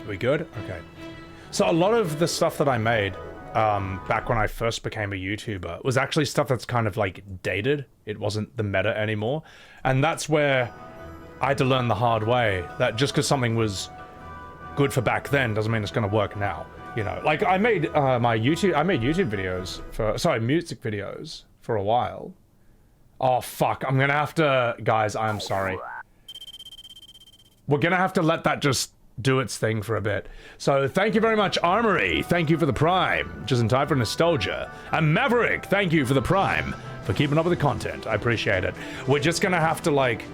Are we good? Okay. So a lot of the stuff that I made back when I first became a YouTuber was actually stuff that's kind of like dated. It wasn't the meta anymore. And that's where I had to learn the hard way that just because something was good for back then doesn't mean it's going to work now. You know, like I made music videos for a while. Oh fuck, I'm gonna have to, guys, I'm sorry. We're gonna have to let that just do its thing for a bit. So thank you very much, Armory. Thank you for the Prime, just in time for nostalgia. And Maverick, thank you for the Prime, for keeping up with the content. I appreciate it. We're just gonna have to like,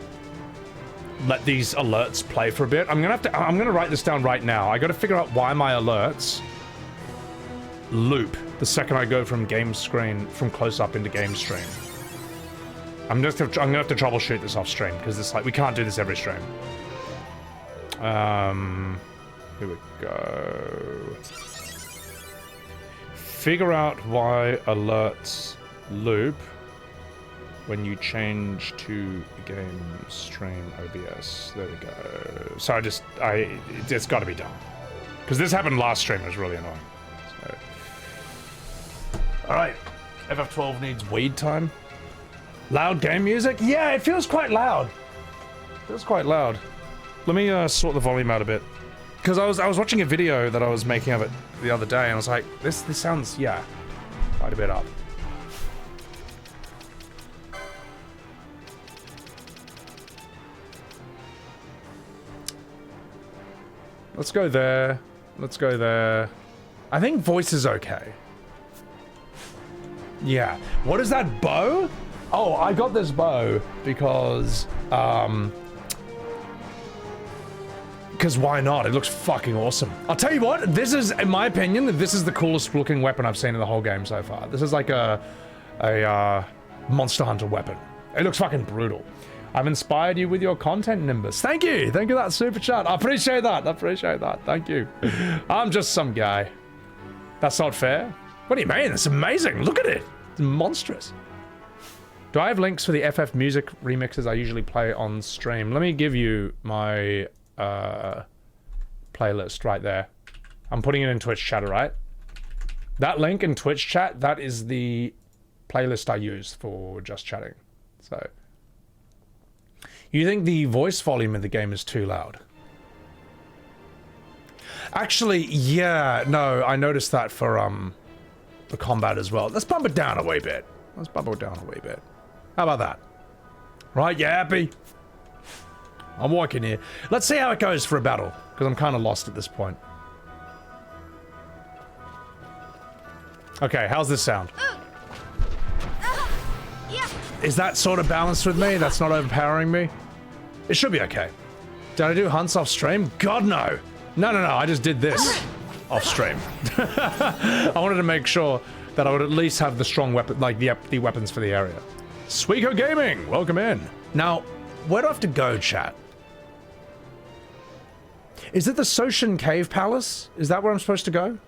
let these alerts play for a bit. I'm gonna write this down right now. I gotta figure out why my alerts loop the second I go from game screen, from close up into game stream. I'm gonna have to troubleshoot this off stream because it's like we can't do this every stream. Here we go. Figure out why alerts loop when you change to game stream OBS. There we go. So it's got to be done because this happened last stream. It was really annoying. So. All right, FF12 needs weed time. Loud game music? Yeah, it feels quite loud. Feels quite loud. Let me sort the volume out a bit. Because I was watching a video that I was making of it the other day and I was like, this sounds, yeah, quite a bit up. Let's go there. Let's go there. I think voice is okay. Yeah. What is that bow? Oh, I got this bow because why not? It looks fucking awesome. I'll tell you what, this is, in my opinion, this is the coolest looking weapon I've seen in the whole game so far. This is like a Monster Hunter weapon. It looks fucking brutal. I've inspired you with your content, Nimbus. Thank you. Thank you for that super chat. I appreciate that. I appreciate that. Thank you. I'm just some guy. That's not fair. What do you mean? It's amazing. Look at it. It's monstrous. Do I have links for the FF music remixes I usually play on stream? Let me give you my playlist right there. I'm putting it in Twitch chat, right? That link in Twitch chat, that is the playlist I use for just chatting. So, you think the voice volume in the game is too loud? Actually, yeah, no, I noticed that for the combat as well. Let's bump it down a wee bit. Let's bump it down a wee bit. How about that? Right, you happy? I'm working here. Let's see how it goes for a battle, because I'm kind of lost at this point. Okay, how's this sound? Is that sort of balanced with me? That's not overpowering me? It should be okay. Did I do hunts off stream? God, no. No, I just did this off stream. I wanted to make sure that I would at least have the strong weapon, like the weapons for the area. Sweeko Gaming, welcome in. Now, where do I have to go, chat? Is it the Soshin Cave Palace? Is that where I'm supposed to go?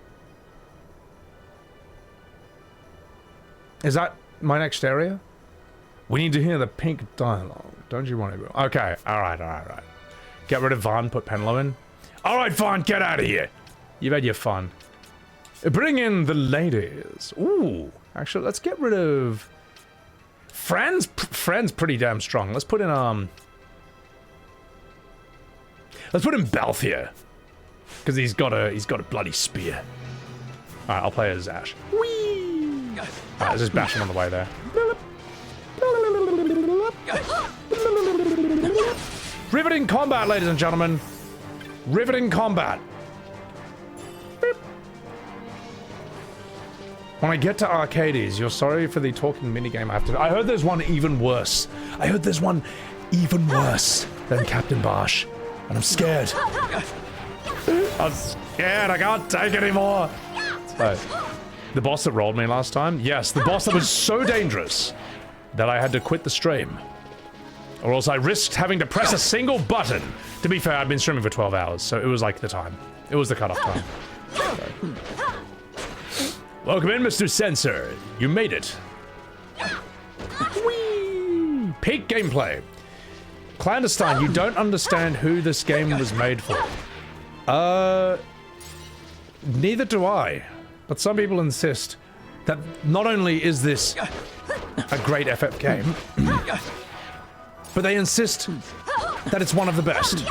Is that my next area? We need to hear the pink dialogue. Don't you want to? Okay, alright. Get rid of Vaan, put Penelo in. Alright, Vaan, get out of here. You've had your fun. Bring in the ladies. Ooh, actually, let's get rid of... Fran's pretty damn strong. Let's put in, let's put in Balthier. Because he's got a bloody spear. Alright, I'll play as Ashe. Whee! Alright, let's just bash him on the way there. Riveting combat, ladies and gentlemen. Riveting combat. Beep. When I get to Archades, you're sorry for the talking minigame I have to... I heard there's one even worse. I heard there's one even worse than Captain Basch. And I'm scared. I'm scared. I can't take anymore. So, the boss that rolled me last time? Yes, the boss that was so dangerous that I had to quit the stream. Or else I risked having to press a single button. To be fair, I've been streaming for 12 hours, so it was like the time. It was the cutoff time. So. Welcome in, Mr. Sensor. You made it. Whee! Peak gameplay. Clandestine, you don't understand who this game was made for. Neither do I. But some people insist that not only is this a great FF game, but they insist that it's one of the best.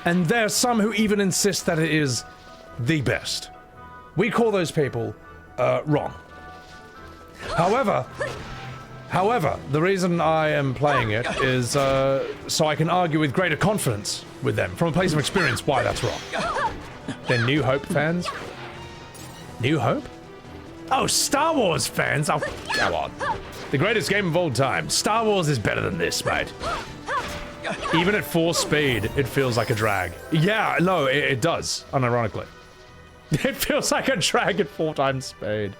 And there are some who even insist that it is the best. We call those people, wrong. However, the reason I am playing it is, so I can argue with greater confidence with them, from a place of experience, why that's wrong. They're New Hope fans? New Hope? Oh, Star Wars fans! Oh, come on. The greatest game of all time. Star Wars is better than this, mate. Even at 4 speed, it feels like a drag. Yeah, no, it does, unironically. It feels like a drag at 4 times speed.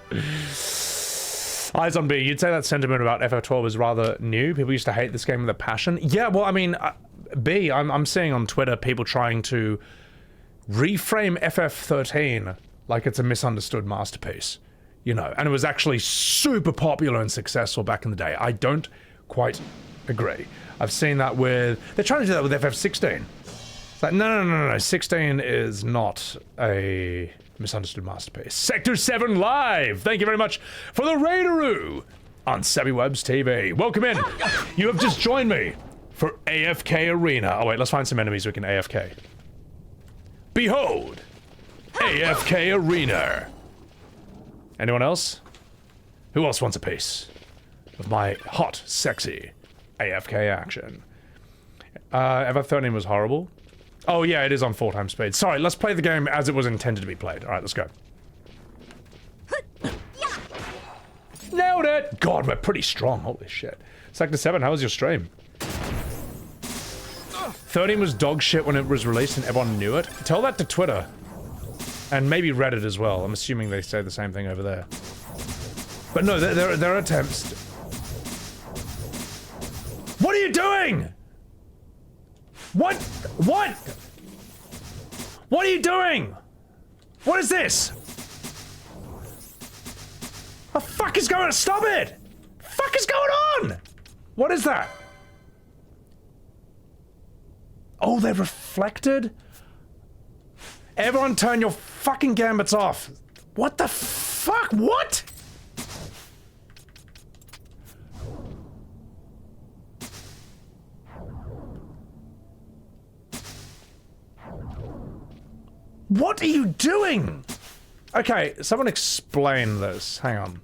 Eyes on B, you'd say that sentiment about FF12 is rather new? People used to hate this game with a passion? Yeah, well, I mean, B, I'm seeing on Twitter people trying to reframe FF13 like it's a misunderstood masterpiece. You know, and it was actually super popular and successful back in the day. I don't quite agree. I've seen that with... They're trying to do that with FF16. It's like, no. 16 is not a misunderstood masterpiece. Sector 7 Live! Thank you very much for the Raideroo on Sebbywebz TV. Welcome in. You have just joined me for AFK Arena. Oh wait, let's find some enemies we can AFK. Behold! AFK Arena. Anyone else? Who else wants a piece of my hot, sexy AFK action? FF13 was horrible. Oh yeah, it is on 4 times speed. Sorry, let's play the game as it was intended to be played. Alright, let's go. Nailed it! God, we're pretty strong. Holy shit. Sector 7, how was your stream? 13 was dog shit when it was released and everyone knew it. Tell that to Twitter. And maybe Reddit as well. I'm assuming they say the same thing over there. But no, there are attempts. What are you doing? What? What? What are you doing? What is this? The fuck is going on? Stop it! The fuck is going on? What is that? Oh, they're reflected? Everyone turn your fucking gambits off. What the fuck? What? What are you doing? Okay, someone explain this. Hang on.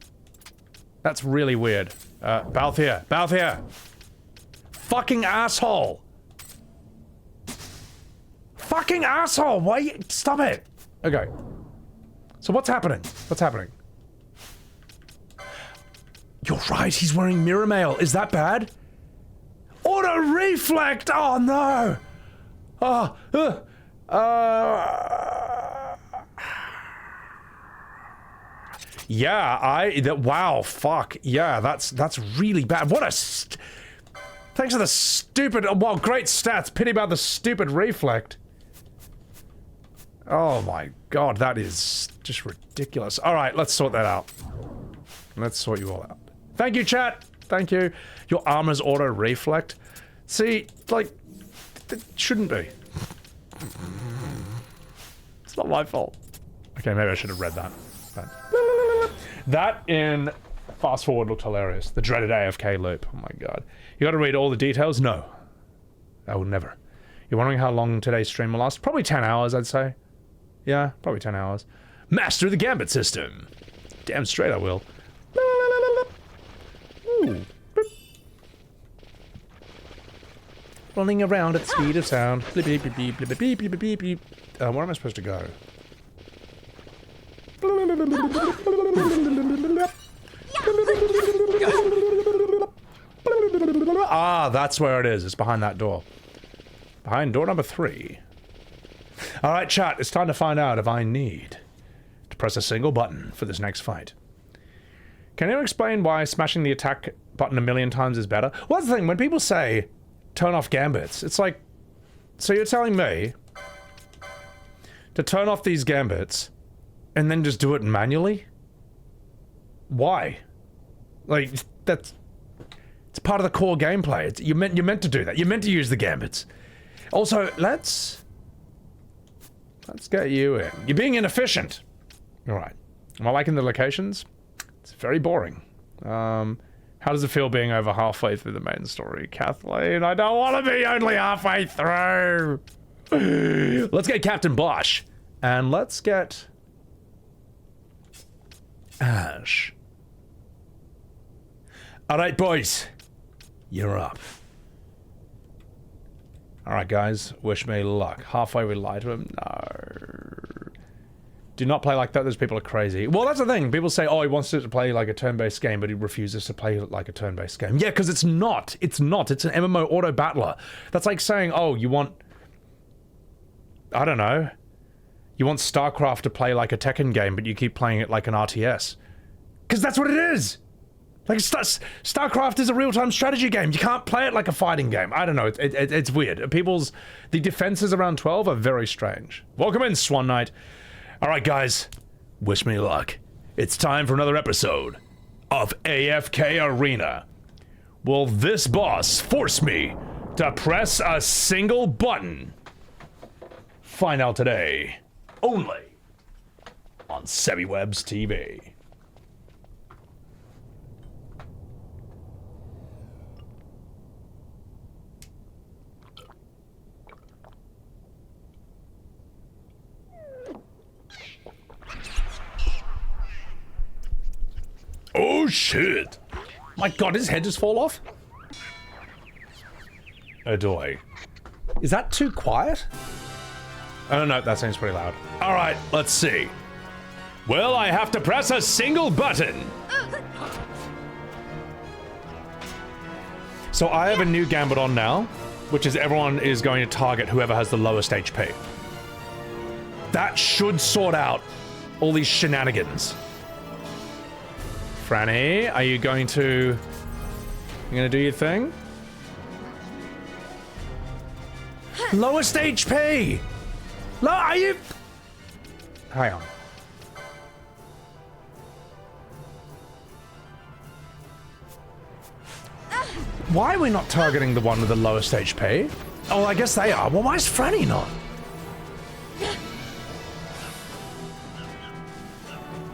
That's really weird. Balthier. Balthier! Fucking asshole! Fucking asshole! Why you... Stop it! Okay. So what's happening? What's happening? You're right, he's wearing mirror mail. Is that bad? Auto reflect! Oh no! Yeah, wow, fuck. Yeah, that's really bad. What a thanks for the stupid, well, great stats. Pity about the stupid reflect. Oh my god, that is just ridiculous. Alright, let's sort that out. Let's sort you all out. Thank you, chat. Thank you. Your armor's auto reflect. See, like, it shouldn't be. It's not my fault. Okay, maybe I should have read that. That in fast forward looked hilarious. The dreaded AFK loop. Oh my god. You gotta read all the details? No. I will never. You're wondering how long today's stream will last? Probably 10 hours, I'd say. Yeah, probably 10 hours. Master the gambit system. Damn straight I will. Ooh. Running around at the speed of sound. Where am I supposed to go? Ah, that's where it is. It's behind that door. Behind door number 3. Alright, chat, it's time to find out if I need to press a single button for this next fight. Can you explain why smashing the attack button 1,000,000 times is better? Well, that's the thing, when people say turn off gambits, it's like, so you're telling me to turn off these gambits and then just do it manually? Why? Like, it's part of the core gameplay. You're meant to do that. You're meant to use the gambits. Also, let's Let's get you in. You're being inefficient. All right. Am I liking the locations? It's very boring. How does it feel being over halfway through the main story? Kathleen, I don't want to be only halfway through. Let's get Captain Basch. And let's get Ashe. All right, boys. You're up. All right, guys. Wish me luck. Halfway we lie to him? No. Do not play like that. Those people are crazy. Well, that's the thing. People say, oh, he wants to play like a turn-based game, but he refuses to play like a turn-based game. Yeah, because it's not. It's not. It's an MMO auto-battler. That's like saying, oh, you want... I don't know. You want StarCraft to play like a Tekken game, but you keep playing it like an RTS. Because that's what it is! Like, StarCraft is a real-time strategy game. You can't play it like a fighting game. I don't know. It's weird. The defenses around 12 are very strange. Welcome in, Swan Knight. Alright, guys. Wish me luck. It's time for another episode of AFK Arena. Will this boss force me to press a single button? Find out today. Only on Sebbywebz TV. Oh shit! My god, did his head just fall off? Adoy. Is that too quiet? Oh no, that seems pretty loud. Alright, let's see. Well, I have to press a single button. So I have a new gambit on now, which is everyone is going to target whoever has the lowest HP. That should sort out all these shenanigans. Franny, are you going to... You gonna do your thing? Lowest HP! Are you... Hang on. Why are we not targeting the one with the lowest HP? Oh, I guess they are. Well, why is Franny not?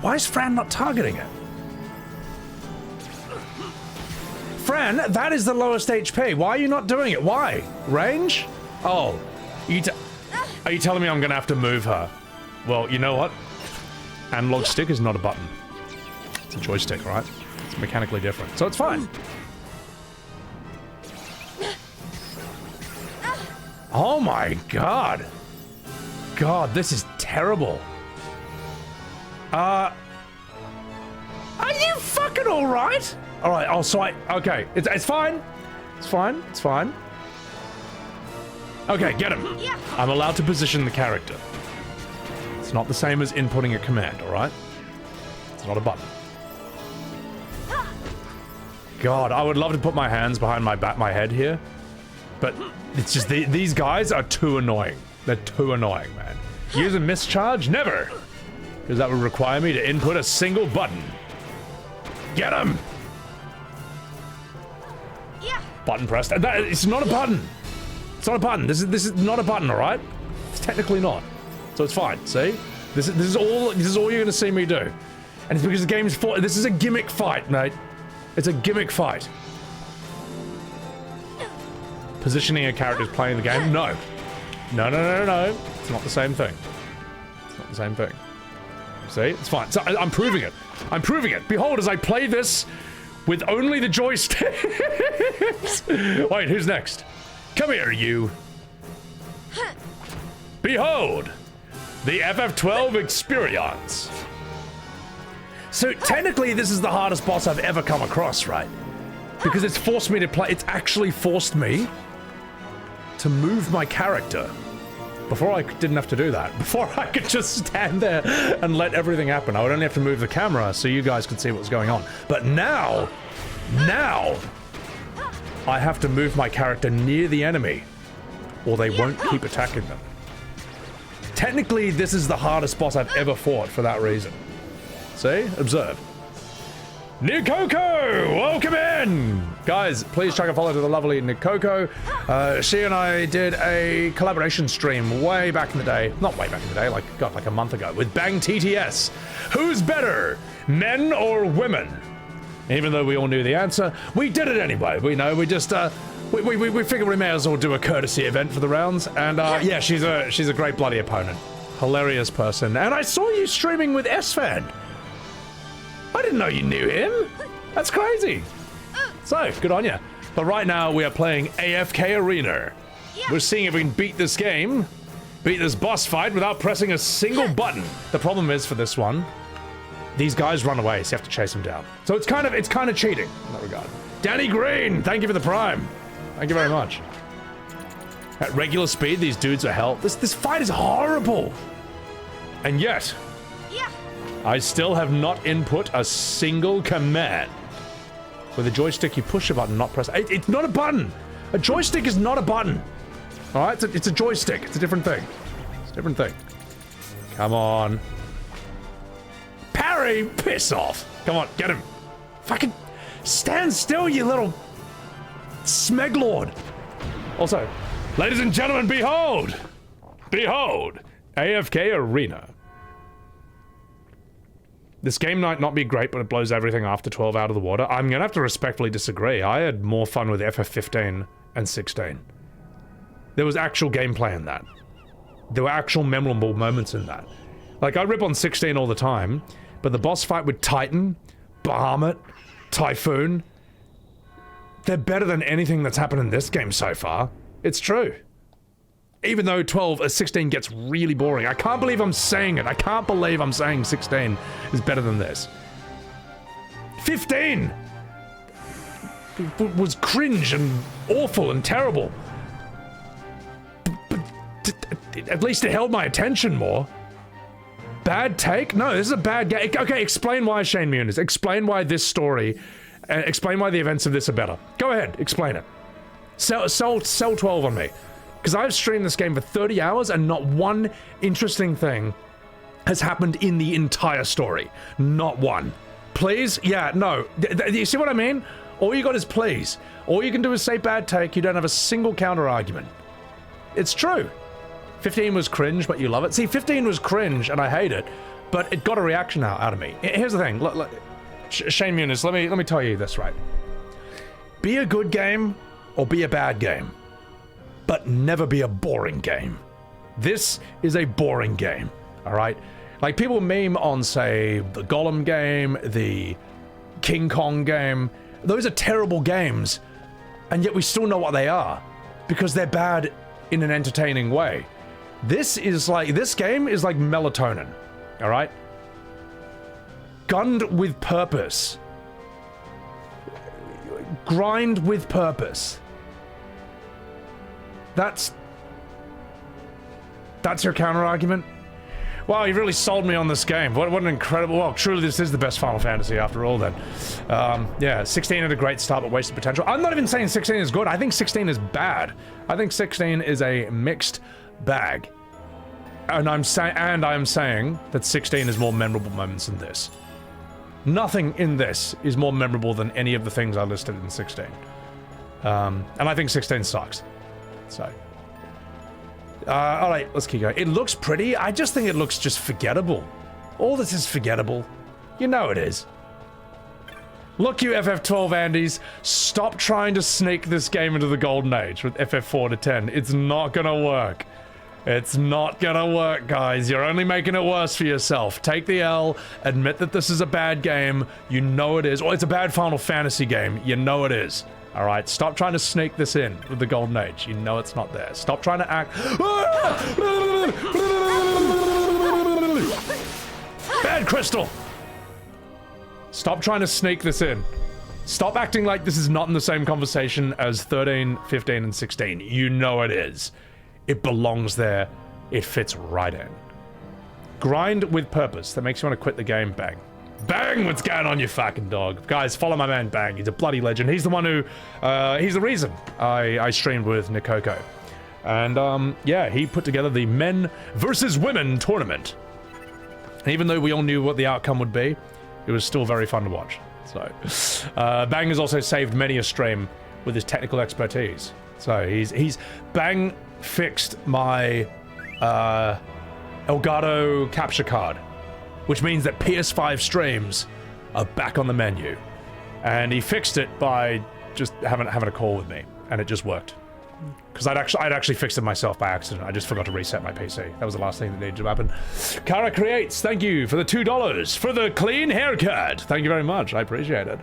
Why is Fran not targeting it? Fran, that is the lowest HP. Why are you not doing it? Why? Range? Oh. Are you telling me I'm gonna have to move her? Well, you know what? Analog stick is not a button. It's a joystick, right? It's mechanically different. So it's fine. Oh my god. God, this is terrible. Are you fucking alright? Alright, oh, so okay, it's fine. It's fine, it's fine. Okay, get him. I'm allowed to position the character. It's not the same as inputting a command, alright? It's not a button. God, I would love to put my hands behind my head here, but it's just, these guys are too annoying. They're too annoying, man. Use a mischarge? Never! Because that would require me to input a single button. Get him! Button pressed. It's not a button. It's not a button. This is not a button, all right? It's technically not. So it's fine. See? This is all you're gonna see me do. And it's because the game's this is a gimmick fight, mate. It's a gimmick fight. Positioning a character is playing the game? No. No. It's not the same thing. It's not the same thing. See? It's fine. So I'm proving it. I'm proving it. Behold, as I play this with only the joystick. Wait, who's next? Come here, you. Behold, the FF12 experience. So technically, this is the hardest boss I've ever come across, right? Because it's forced me to play. It's actually forced me to move my character. Before I didn't have to do that. Before I could just stand there and let everything happen. I would only have to move the camera so you guys could see what was going on. But now, I have to move my character near the enemy or they won't keep attacking them. Technically, this is the hardest boss I've ever fought for that reason. See? Observe. New Coco! Welcome in! Guys, please chuck a follow to the lovely Nikoko. She and I did a collaboration stream way back in the day. Not way back in the day, like, God, like a month ago, with Bang TTS. Who's better, men or women? Even though we all knew the answer, we did it anyway. We know, we just, we figured we may as well do a courtesy event for the rounds. And, yeah, she's a great bloody opponent. Hilarious person. And I saw you streaming with S-Fan. I didn't know you knew him. That's crazy. So, good on you. But right now, we are playing AFK Arena. We're seeing if we can beat this game, beat this boss fight without pressing a single button. The problem is, for this one, these guys run away, so you have to chase them down. So it's kind of cheating in that regard. Danny Green, thank you for the prime. Thank you very much. At regular speed, these dudes are hell. This fight is horrible. And yet, I still have not input a single command. With a joystick, you push a button, not press. It's not a button. A joystick is not a button. All right, it's a joystick. It's a different thing. It's a different thing. Come on. Parry, piss off. Come on, get him. Fucking stand still, you little smeglord. Also, ladies and gentlemen, behold, AFK Arena. This game might not be great, but it blows everything after 12 out of the water. I'm gonna have to respectfully disagree. I had more fun with FF15 and 16. There was actual gameplay in that. There were actual memorable moments in that. Like, I rip on 16 all the time, but the boss fight with Titan, Bahamut, Typhoon, they're better than anything that's happened in this game so far. It's true. Even though 16 gets really boring. I can't believe I'm saying it. I can't believe I'm saying 16 is better than this. 15 was cringe and awful and terrible. But at least it held my attention more. Bad take? No, this is a bad game. Okay, explain why, Shane Muniz. Explain why this story, explain why the events of this are better. Go ahead, explain it. Sell 12 on me. Because I've streamed this game for 30 hours and not one interesting thing has happened in the entire story. Not one. Please? Yeah, no. You see what I mean? All you got is please. All you can do is say bad take. You don't have a single counter argument. It's true. 15 was cringe, but you love it. See, 15 was cringe and I hate it, but it got a reaction out of me. Here's the thing. Look, Shane Muniz, let me tell you this, right? Be a good game or be a bad game. But never be a boring game. This is a boring game, all right? Like, people meme on, say, the Golem game, the King Kong game. Those are terrible games, and yet we still know what they are, because they're bad in an entertaining way. This game is like melatonin, all right? Gunned with purpose. Grind with purpose. That's your counter-argument? Wow, you really sold me on this game. What an incredible... Well, truly this is the best Final Fantasy after all, then. Yeah, 16 had a great start, but wasted potential. I'm not even saying 16 is good. I think 16 is bad. I think 16 is a mixed bag. And I am saying that 16 is more memorable moments than this. Nothing in this is more memorable than any of the things I listed in 16. And I think 16 sucks. So, alright, let's keep going. It looks pretty. I just think it looks just forgettable. All this is forgettable. You know it is. Look, you FF12 Andes, stop trying to sneak this game into the golden age with FF4 to 10. It's not gonna work. It's not gonna work, guys. You're only making it worse for yourself. Take the L, admit that this is a bad game. You know it is. Or it's a bad Final Fantasy game. You know it is. All right, stop trying to sneak this in with the Golden Age. You know it's not there. Stop trying to act... Bad crystal! Stop trying to sneak this in. Stop acting like this is not in the same conversation as 13, 15, and 16. You know it is. It belongs there. It fits right in. Grind with purpose. That makes you want to quit the game. Bang. Bang! What's going on, you fucking dog? Guys, follow my man Bang. He's a bloody legend. He's the one who, he's the reason I streamed with Nikoko. And, yeah, he put together the men versus women tournament. And even though we all knew what the outcome would be, it was still very fun to watch. So, Bang has also saved many a stream with his technical expertise. So he's Bang fixed my Elgato capture card, which means that PS5 streams are back on the menu, and he fixed it by just having a call with me, and it just worked. Because I'd actually fixed it myself by accident. I just forgot to reset my PC. That was the last thing that needed to happen. Kara Creates, thank you for the $2 for the clean haircut. Thank you very much. I appreciate it.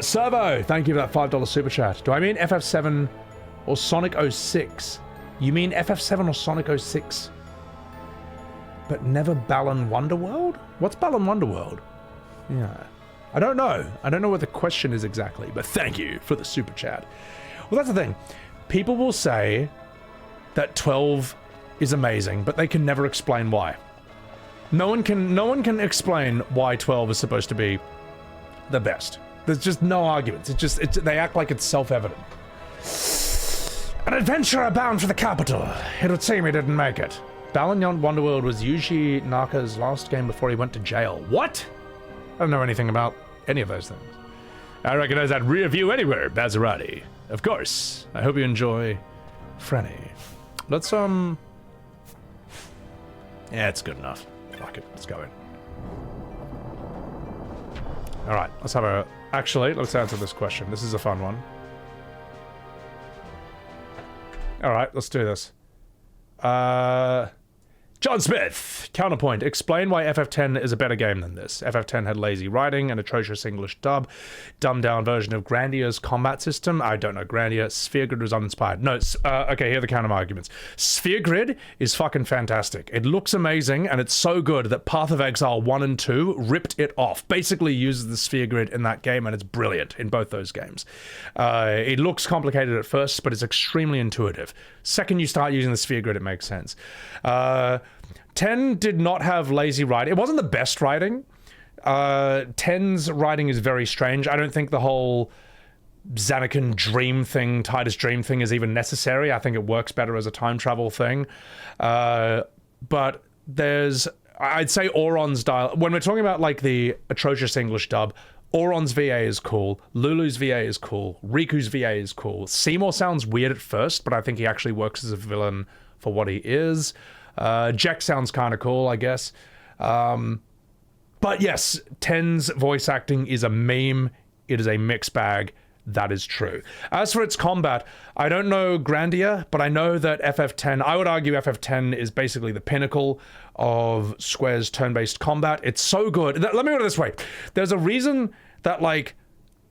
Servo, thank you for that $5 super chat. Do I mean FF7 or Sonic 06? You mean FF7 or Sonic 06? But never Balan Wonderworld? What's Balan Wonderworld? Yeah. I don't know. I don't know what the question is exactly, but thank you for the super chat. Well, that's the thing. People will say that 12 is amazing, but they can never explain why. No one can explain why 12 is supposed to be the best. There's just no arguments. They act like it's self-evident. An adventurer bound for the capital. It would seem he didn't make it. Balan Wonderworld was Yuji Naka's last game before he went to jail. What? I don't know anything about any of those things. I recognize that rear view anywhere, Bazarati. Of course. I hope you enjoy Franny. Let's, yeah, it's good enough. Fuck it, let's go in. Alright, let's have a... Actually, let's answer this question. This is a fun one. Alright, let's do this. John Smith, counterpoint. Explain why FF10 is a better game than this. FF10 had lazy writing, an atrocious English dub, dumbed down version of Grandier's combat system. I don't know, Grandier. Sphere Grid was uninspired. No, okay, here are the counter arguments. Sphere Grid is fucking fantastic. It looks amazing, and it's so good that Path of Exile 1 and 2 ripped it off. Basically uses the Sphere Grid in that game, and it's brilliant in both those games. It looks complicated at first, but it's extremely intuitive. Second you start using the Sphere Grid, it makes sense. 10 did not have lazy writing. It wasn't the best writing. 10's writing is very strange. I don't think the whole Zanakin dream thing, Titus dream thing is even necessary. I think it works better as a time travel thing. But there's, I'd say Auron's dial. When we're talking about like the atrocious English dub, Auron's VA is cool, Lulu's VA is cool, Riku's VA is cool. Seymour sounds weird at first, but I think he actually works as a villain for what he is. Jack sounds kind of cool, I guess. But yes, 10's voice acting is a meme. It is a mixed bag. That is true. As for its combat, I don't know Grandia, but I know that FF10, I would argue FF10 is basically the pinnacle of Square's turn-based combat. It's so good. Let me put it this way. There's a reason that, like,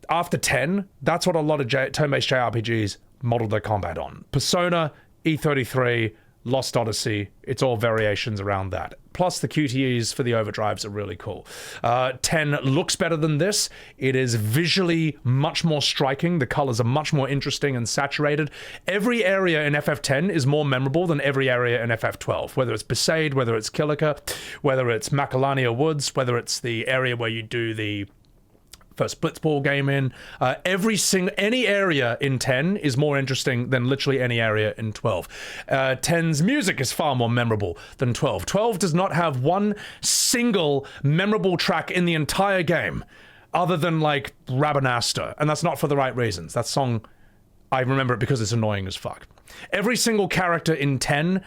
after 10, that's what a lot of turn-based JRPGs modeled their combat on. Persona, E33, Lost Odyssey, it's all variations around that. Plus the QTEs for the overdrives are really cool. 10 looks better than this. It is visually much more striking. The colors are much more interesting and saturated. Every area in FF10 is more memorable than every area in FF12. Whether it's Besaid, whether it's Kilika, whether it's Macalania Woods, whether it's the area where you do the first Blitzball game in. Any area in 10 is more interesting than literally any area in 12. 10's music is far more memorable than 12. 12 does not have one single memorable track in the entire game other than like Rabanasta, and that's not for the right reasons. That song, I remember it because it's annoying as fuck. Every single character in 10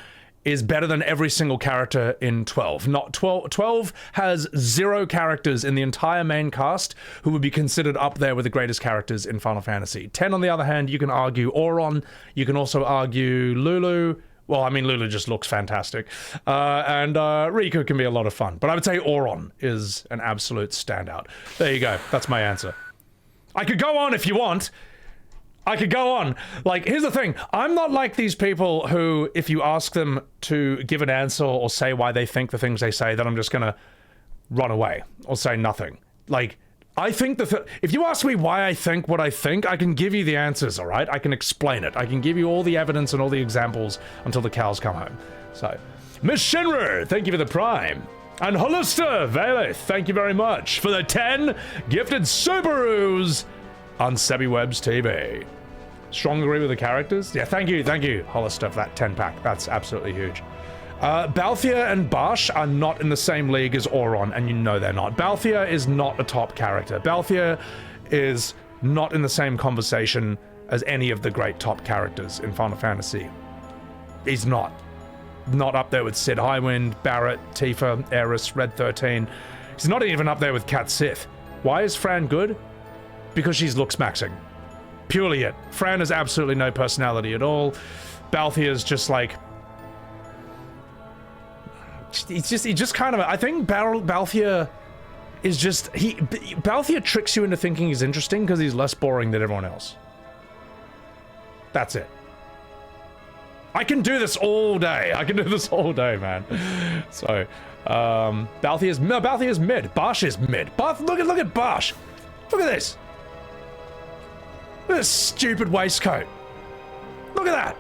is better than every single character in 12. 12 has 0 characters in the entire main cast who would be considered up there with the greatest characters in Final Fantasy. 10, on the other hand, you can argue Auron, you can also argue Lulu. Well, I mean, Lulu just looks fantastic. And Riku can be a lot of fun. But I would say Auron is an absolute standout. There you go. That's my answer. I could go on if you want. I could go on. Like, here's the thing. I'm not like these people who, if you ask them to give an answer or say why they think the things they say, then I'm just gonna run away or say nothing. Like, I think if you ask me why I think what I think, I can give you the answers, all right? I can explain it. I can give you all the evidence and all the examples until the cows come home. So, Miss Shinra, thank you for the prime. And Hollister Valeth, thank you very much for the 10 gifted Subarus on Sebbywebz TV. Strong agree with the characters? Yeah, thank you, Hollister, for that 10-pack. That's absolutely huge. Balthier and Basch are not in the same league as Auron, and you know they're not. Balthier is not a top character. Balthier is not in the same conversation as any of the great top characters in Final Fantasy. He's not. Not up there with Sid Highwind, Barret, Tifa, Eris, Red 13. He's not even up there with Cat Sith. Why is Fran good? Because she's looks maxing. Purely it. Fran has absolutely no personality at all. Balthier's just like... he just kind of... I think Balthier is just... Balthier tricks you into thinking he's interesting because he's less boring than everyone else. That's it. I can do this all day. I can do this all day, man. So, Balthier's mid. Basch is mid. Look at Basch. Look at this. Look at this stupid waistcoat. Look at that.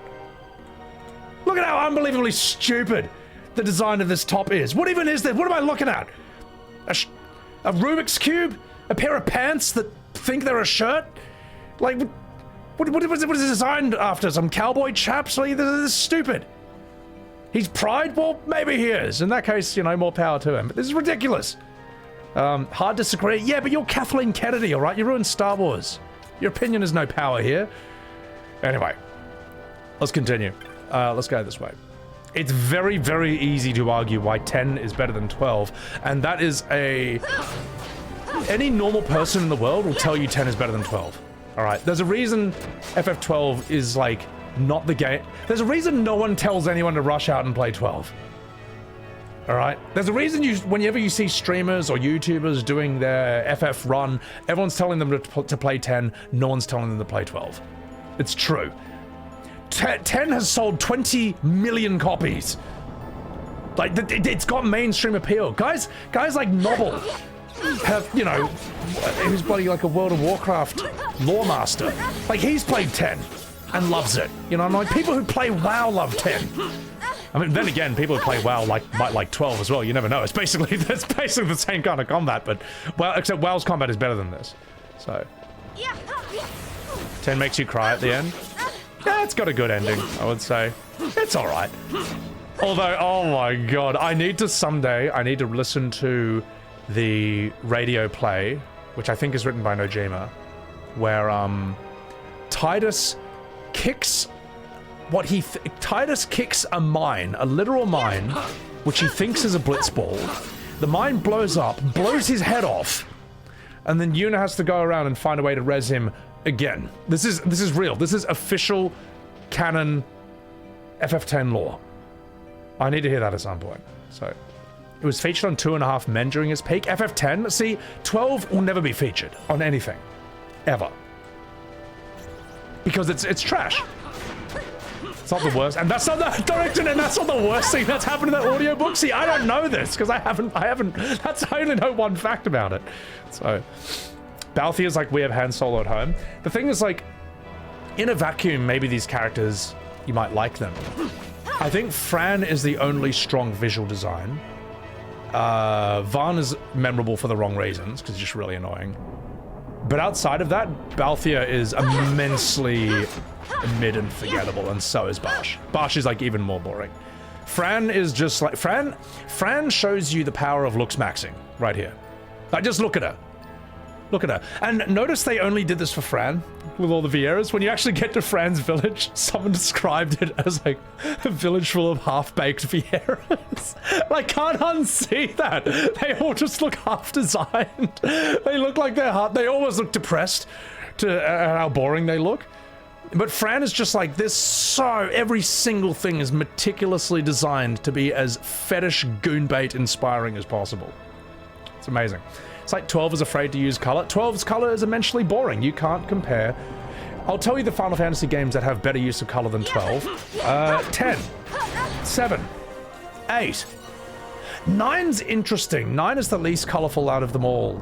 Look at how unbelievably stupid the design of this top is. What even is that? What am I looking at? A Rubik's Cube? A pair of pants that think they're a shirt? Like, what is it designed after? Some cowboy chaps? Like, this is stupid. He's Pride? Well, maybe he is. In that case, you know, more power to him. But this is ridiculous. Hard to disagree. Yeah, but you're Kathleen Kennedy, all right? You ruined Star Wars. Your opinion has no power here. Anyway, let's continue. Let's go this way. It's very, very easy to argue why 10 is better than 12, and that is any normal person in the world will tell you 10 is better than 12. All right, there's a reason FF12 is like not the game. There's a reason no one tells anyone to rush out and play 12. All right, there's a reason whenever you see streamers or YouTubers doing their FF run, everyone's telling them to play 10, no one's telling them to play 12. It's true. 10 has sold 20 million copies. Like, it's got mainstream appeal. Guys like Nobble have, you know, who's bloody like a World of Warcraft lore master. Like, he's played 10 and loves it. You know, I'm like, people who play WoW love 10. I mean, then again, people who play WoW might like 12 as well. You never know. It's basically the same kind of combat, but well, except WoW's combat is better than this. So 10 makes you cry at the end. Yeah, it's got a good ending, I would say. It's all right. Although, oh my god, I need to listen to the radio play, which I think is written by Nojima, where Tidus kicks a mine, a literal mine, which he thinks is a blitzball. The mine blows up, blows his head off, and then Yuna has to go around and find a way to res him again. This is real. This is official canon FF10 lore. I need to hear that at some point. So, it was featured on 2.5 Men during its peak. FF10, see, 12 will never be featured on anything. Ever. Because it's trash. It's not the worst, and that's not the direction, and that's not the worst thing that's happened in that audiobook. See, I don't know this, because I haven't, I only know one fact about it. So, Balthier's like, we have Han Solo at home. The thing is, like, in a vacuum, maybe these characters, you might like them. I think Fran is the only strong visual design. Vaan is memorable for the wrong reasons, because he's just really annoying. But outside of that, Balthier is immensely mid and forgettable, and so is Basch. Basch is like even more boring. Fran is just like, Fran shows you the power of looks maxing right here. Like, just look at her. Look at her. And notice they only did this for Fran with all the Vieras. When you actually get to Fran's village, someone described it as like a village full of half-baked Vieras. Like, can't unsee that. They all just look half-designed. They look like they always look depressed to how boring they look. But Fran is just like this, so every single thing is meticulously designed to be as fetish goonbait inspiring as possible. It's amazing. It's like 12 is afraid to use color. 12's color is immensely boring. You can't compare. I'll tell you the Final Fantasy games that have better use of color than 12. 10, 7, 8. 9's interesting. 9 is the least colorful out of them all.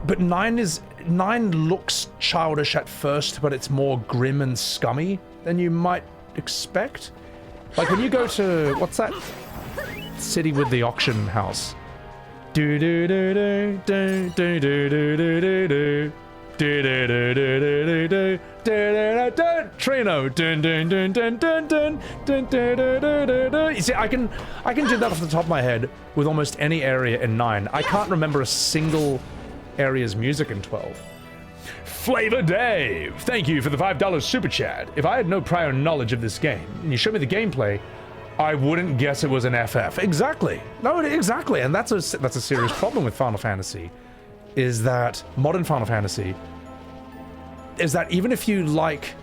But 9 looks childish at first, but it's more grim and scummy than you might expect. Like when you go to, what's that city with the auction house? Do do do do do do do do do do. Trino. You see, I can do that off the top of my head with almost any area in 9. I can't remember a single area's music in 12. Flavor Dave, thank you for the $5 super chat. If I had no prior knowledge of this game and you showed me the gameplay, I wouldn't guess it was an FF. Exactly. No, exactly. And that's a serious problem with Final Fantasy. Is that modern Final Fantasy is that even if you like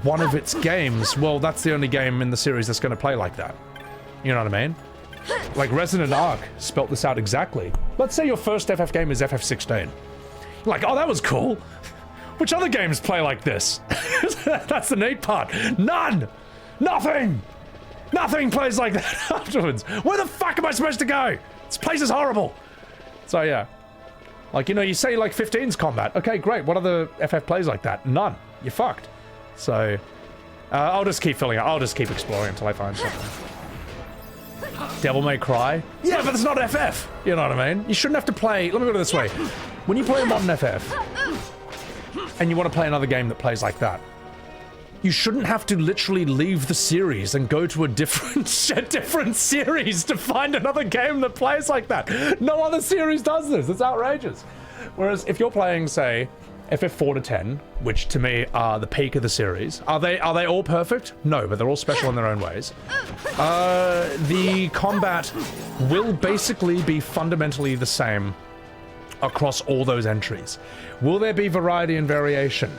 one of its games, well, that's the only game in the series that's going to play like that. You know what I mean? Like Resonant Arc spelt this out exactly. Let's say your first FF game is ff16. Like, oh, that was cool. Which other games play like this? That's the neat part. None! Nothing! Nothing plays like that afterwards. Where the fuck am I supposed to go? This place is horrible. So yeah. Like, you know, you say like 15's combat. Okay, great. What other FF plays like that? None. You're fucked. So, I'll just keep filling out. I'll just keep exploring until I find something. Devil May Cry? Yeah, but it's not FF. You know what I mean? You shouldn't have to play... Let me put it this way. When you play a modern FF, and you want to play another game that plays like that, you shouldn't have to literally leave the series and go to a different series to find another game that plays like that. No other series does this. It's outrageous. Whereas if you're playing, say, FF4 to 10, which to me are the peak of the series, are they all perfect? No, but they're all special in their own ways. The combat will basically be fundamentally the same across all those entries. Will there be variety and variation?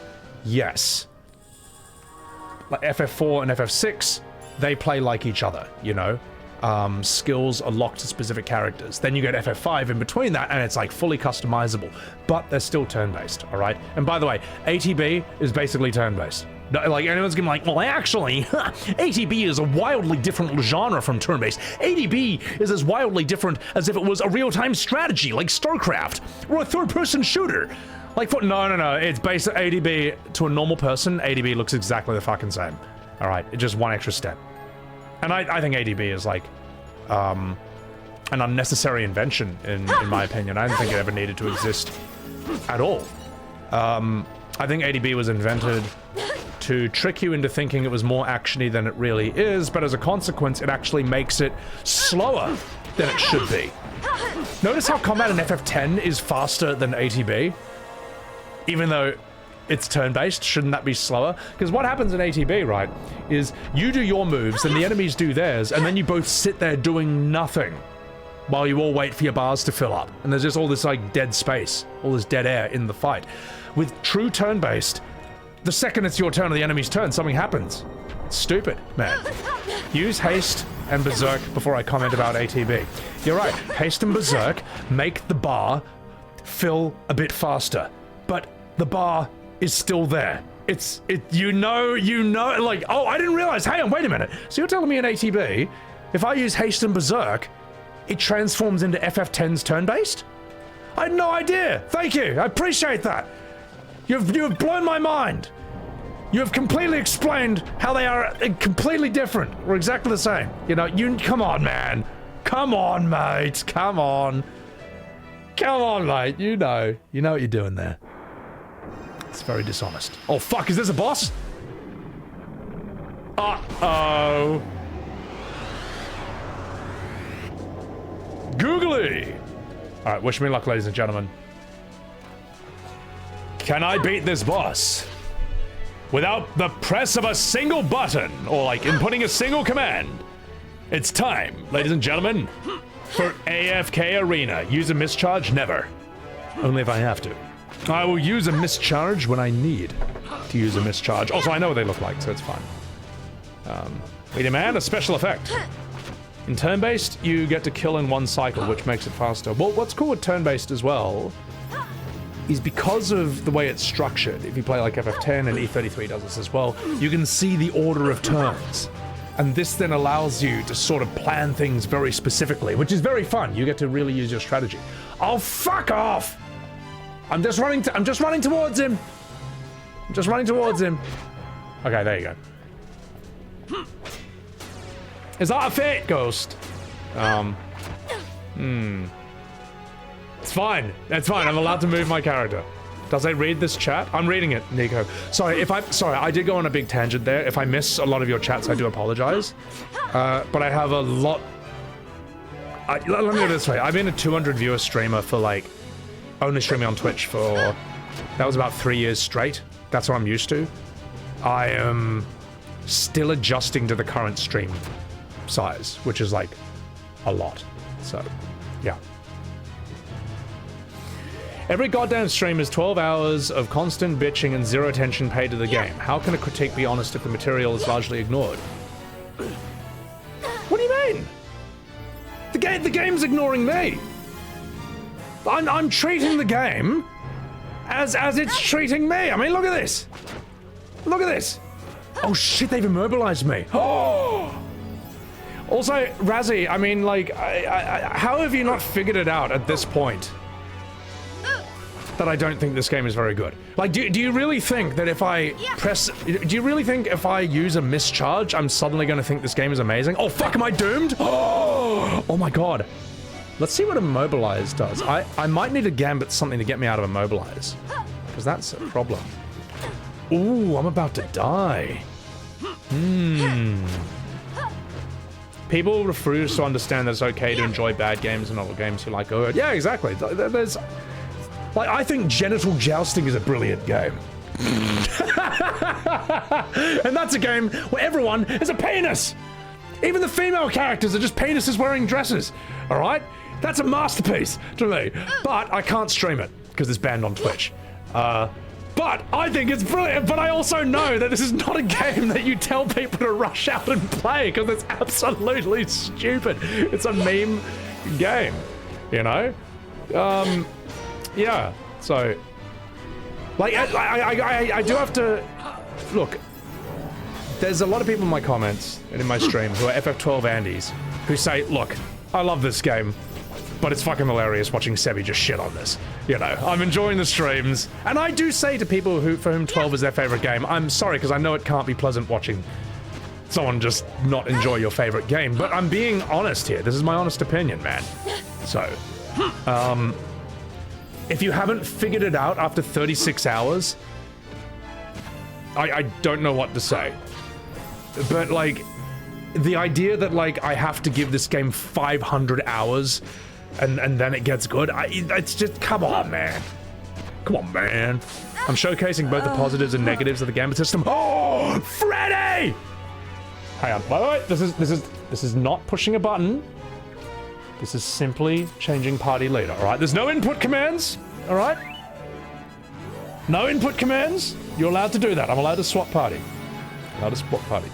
Yes. Like FF4 and FF6, they play like each other, you know? Skills are locked to specific characters. Then you get FF5 in between that, and it's like fully customizable. But they're still turn-based, alright? And by the way, ATB is basically turn-based. Like, anyone's gonna be like, well, actually, ATB is a wildly different genre from turn-based. ATB is as wildly different as if it was a real-time strategy, like StarCraft, or a third-person shooter. Like, no, it's based on ADB to a normal person. ADB looks exactly the fucking same. Alright, it's just one extra step. And I think ADB is like, an unnecessary invention, in my opinion. I don't think it ever needed to exist at all. I think ADB was invented to trick you into thinking it was more actiony than it really is, but as a consequence, it actually makes it slower than it should be. Notice how combat in FF10 is faster than ATB? Even though it's turn-based, shouldn't that be slower? Because what happens in ATB, right, is you do your moves and the enemies do theirs, and then you both sit there doing nothing while you all wait for your bars to fill up. And there's just all this, like, dead space, all this dead air in the fight. With true turn-based, the second it's your turn or the enemy's turn, something happens. It's stupid, man. Use haste and berserk before I comment about ATB. You're right, haste and berserk make the bar fill a bit faster, but the bar is still there. You know, like, oh, I didn't realize, hang on, wait a minute. So you're telling me in ATB, if I use haste and berserk, it transforms into FF10's turn-based? I had no idea. Thank you, I appreciate that. You've blown my mind. You have completely explained how they are completely different. We're exactly the same. You know, come on, man. Come on, mate. Come on. Come on, mate. You know what you're doing there. It's very dishonest. Oh, fuck, is this a boss? Uh-oh. Googly. All right, wish me luck, ladies and gentlemen. Can I beat this boss without the press of a single button, or like inputting a single command? It's time, ladies and gentlemen, for AFK Arena. Use a mischarge? Never. Only if I have to. I will use a mischarge when I need to use a mischarge. Also, I know what they look like, so it's fine. We demand a special effect. In turn-based, you get to kill in one cycle, which makes it faster. Well, what's cool with turn-based as well is because of the way it's structured. If you play like FF10 and E33 does this as well, you can see the order of turns. And this then allows you to sort of plan things very specifically, which is very fun. You get to really use your strategy. Oh, fuck off! I'm just running towards him. I'm just running towards him. Okay, there you go. Is that a fit, Ghost? It's fine. That's fine. I'm allowed to move my character. Does I read this chat? I'm reading it, Nico. Sorry, I did go on a big tangent there. If I miss a lot of your chats, I do apologize. But I have a lot... let me do it this way. I've been a 200 viewer streamer for like... Only streaming on Twitch for... That was about 3 years straight. That's what I'm used to. I am still adjusting to the current stream size, which is like a lot. So, yeah. Every goddamn stream is 12 hours of constant bitching and zero attention paid to the game. How can a critique be honest if the material is largely ignored? What do you mean? The game's ignoring me. I'm treating the game as it's treating me. I mean, look at this. Look at this. Oh shit, they've immobilized me. Oh. Also, Razzie, I mean, like, how have you not figured it out at this point? That I don't think this game is very good. Like, do you really think that if I do you really think if I use a mischarge, I'm suddenly gonna think this game is amazing? Oh fuck, am I doomed? Oh my god. Let's see what Immobilize does. I might need a gambit something to get me out of Immobilize. Because that's a problem. Ooh, I'm about to die. People refuse to understand that it's okay to enjoy bad games and not games you like good. Yeah, exactly. There's... Like, I think Genital Jousting is a brilliant game. And that's a game where everyone is a penis! Even the female characters are just penises wearing dresses, alright? That's a masterpiece to me. But I can't stream it, because it's banned on Twitch. But I think it's brilliant, but I also know that this is not a game that you tell people to rush out and play, because it's absolutely stupid. It's a meme game, you know? Yeah, so... Like, I do have to... Look, there's a lot of people in my comments and in my stream who are FF12 Andes who say, look, I love this game, but it's fucking hilarious watching Sebby just shit on this. You know, I'm enjoying the streams, and I do say to people for whom 12 is their favorite game, I'm sorry, because I know it can't be pleasant watching someone just not enjoy your favorite game, but I'm being honest here. This is my honest opinion, man. So, if you haven't figured it out after 36 hours, I don't know what to say. But, like, the idea that, like, I have to give this game 500 hours and then it gets good, it's just, come on, man. Come on, man. I'm showcasing both the positives and negatives of the gambit system. Oh, Freddy! Hang on, by the way, this is not pushing a button. This is simply changing party leader, all right? There's no input commands, all right? No input commands. You're allowed to do that. I'm allowed to swap party. Allowed to swap party.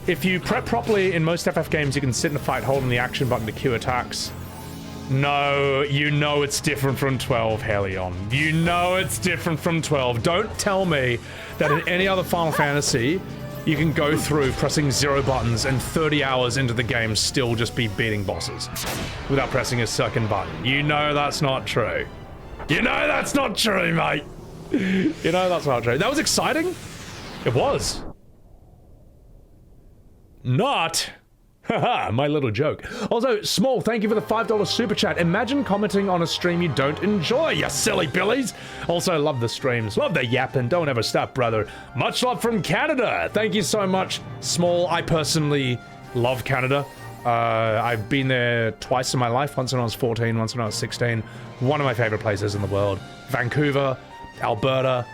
If you prep properly in most FF games, you can sit in a fight holding the action button to queue attacks. No, you know it's different from 12, Helion. You know it's different from 12. Don't tell me that in any other Final Fantasy, you can go through pressing 0 buttons and 30 hours into the game still just be beating bosses without pressing a second button. You know that's not true. You know that's not true, mate. You know that's not true. That was exciting. It was. Not. Haha, my little joke. Also, Small, thank you for the $5 super chat. Imagine commenting on a stream you don't enjoy, you silly billies. Also, love the streams. Love the yapping. Don't ever stop, brother. Much love from Canada. Thank you so much, Small. I personally love Canada. I've been there twice in my life. Once when I was 14, once when I was 16. One of my favorite places in the world. Vancouver, Alberta.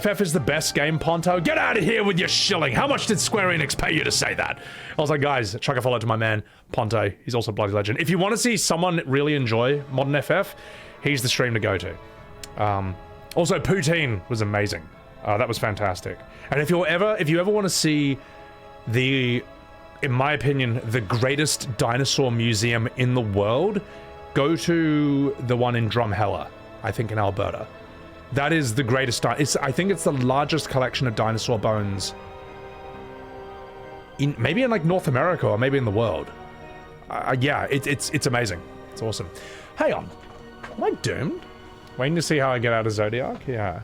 FF is the best game, Ponto. Get out of here with your shilling. How much did Square Enix pay you to say that? I was like, guys, chuck a follow to my man, Ponto. He's also a bloody legend. If you want to see someone really enjoy modern FF, he's the stream to go to. Also, Poutine was amazing. That was fantastic. And if you ever want to see the, in my opinion, the greatest dinosaur museum in the world, go to the one in Drumheller, I think in Alberta. That is the greatest. I think it's the largest collection of dinosaur bones maybe in like North America or maybe in the world. Yeah, it's amazing. It's awesome. Hang on, am I doomed? Waiting to see how I get out of Zodiac. Yeah.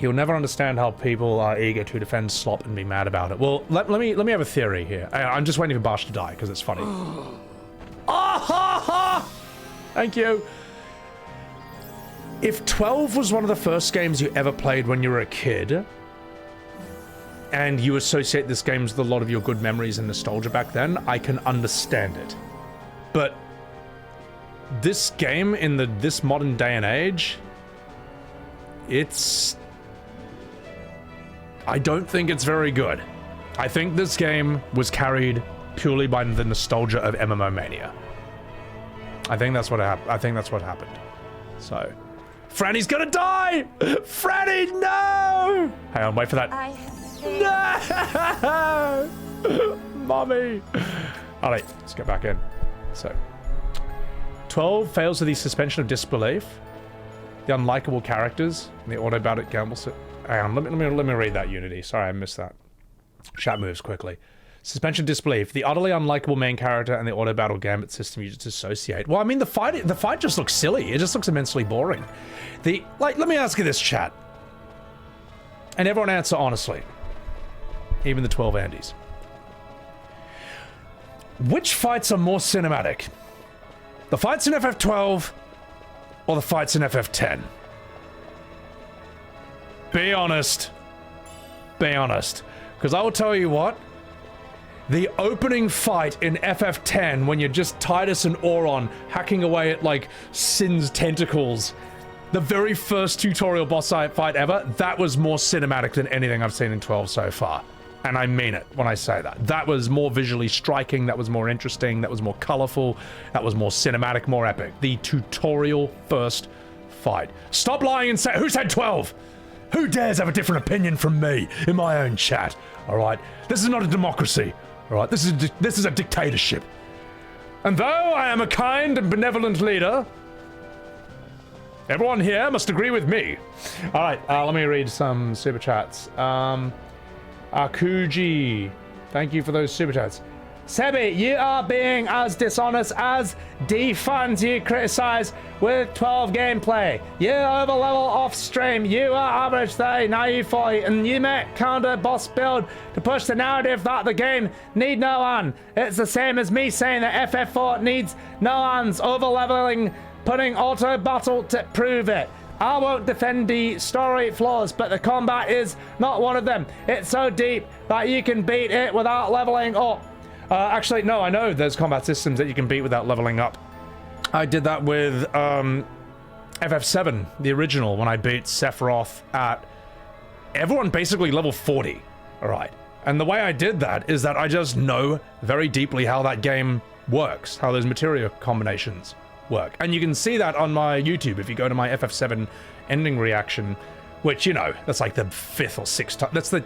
You'll never understand how people are eager to defend slop and be mad about it. Well, let me have a theory here. I'm just waiting for Basch to die because it's funny. Ah ha ha! Thank you. If 12 was one of the first games you ever played when you were a kid, and you associate this game with a lot of your good memories and nostalgia back then, I can understand it. But this game in this modern day and age, I don't think it's very good. I think this game was carried purely by the nostalgia of MMO mania. I think that's what happened. So, Franny's gonna die! Franny, no! Hang on, wait for that. No! Mommy! Alright, let's get back in. So, 12 fails with the suspension of disbelief, the unlikable characters, and the automatic gamble. Hang on, let me read that, Unity. Sorry, I missed that. Chat moves quickly. Suspension of disbelief, the utterly unlikable main character, and the auto battle gambit system you just associate. Well, I mean, the fight just looks silly. It just looks immensely boring. Let me ask you this, chat, and everyone answer honestly. Even the 12 Andes. Which fights are more cinematic? The fights in FF12 or the fights in FF10? Be honest. Be honest. Because I will tell you what, the opening fight in FF10 when you're just Titus and Auron hacking away at like Sin's tentacles, the very first tutorial boss fight ever, that was more cinematic than anything I've seen in 12 so far. And I mean it when I say that. That was more visually striking, that was more interesting, that was more colorful, that was more cinematic, more epic. The tutorial first fight. Stop lying and say, who said 12? Who dares have a different opinion from me in my own chat? All right, this is not a democracy. All right, this is a dictatorship. And though I am a kind and benevolent leader, everyone here must agree with me. All right, let me read some super chats. Akuji, thank you for those super chats. Sebby, you are being as dishonest as the fans you criticize with 12 gameplay. You overlevel off stream, you are average 30, now you 40, and you make counter boss build to push the narrative that the game need no one. It's the same as me saying that FF4 needs no one's overleveling, putting auto battle to prove it. I won't defend the story flaws, but the combat is not one of them. It's so deep that you can beat it without leveling up. Actually, no, I know there's combat systems that you can beat without leveling up. I did that with FF7, the original, when I beat Sephiroth at everyone basically level 40. All right. And the way I did that is that I just know very deeply how that game works, how those material combinations work. And you can see that on my YouTube if you go to my FF7 ending reaction, which, you know, that's like the 5th or 6th time. It's the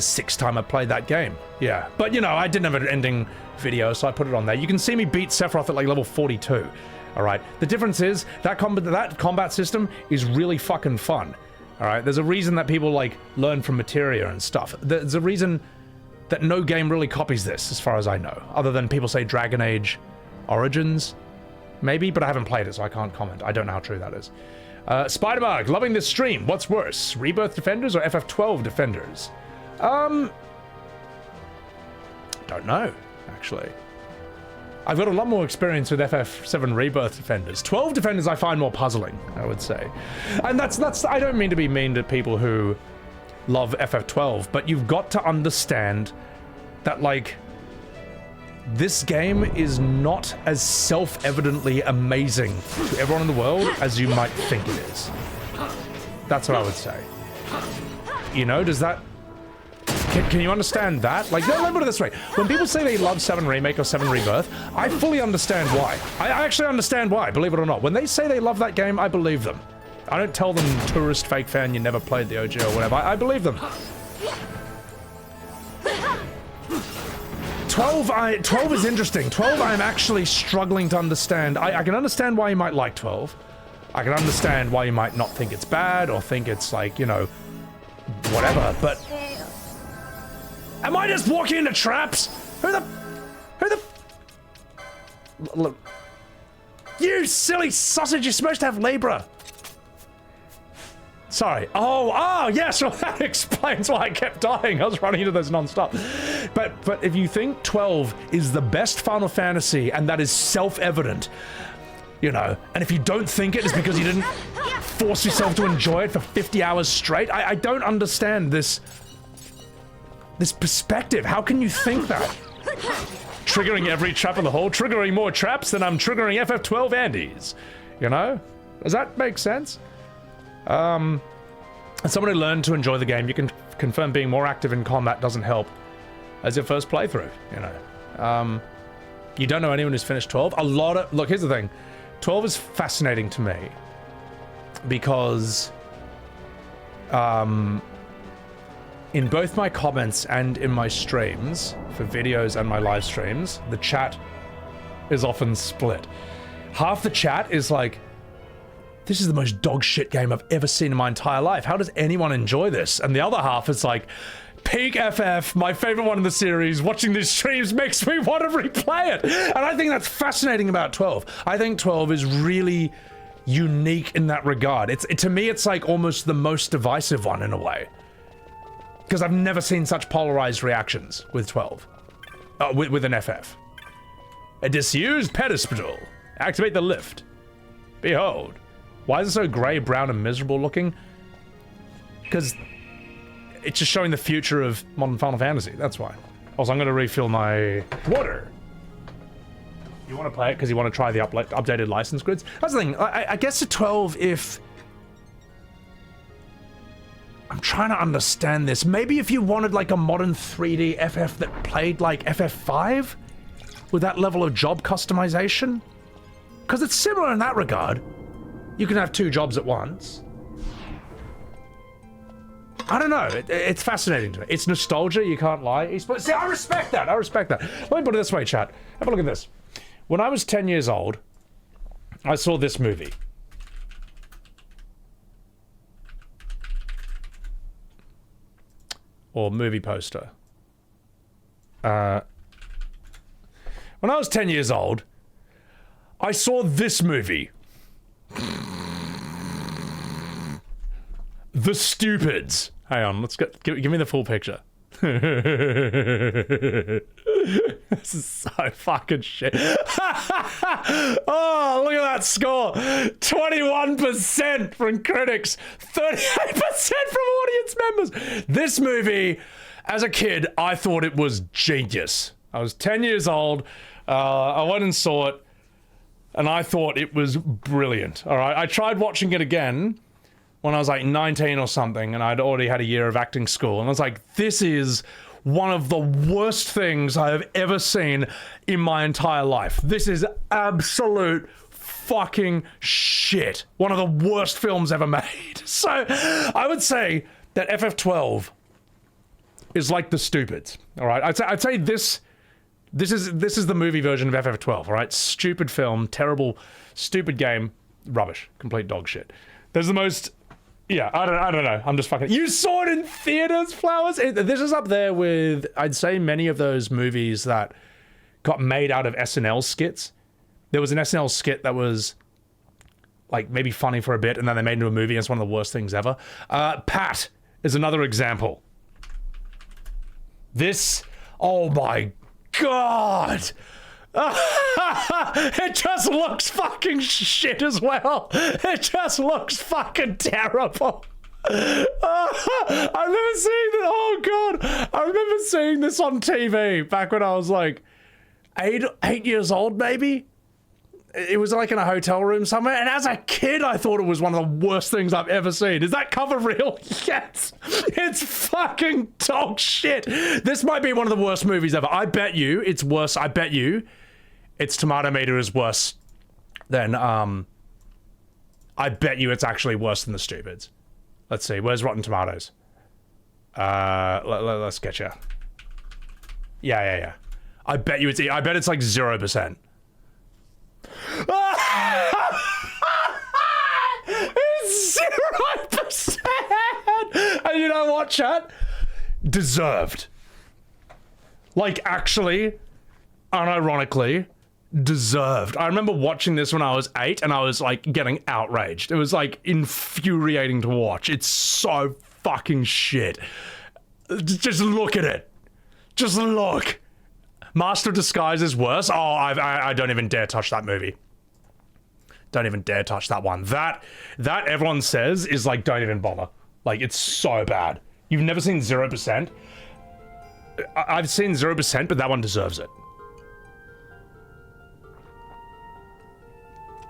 6th time I played that game. Yeah. But, you know, I didn't have an ending video, so I put it on there. You can see me beat Sephiroth at like level 42. All right. The difference is that combat system is really fucking fun. All right. There's a reason that people like learn from materia and stuff. There's a reason that no game really copies this, as far as I know, other than people say Dragon Age Origins, maybe, but I haven't played it, so I can't comment. I don't know how true that is. Spider-Bug, loving this stream. What's worse, Rebirth Defenders or FF12 Defenders? Don't know, actually. I've got a lot more experience with FF7 Rebirth Defenders. 12 Defenders I find more puzzling, I would say. And that's I don't mean to be mean to people who love FF12, but you've got to understand that, like, this game is not as self-evidently amazing to everyone in the world as you might think it is. That's what I would say. You know, does that... Can you understand that? Like, let me put it this way. When people say they love 7 Remake or 7 Rebirth, I fully understand why. I actually understand why, believe it or not. When they say they love that game, I believe them. I don't tell them, tourist fake fan, you never played the OG or whatever. I believe them. 12 is interesting. 12 I'm actually struggling to understand. I can understand why you might like 12. I can understand why you might not think it's bad or think it's like, you know, whatever, but... Am I just walking into traps? Who the... Look. You silly sausage, you're supposed to have Libra. Sorry. Oh, yes, well, that explains why I kept dying. I was running into those non-stop. But if you think 12 is the best Final Fantasy, and that is self-evident, you know, and if you don't think it, it's because you didn't... force yourself to enjoy it for 50 hours straight. I don't understand this perspective. How can you think that? Triggering every trap in the hole, triggering more traps than I'm triggering FF12 Andes. You know? Does that make sense? As someone who learned to enjoy the game, you can confirm being more active in combat doesn't help as your first playthrough, you know. You don't know anyone who's finished 12. Look, here's the thing. 12 is fascinating to me because in both my comments and in my streams for videos and my live streams, the chat is often split. Half the chat is like, this is the most dog shit game I've ever seen in my entire life. How does anyone enjoy this? And the other half is like, peak FF, my favorite one in the series, watching these streams makes me want to replay it. And I think that's fascinating about 12. I think 12 is really unique in that regard. To me, it's like almost the most divisive one in a way. Because I've never seen such polarized reactions with 12. With an FF. A disused pedestal. Activate the lift. Behold. Why is it so grey, brown, and miserable looking? Because it's just showing the future of modern Final Fantasy, that's why. Also, I'm going to refill my water. You want to play it because you want to try the updated license grids? That's the thing, I guess at 12, if... I'm trying to understand this. Maybe if you wanted like a modern 3D FF that played like FF5? With that level of job customization? Because it's similar in that regard. You can have two jobs at once. I don't know. It's fascinating to me. It's nostalgia, you can't lie. See, I respect that. I respect that. Let me put it this way, chat. Have a look at this. When I was 10 years old, I saw this movie. Or movie poster. When I was 10 years old, I saw this movie. The Stupids. Hang on, let's get give me the full picture. This is so fucking shit. Oh, look at that score. 21% from critics, 38% from audience members. This movie, as a kid, I thought it was genius. I was 10 years old. I went and saw it, and I thought it was brilliant. All right, I tried watching it again when I was like 19 or something, and I'd already had a year of acting school, and I was like, this is one of the worst things I have ever seen in my entire life. This is absolute fucking shit. One of the worst films ever made. So I would say that FF12 is like The Stupids. All right, I'd say this is the movie version of FF12. All right, stupid film, terrible, stupid game, rubbish, complete dog shit. There's the most. Yeah, I don't know. I'm just fucking... You saw it in theaters, Flowers? This is up there with, I'd say, many of those movies that got made out of SNL skits. There was an SNL skit that was, like, maybe funny for a bit, and then they made it into a movie, and it's one of the worst things ever. Pat is another example. This... Oh my god! It just looks fucking shit as well. It just looks fucking terrible. I remember seeing this. Oh god, I remember seeing this on TV back when I was like 8 years old, maybe. It was like in a hotel room somewhere, and as a kid, I thought it was one of the worst things I've ever seen. Is that cover real? Yes. It's fucking dog shit. This might be one of the worst movies ever. I bet you it's worse. I bet you its tomato meter is worse than, I bet you it's actually worse than The Stupids. Let's see, where's Rotten Tomatoes? Let's get you. Yeah. I bet you it's like 0%. It's 0%! And you know what, chat? Deserved. Like, actually, unironically, deserved. I remember watching this when I was 8 and I was like getting outraged. It was like infuriating to watch. It's so fucking shit. Just look at it. Just look. Master of Disguise is worse. Oh, I don't even dare touch that movie. Don't even dare touch that one. That everyone says is like, don't even bother. Like, it's so bad. You've never seen 0%? I've seen 0%, but that one deserves it.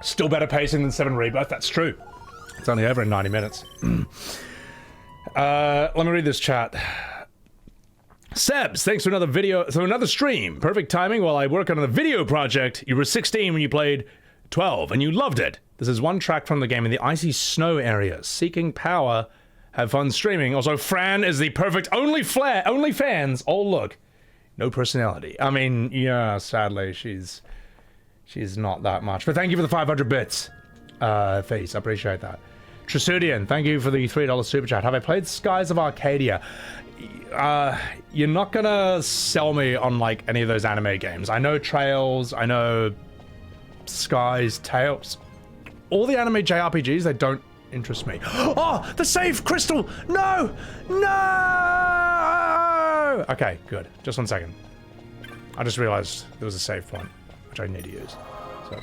Still better pacing than 7 Rebirth, that's true. It's only over in 90 minutes. Let me read this chat. Sebs, thanks for another video, so another stream. Perfect timing while I work on a video project. You were 16 when you played 12, and you loved it. This is one track from the game in the icy snow area. Seeking power, have fun streaming. Also, Fran is the perfect only fans. Oh, look. No personality. I mean, yeah, sadly, she's not that much. But thank you for the 500 bits. Face, I appreciate that. Trisudian, thank you for the $3 super chat. Have I played Skies of Arcadia? You're not gonna sell me on, like, any of those anime games. I know Trails, I know Skies, Tales. All the anime JRPGs, they don't interest me. Oh, the save crystal! No! No! Okay, good. Just 1 second. I just realized there was a save point, which I need to use. So,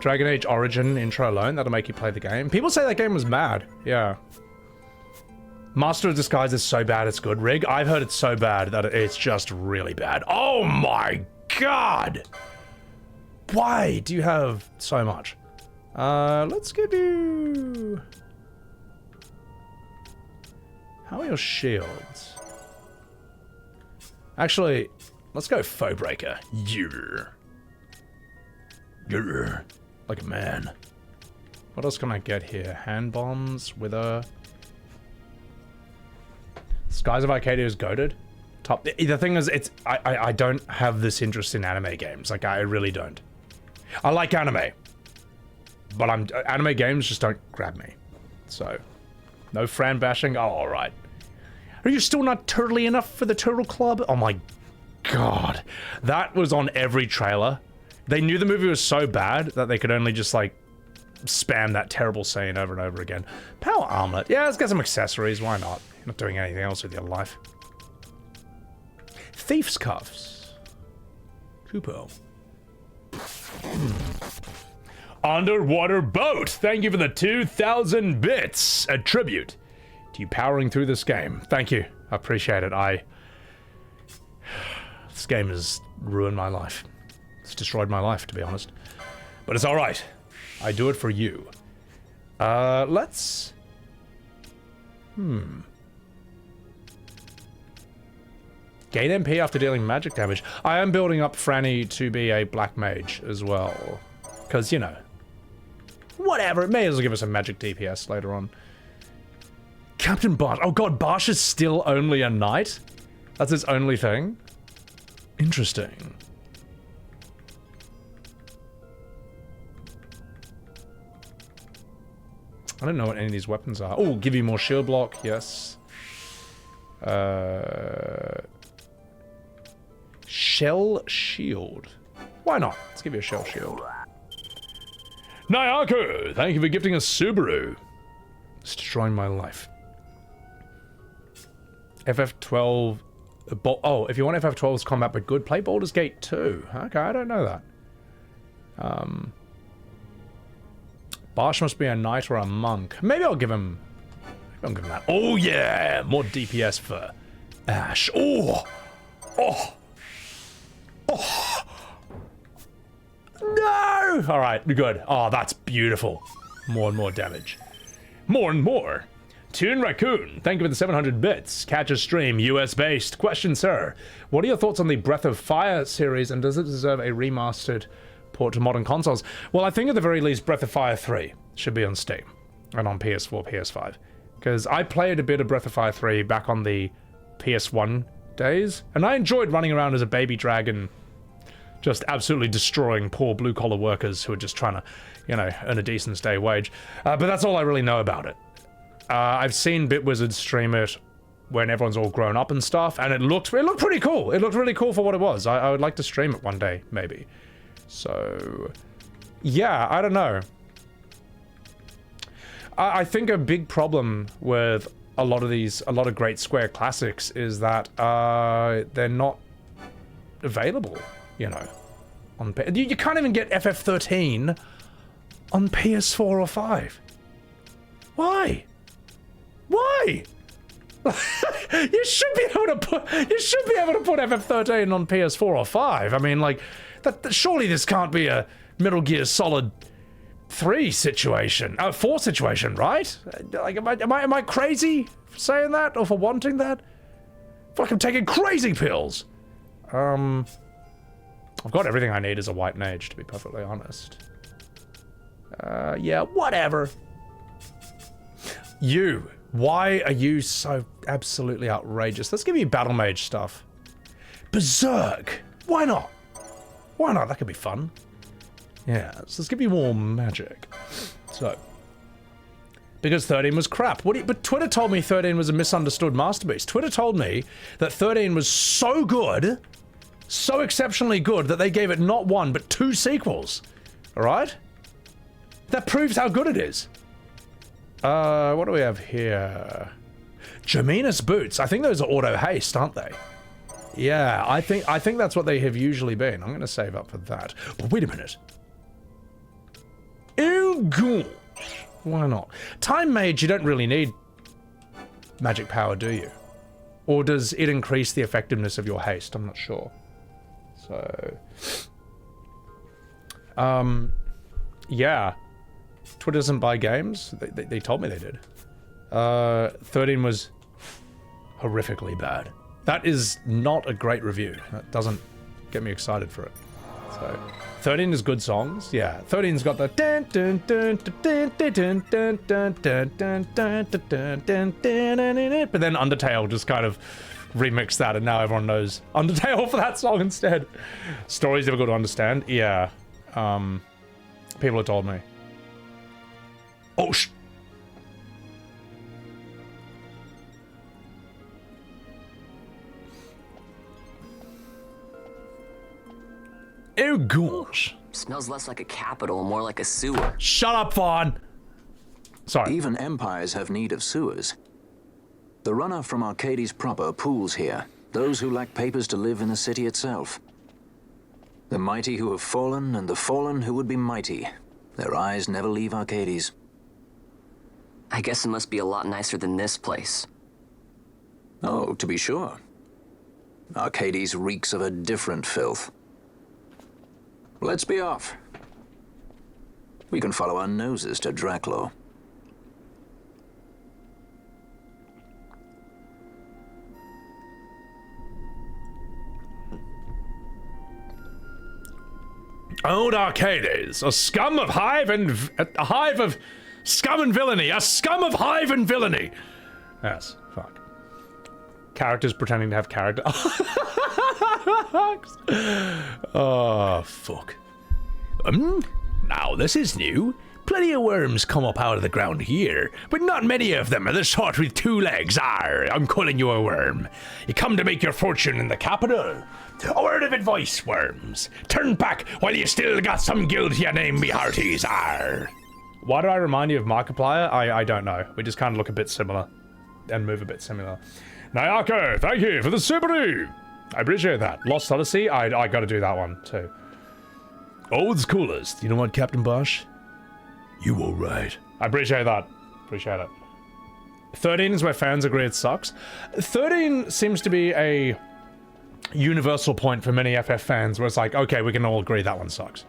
Dragon Age Origin intro alone, that'll make you play the game. People say that game was mad. Yeah. Master of Disguise is so bad it's good. Rig, I've heard it's so bad that it's just really bad. Oh my god! Why do you have so much? Let's give you... How are your shields? Actually, let's go Foe Breaker. Yeah. Yeah. Like a man. What else can I get here? Hand bombs, Wither. Skies of Arcadia is goated. Top. The thing is, I don't have this interest in anime games. Like, I really don't. I like anime, but anime games just don't grab me. So, no Fran bashing. Oh, all right. Are you still not turtly enough for the Turtle Club? Oh my god, that was on every trailer. They knew the movie was so bad that they could only just like spam that terrible scene over and over again. Power armlet. Yeah, let's get some accessories. Why not? You're not doing anything else with your life. Thief's cuffs. Kupo. Underwater boat. Thank you for the 2,000 bits. A tribute to you powering through this game. Thank you. I appreciate it. This game has ruined my life. It's destroyed my life, to be honest. But it's alright. I do it for you. Let's... Gain MP after dealing magic damage. I am building up Franny to be a black mage as well. Because, you know. Whatever, it may as well give us a magic DPS later on. Captain Basch. Oh god, Basch is still only a knight? That's his only thing? Interesting. I don't know what any of these weapons are. Oh, give you more shield block, yes. Shell shield. Why not? Let's give you a shell shield. Nyako, thank you for gifting a Subaru. It's destroying my life. FF12... oh, if you want FF12's combat but good, play Baldur's Gate 2. Okay, I don't know that. Basch must be a knight or a monk. Maybe I'll give him... Maybe I'll give him that. Oh yeah! More DPS for Ashe. Oh! Oh! Oh! No! Alright, good. Oh, that's beautiful. More and more damage. More and more. Toon Raccoon, thank you for the 700 bits. Catch a stream, US-based. Question, sir. What are your thoughts on the Breath of Fire series, and does it deserve a remastered port to modern consoles? Well, I think at the very least Breath of Fire 3 should be on Steam and on PS4, PS5. Because I played a bit of Breath of Fire 3 back on the PS1 days, and I enjoyed running around as a baby dragon, just absolutely destroying poor blue-collar workers who are just trying to, you know, earn a decent day wage. But that's all I really know about it. I've seen Bitwizard stream it when everyone's all grown up and stuff, and it looked pretty cool. It looked really cool for what it was. I would like to stream it one day, maybe. So, yeah, I don't know. I think a big problem with a lot of great Square classics is that they're not available, you know. You can't even get FF13 on PS4 or 5? Why? Why? you should be able to put FF13 on PS4 or 5. I mean, like, surely this can't be a Metal Gear Solid 3 situation, 4 situation, right? Like, am I crazy for saying that or for wanting that? Fuck, I'm taking crazy pills. I've got everything I need as a white mage, to be perfectly honest. Yeah, whatever. Why are you so absolutely outrageous? Let's give you battle mage stuff. Berserk. Why not? Why not? That could be fun. Yeah, so let's give you more magic. So, because 13 was crap. But Twitter told me 13 was a misunderstood masterpiece. Twitter told me that 13 was so good, so exceptionally good, that they gave it not 1, but 2 sequels. Alright? That proves how good it is. What do we have here? Jamina's boots. I think those are auto haste, aren't they? Yeah, I think that's what they have usually been. I'm gonna save up for that. But wait a minute. Oh gosh. Why not? Time Mage, you don't really need magic power, do you? Or does it increase the effectiveness of your haste? I'm not sure. So, yeah. Twitter doesn't buy games. They told me they did. 13 was horrifically bad. That is not a great review. That doesn't get me excited for it. So, 13 is good songs. Yeah, 13's got the dun dun dun dun dun dun dun dun dun dun dun dun dun, but then Undertale just kind of remixed that, and now everyone knows Undertale for that song instead. Story's difficult to understand. Yeah, people have told me. Oh, oh gosh. Smells less like a capital, more like a sewer. Shut up, Vaan. Sorry. Even empires have need of sewers. The runner from Archades proper pools here. Those who lack papers to live in the city itself. The mighty who have fallen, and the fallen who would be mighty. Their eyes never leave Archades. I guess it must be a lot nicer than this place. Oh, to be sure. Archades reeks of a different filth. Let's be off. We can follow our noses to Draclo. Old Archades, a scum of hive of scum and villainy, a scum of hive and villainy. Yes, fuck. Characters pretending to have character. Oh, fuck. Now this is new. Plenty of worms come up out of the ground here, but not many of them are the sort with 2 legs. Arr, I'm calling you a worm. You come to make your fortune in the capital. A word of advice, worms. Turn back while you still got some guild to your name, me hearties. Arr. Why do I remind you of Markiplier? I don't know. We just kind of look a bit similar and move a bit similar. Nayako, thank you for the Subaru. I appreciate that. Lost Odyssey, I gotta do that one too. Old's coolest. You know what, Captain Basch? You alright. I appreciate that. Appreciate it. 13 is where fans agree it sucks. 13 seems to be a universal point for many FF fans where it's like, okay, we can all agree that one sucks.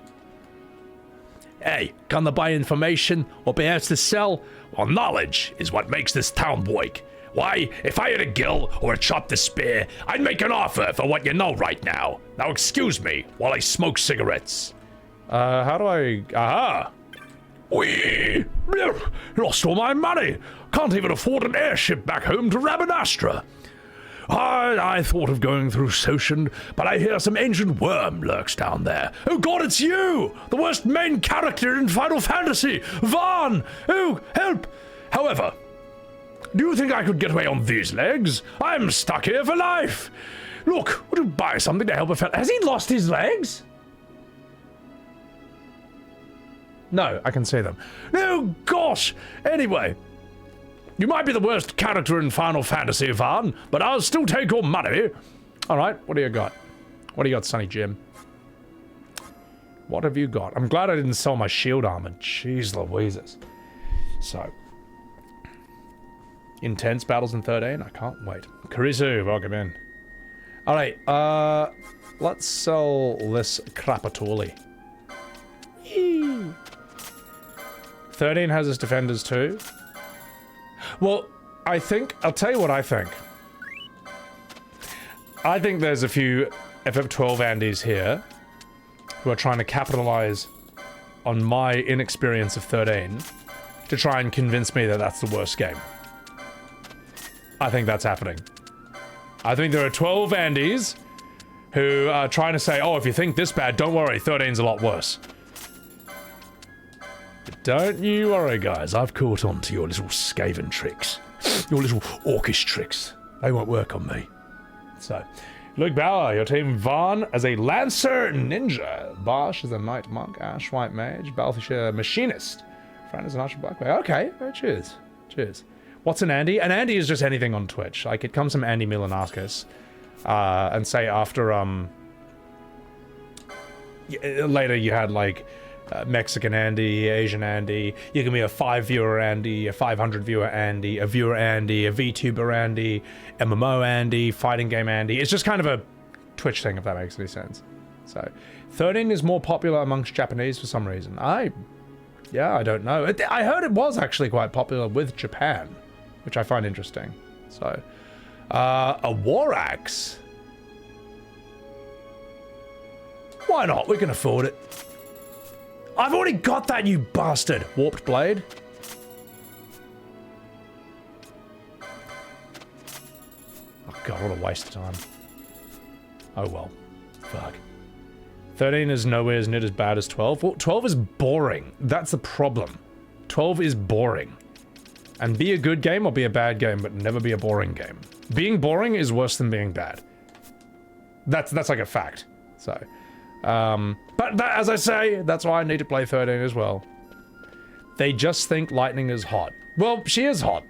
Hey, can they buy information or perhaps to sell? Well, knowledge is what makes this town work. Why, if I had a gill or a chop to spare, I'd make an offer for what you know right now. Now excuse me while I smoke cigarettes. How do I... Aha! Wee! Lost all my money! Can't even afford an airship back home to Rabanastra. I thought of going through Soshin, but I hear some ancient worm lurks down there. Oh god, it's you! The worst main character in Final Fantasy! Vaan! Oh, help! However, do you think I could get away on these legs? I'm stuck here for life! Look, would you buy something to help a fella? Has he lost his legs? No, I can see them. Oh gosh! Anyway, you might be the worst character in Final Fantasy, Vaan, but I'll still take your money. Alright, what do you got? What do you got, Sonny Jim? What have you got? I'm glad I didn't sell my shield armor. Jeez Louises. So. Intense battles in 13? I can't wait. Karisu, welcome in. Alright, let's sell this Krapatuli. 13 has its defenders too. Well, I'll tell you what I think. I think there's a few FF12 Andes here who are trying to capitalize on my inexperience of 13 to try and convince me that that's the worst game. I think that's happening. I think there are 12 Andes who are trying to say, oh, if you think this bad, don't worry, 13's a lot worse. But don't you worry, guys. I've caught on to your little Skaven tricks. Your little orcish tricks. They won't work on me. So, Luke Bauer, your team Vaan as a Lancer Ninja. Basch as a Knight Monk. Ashe White Mage. Balthier Machinist. Fran is an Archer Black Mage. Okay, cheers. Cheers. What's an Andy? An Andy is just anything on Twitch. Like, it comes from Andy Milanakis. And say after, later you had, like, Mexican Andy, Asian Andy. You can be a 5-viewer Andy, a 500-viewer Andy, a viewer Andy, a VTuber Andy, MMO Andy, fighting game Andy. It's just kind of a Twitch thing, if that makes any sense. So, 13 is more popular amongst Japanese for some reason. Yeah, I don't know. I heard it was actually quite popular with Japan, which I find interesting. So, a war axe. Why not? We can afford it. I've already got that, you bastard! Warped blade. Oh god, what a waste of time. Oh well. Fuck. 13 is nowhere near as bad as 12. Well, 12 is boring. That's the problem. 12 is boring. And be a good game or be a bad game, but never be a boring game. Being boring is worse than being bad. That's like a fact. So, but that, as I say, that's why I need to play 13 as well. They just think Lightning is hot. Well, she is hot.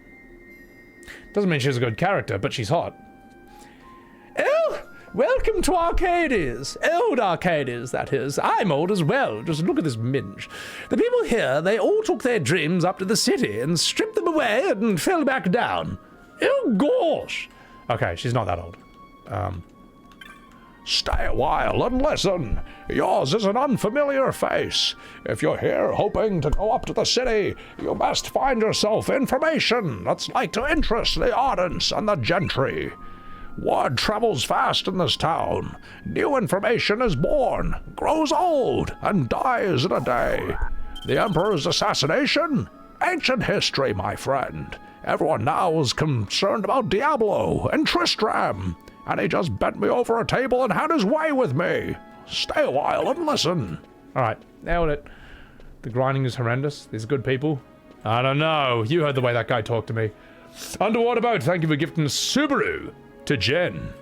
Doesn't mean she's a good character, but she's hot. Oh, welcome to Archades. Old Archades, that is. I'm old as well. Just look at this minge. The people here, they all took their dreams up to the city and stripped them away and fell back down. Oh, gosh. Okay, she's not that old. Stay a while and listen. Yours is an unfamiliar face. If you're here hoping to go up to the city, you must find yourself information that's like to interest the audience and the gentry. Word travels fast in this town. New information is born, grows old, and dies in a day. The Emperor's assassination? Ancient history, my friend. Everyone now is concerned about Diablo and Tristram. And he just bent me over a table and had his way with me. Stay a while and listen. Alright, nailed it. The grinding is horrendous. These are good people. I don't know. You heard the way that guy talked to me. Underwater Boat, thank you for gifting Subaru to Jen.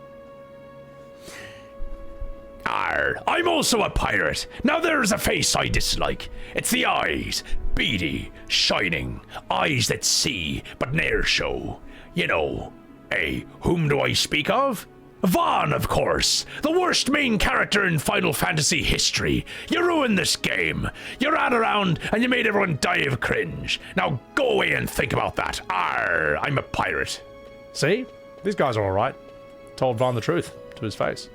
Arr, I'm also a pirate. Now there's a face I dislike. It's the eyes. Beady, shining. Eyes that see, but ne'er show. You know. Hey, whom do I speak of? Vaan, of course! The worst main character in Final Fantasy history! You ruined this game! You ran around and you made everyone die of cringe! Now go away and think about that! Arr, I'm a pirate! See? These guys are alright. Told Vaan the truth to his face.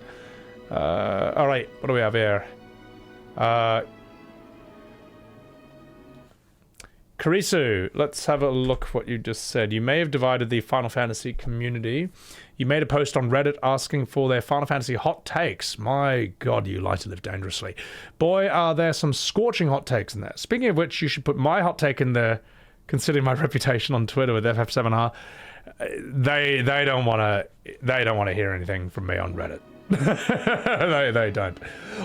Alright, what do we have here? Karisu, let's have a look what you just said. You may have divided the Final Fantasy community. You made a post on Reddit asking for their Final Fantasy hot takes. My god, you like to live dangerously. Boy, are there some scorching hot takes in there. Speaking of which, you should put my hot take in there, considering my reputation on Twitter with FF7R. They don't want to hear anything from me on Reddit. they don't.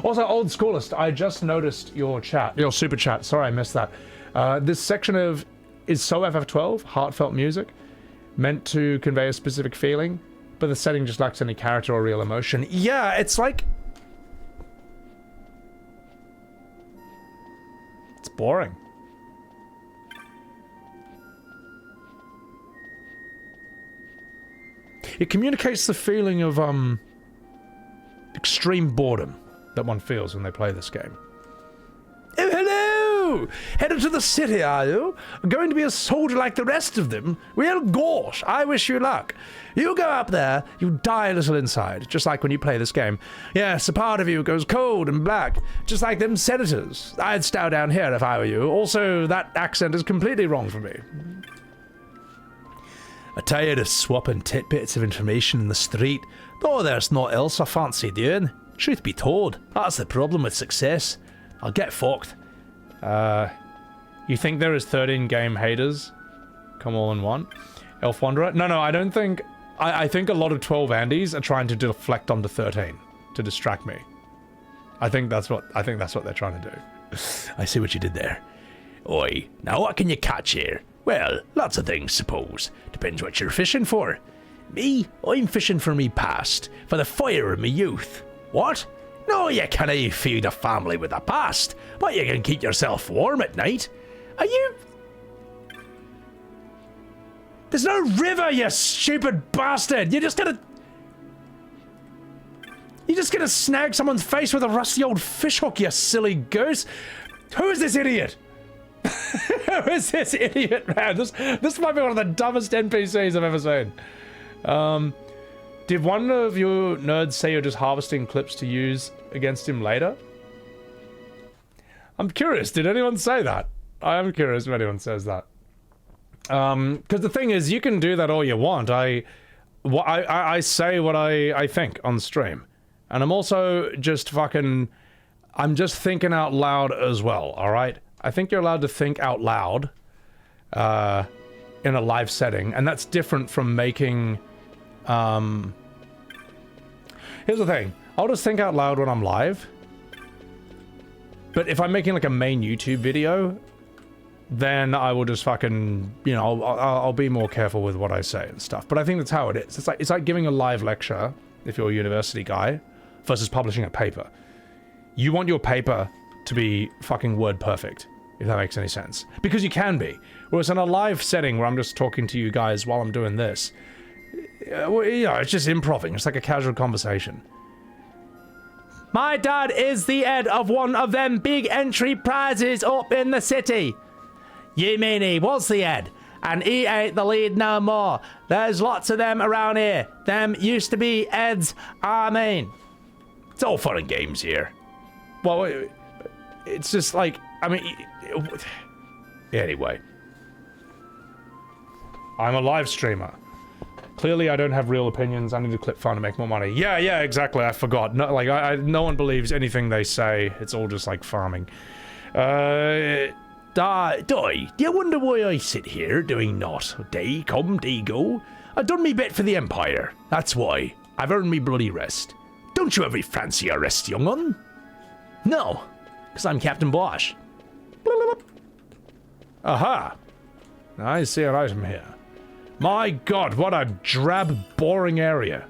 Also, Old Schoolist, I just noticed your chat, your super chat. Sorry, I missed that. This section of is so FF12, heartfelt music, meant to convey a specific feeling, but the setting just lacks any character or real emotion. Yeah, it's like... it's boring. It communicates the feeling of, extreme boredom that one feels when they play this game. you? Headed to the city, are you? Going to be a soldier like the rest of them? Well, gosh, I wish you luck. You go up there, you die a little inside, just like when you play this game. Yes, a part of you goes cold and black, just like them senators. I'd stow down here if I were you. Also, that accent is completely wrong for me. I'm tired of swapping tidbits of information in the street, though there's naught else I fancy doing. Truth be told, that's the problem with success. I'll get fucked. You think there is 13 game haters? Come all in one? Elf Wanderer? No, I don't think... I think a lot of 12 Andes are trying to deflect onto 13 to distract me. I think that's what they're trying to do. I see what you did there. Oi, now what can you catch here? Well, lots of things, suppose. Depends what you're fishing for. Me? I'm fishing for me past, for the fire of me youth. What? No, you can't feed a family with a past, but you can keep yourself warm at night. Are you... There's no river, you stupid bastard! You're just gonna snag someone's face with a rusty old fishhook, you silly goose! Who is this idiot? Who is this idiot, man? This might be one of the dumbest NPCs I've ever seen. Did one of you nerds say you're just harvesting clips to use against him later? I'm curious, did anyone say that? I am curious if anyone says that. Because the thing is, you can do that all you want. I say what I think on stream. And I'm also just I'm just thinking out loud as well, alright? I think you're allowed to think out loud in a live setting, and that's different from making... Here's the thing. I'll just think out loud when I'm live. But if I'm making like a main YouTube video, then I will just fucking, you know, I'll be more careful with what I say and stuff. But I think that's how it is. It's like giving a live lecture, if you're a university guy, versus publishing a paper. You want your paper to be fucking word perfect, if that makes any sense. Because you can be. Whereas in a live setting where I'm just talking to you guys while I'm doing this, well, you know, it's just improving. It's like a casual conversation. My dad is the head of one of them big entry prizes up in the city. You mean he was the head, and he ain't the lead no more. There's lots of them around here. Them used to be heads, I mean. It's all fun and games here. Well, it's just like, I mean... Anyway. I'm a live streamer. Clearly, I don't have real opinions. I need to clip fun to make more money. Yeah, exactly. I forgot. No, like, no one believes anything they say. It's all just like farming. Do you wonder why I sit here doing naught? Day come, day go. I've done me bit for the Empire. That's why. I've earned me bloody rest. Don't you ever fancy a rest, young un? No, because I'm Captain Basch. Aha. I see an item here. My god, what a drab, boring area.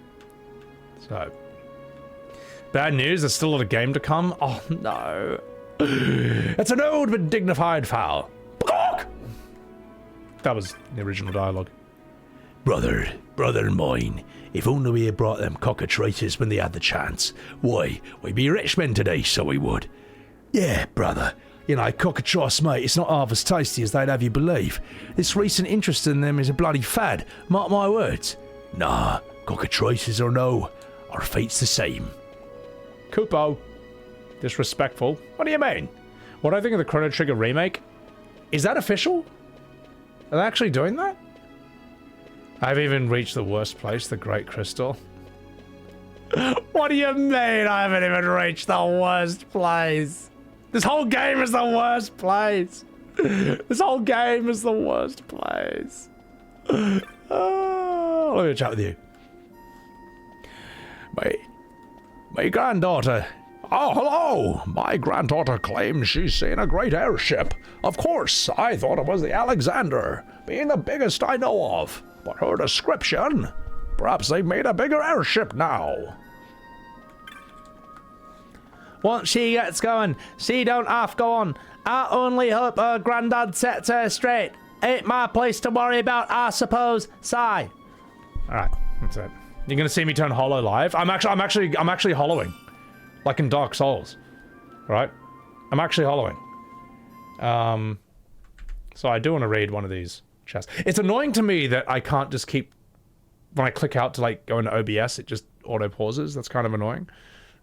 So. Bad news, there's still a lot of game to come. Oh, no. It's an old but dignified fowl. That was the original dialogue. Brother mine, if only we had brought them cockatrices when they had the chance. Why, we'd be rich men today, so we would. Yeah, brother. You know, cockatrice, mate, it's not half as tasty as they'd have you believe. This recent interest in them is a bloody fad, mark my words. Nah, cockatrices or no, our fate's the same. Kupo. Disrespectful. What do you mean? What do I think of the Chrono Trigger remake? Is that official? Are they actually doing that? I've even reached the worst place, the Great Crystal. What do you mean I haven't even reached the worst place? This whole game is the worst place. This whole game is the worst place. Oh, let me chat with you. My granddaughter. Oh, hello! My granddaughter claims she's seen a great airship. Of course, I thought it was the Alexander, being the biggest I know of. But her description, perhaps they've made a bigger airship now. Once she gets going, she don't half go on. I only hope her granddad sets her straight. Ain't my place to worry about, I suppose. Sigh. Alright, that's it. You're gonna see me turn hollow live? I'm actually hollowing. Like in Dark Souls. Right? I'm actually hollowing. So I do want to read one of these chests. It's annoying to me that I can't just keep... When I click out to, like, go into OBS, it just auto-pauses. That's kind of annoying.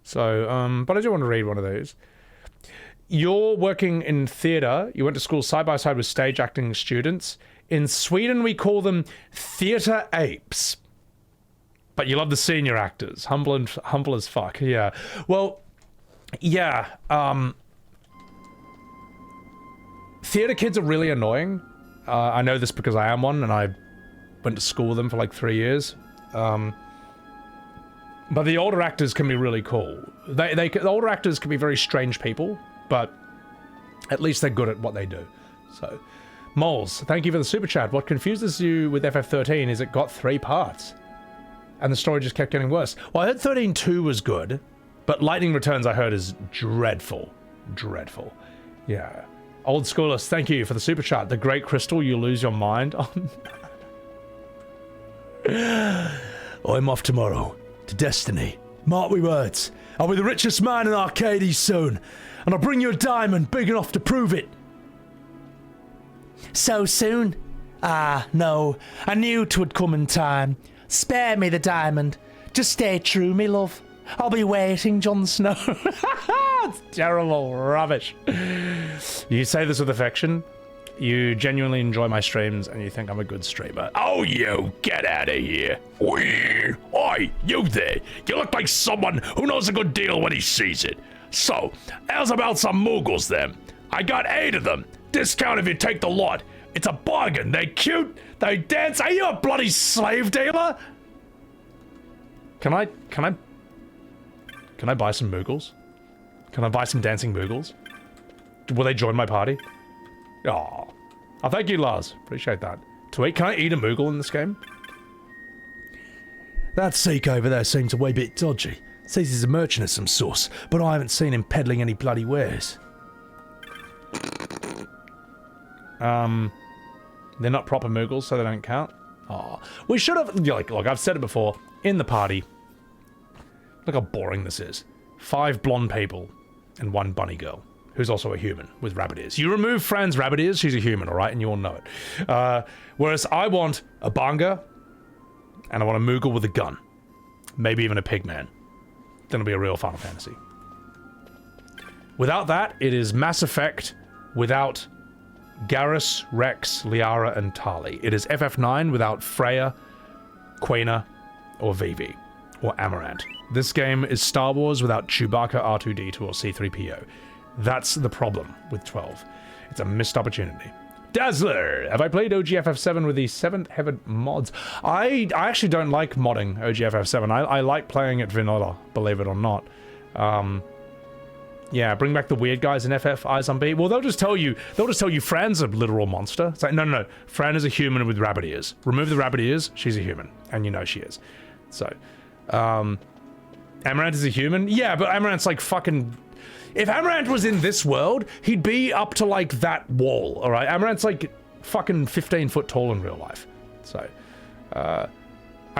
So, but I do want to read one of those. You're working in theatre. You went to school side by side with stage acting students. In Sweden, we call them theatre apes. But you love the senior actors. Humble as fuck. Yeah. Well, yeah. Theatre kids are really annoying. I know this because I am one, and I went to school with them for like 3 years. But the older actors can be really cool. The older actors can be very strange people, but at least they're good at what they do. So, Moles, thank you for the super chat. What confuses you with FF13 is it got 3 parts. And the story just kept getting worse. Well, I heard 13.2 was good, but Lightning Returns I heard is dreadful. Dreadful. Yeah. Old Schoolers, thank you for the super chat. The Great Crystal you lose your mind on. I'm off tomorrow to Destiny. Mark me words. I'll be the richest man in Archades soon, and I'll bring you a diamond big enough to prove it. So soon? Ah, no. I knew 'twould come in time. Spare me the diamond. Just stay true, me love. I'll be waiting, Jon Snow. It's terrible rubbish. You say this with affection. You genuinely enjoy my streams and you think I'm a good streamer. Oh, you, get out of here. Oi, you there. You look like someone who knows a good deal when he sees it. So, how's about some Moogles then? I got 8 of them. Discount if you take the lot. It's a bargain. They cute. They dance. Are you a bloody slave dealer? Can I buy some Moogles? Can I buy some dancing Moogles? Will they join my party? Oh, thank you, Lars. Appreciate that. Can I eat a Moogle in this game? That Seek over there seems a wee bit dodgy. Says he's a merchant of some sort, but I haven't seen him peddling any bloody wares. They're not proper Moogles, so they don't count. Oh, we should have... Look, I've said it before. In the party. Look how boring this is. 5 blonde people and 1 bunny girl, who's also a human with rabbit ears. You remove Fran's rabbit ears, she's a human, alright? And you all know it. Whereas I want a banga, and I want a Moogle with a gun. Maybe even a pigman. Then it'll be a real Final Fantasy. Without that, it is Mass Effect without Garrus, Rex, Liara, and Tali. It is FF9 without Freya, Quena, or Vivi, or Amarant. This game is Star Wars without Chewbacca, R2-D2, or C-3PO. That's the problem with 12. It's a missed opportunity. Dazzler! Have I played OGFF7 with the 7th Heaven mods? I actually don't like modding OGFF7. I like playing it vanilla, believe it or not. Yeah, bring back the weird guys in FF iZombie. Well, they'll just tell you Fran's a literal monster. It's like, no. Fran is a human with rabbit ears. Remove the rabbit ears, she's a human. And you know she is. So, Amarant is a human? Yeah, but Amarant's like fucking... If Amarant was in this world, he'd be up to like that wall, alright? Amarant's like fucking 15 foot tall in real life. So, I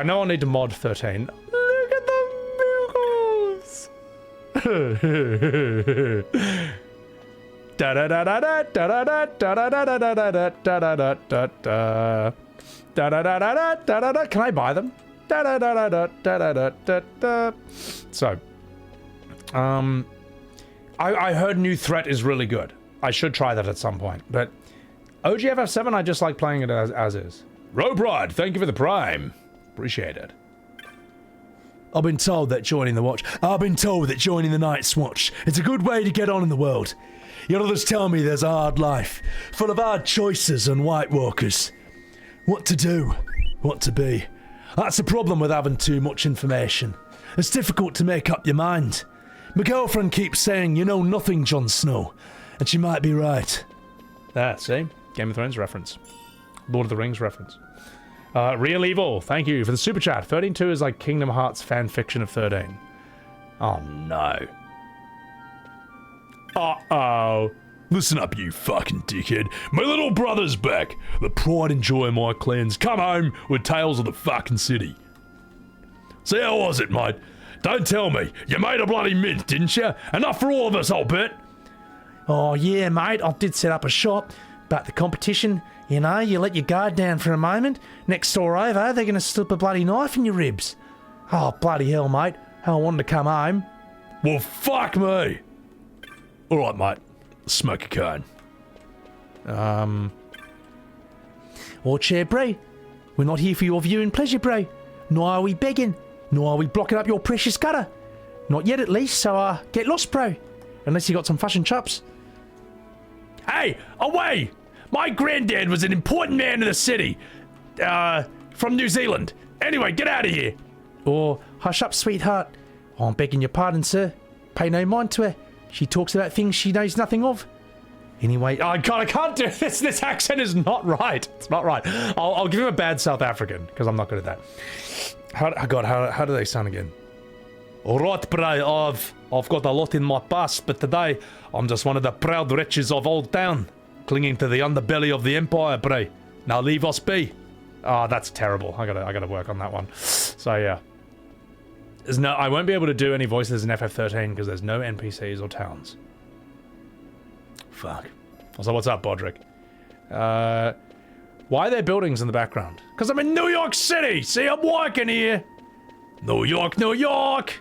know I'll need to mod 13. Look at the Moogles! Can I buy them? So, I heard New Threat is really good. I should try that at some point, but OGFF7, I just like playing it as is. Robrod, thank you for the prime. Appreciate it. I've been told that joining the Night's Watch is a good way to get on in the world. Yet others tell me there's a hard life, full of hard choices and White Walkers. What to do, what to be. That's the problem with having too much information. It's difficult to make up your mind. My girlfriend keeps saying you know nothing, Jon Snow, and she might be right. See? Game of Thrones reference. Lord of the Rings reference. Real Evil, thank you for the super chat. 13.2 is like Kingdom Hearts fan fiction of 13. Oh no. Uh-oh. Listen up, you fucking dickhead. My little brother's back. The pride and joy of my clans come home with tales of the fucking city. So how was it, mate? Don't tell me. You made a bloody mint, didn't you? Enough for all of us, I'll bet. Oh, yeah, mate, I did set up a shop, but the competition, you know, you let your guard down for a moment, next door over, they're going to slip a bloody knife in your ribs. Oh, bloody hell, mate. I wanted to come home. Well, fuck me. All right, mate. Smoke a cone. Or chair, bro. We're not here for your viewing pleasure, bro. Nor are we begging. Nor are we blocking up your precious gutter. Not yet, at least, so, get lost, bro. Unless you got some fuss and chops. Hey, away! My granddad was an important man in the city. From New Zealand. Anyway, get out of here. Or, hush up, sweetheart. I'm begging your pardon, sir. Pay no mind to her. She talks about things she knows nothing of. Anyway, oh God, I can't do this. This accent is not right. It's not right. I'll give him a bad South African because I'm not good at that. How do they sound again? All right, bro. I've got a lot in my past, but today I'm just one of the proud wretches of Old Town, clinging to the underbelly of the Empire, bro. Now leave us be. Oh, that's terrible. I gotta work on that one. So yeah. I won't be able to do any voices in FF13 because there's no NPCs or towns. Fuck. Also, what's up, Bodrick? Why are there buildings in the background? Because I'm in New York City! See, I'm working here! New York, New York!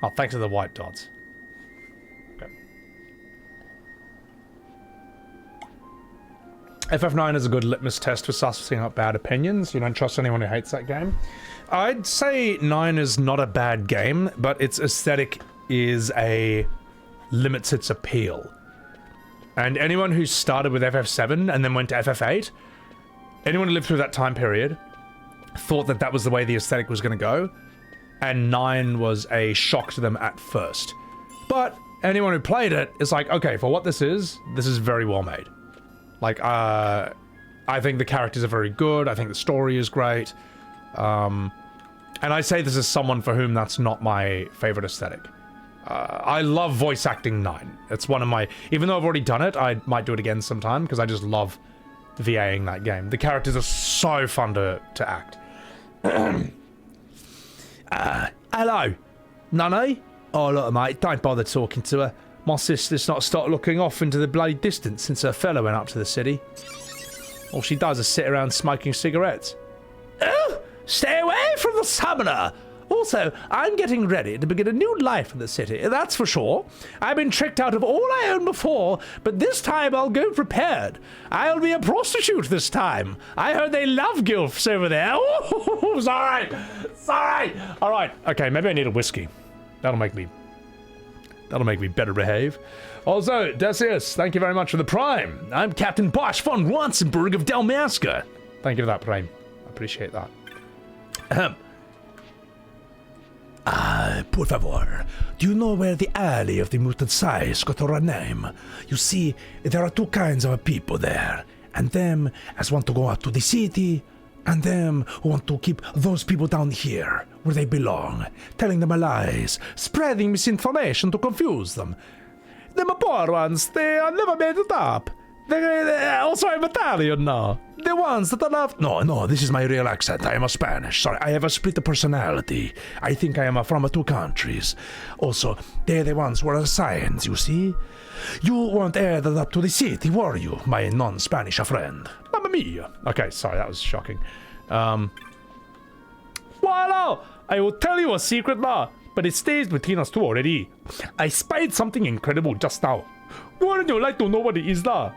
Oh, thanks to the white dots. Okay. FF9 is a good litmus test for sussing out bad opinions. You don't trust anyone who hates that game. I'd say 9 is not a bad game, but its aesthetic limits its appeal. And anyone who started with FF7 and then went to FF8, anyone who lived through that time period, thought that that was the way the aesthetic was going to go, and 9 was a shock to them at first. But anyone who played it is like, okay, for what this is very well made. Like, I think the characters are very good, I think the story is great, and I say this as someone for whom that's not my favorite aesthetic. I love voice acting 9. It's one of my... Even though I've already done it, I might do it again sometime, because I just love VAing that game. The characters are so fun to act. Hello. Nunny? Oh, look, mate, don't bother talking to her. My sister's not stopped looking off into the bloody distance since her fella went up to the city. All she does is sit around smoking cigarettes. Oh, stay away from the summoner! Also, I'm getting ready to begin a new life in the city, that's for sure. I've been tricked out of all I owned before, but this time I'll go prepared. I'll be a prostitute this time. I heard they love gilfs over there. Oh, sorry. All right. Okay, maybe I need a whiskey. That'll make me better behave. Also, Decius, thank you very much for the Prime. I'm Captain Basch von Ronsenburg of Dalmasca. Thank you for that, Prime. I appreciate that. Por favor, do you know where the alley of the muted size got her name? You see, there are two kinds of people there, and them as want to go out to the city, and them who want to keep those people down here, where they belong, telling them lies, spreading misinformation to confuse them. Them poor ones, they never made it up. They're also I'm Italian now. The ones that I love... No, this is my real accent. I am a Spanish. Sorry, I have a split personality. I think I am from two countries. Also, they're the ones who are signs, you see? You weren't added up to the city, were you, my non-Spanish friend? Mamma mia. Okay, sorry, that was shocking. Voila! I will tell you a secret now, but it stays between us two already. I spied something incredible just now. Wouldn't you like to know what it is now?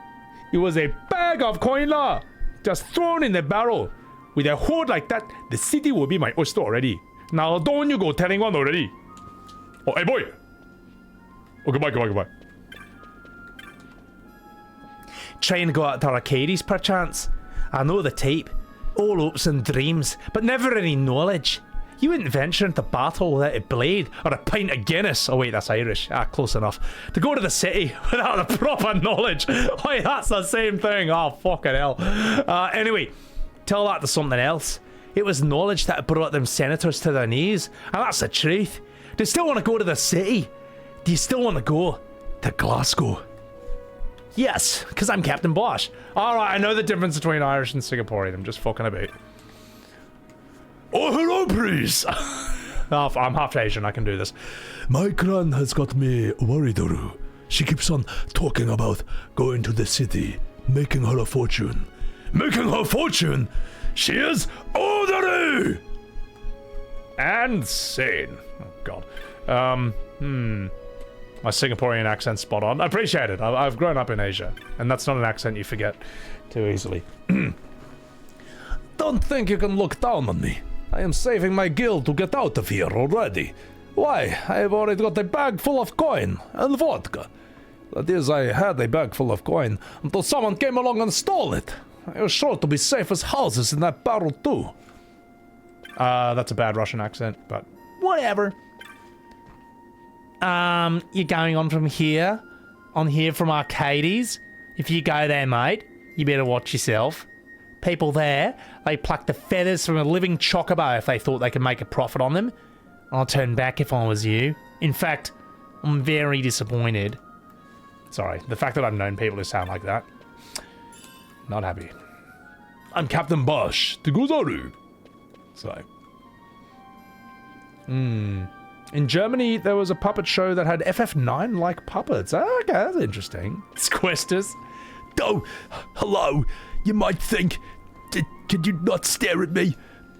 It was a bag of coin lah, just thrown in the barrel. With a hoard like that, the city will be my oyster already. Now don't you go telling one already. Oh, hey boy. Oh, goodbye. Trying to go out to Archades, perchance? I know the type. All hopes and dreams, but never any knowledge. You wouldn't venture into battle without a blade or a pint of Guinness. Oh wait, that's Irish. Close enough. To go to the city without the proper knowledge. Wait, that's the same thing. Oh, fucking hell. Anyway, tell that to something else. It was knowledge that brought them senators to their knees. And that's the truth. Do you still want to go to the city? Do you still want to go to Glasgow? Yes, because I'm Captain Basch. Alright, I know the difference between Irish and Singaporean. I'm just fucking about. Oh, hello, please. I'm half Asian, I can do this. My clan has got me worried, Uru. She keeps on talking about going to the city, making her a fortune. Making her fortune? She is orderly! And scene. Oh, God. My Singaporean accent's spot on. I appreciate it. I've grown up in Asia, and that's not an accent you forget too easily. Don't think you can look down on me. I am saving my guild to get out of here already. Why? I've already got a bag full of coin and vodka. That is, I had a bag full of coin until someone came along and stole it. I was sure to be safe as houses in that barrel too. That's a bad Russian accent, but whatever. You're going on from here? On here from Archades? If you go there, mate, you better watch yourself. People there, they pluck the feathers from a living chocobo if they thought they could make a profit on them. I'll turn back if I was you. In fact, I'm very disappointed. Sorry, the fact that I've known people who sound like that. Not happy. I'm Captain Basch, the Guzaru. So. In Germany, there was a puppet show that had FF9-like puppets. Oh, okay, that's interesting. Squesters. Oh, hello. You might think, could you not stare at me?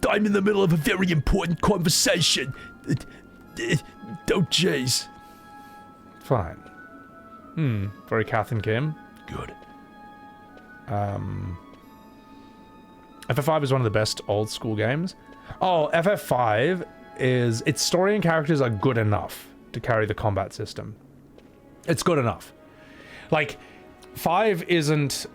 I'm in the middle of a very important conversation. Oh, jeez. Fine. Very Kath and Kim. Good. FF5 is one of the best old school games. Oh, FF5 is... its story and characters are good enough to carry the combat system. It's good enough. Like, 5 isn't...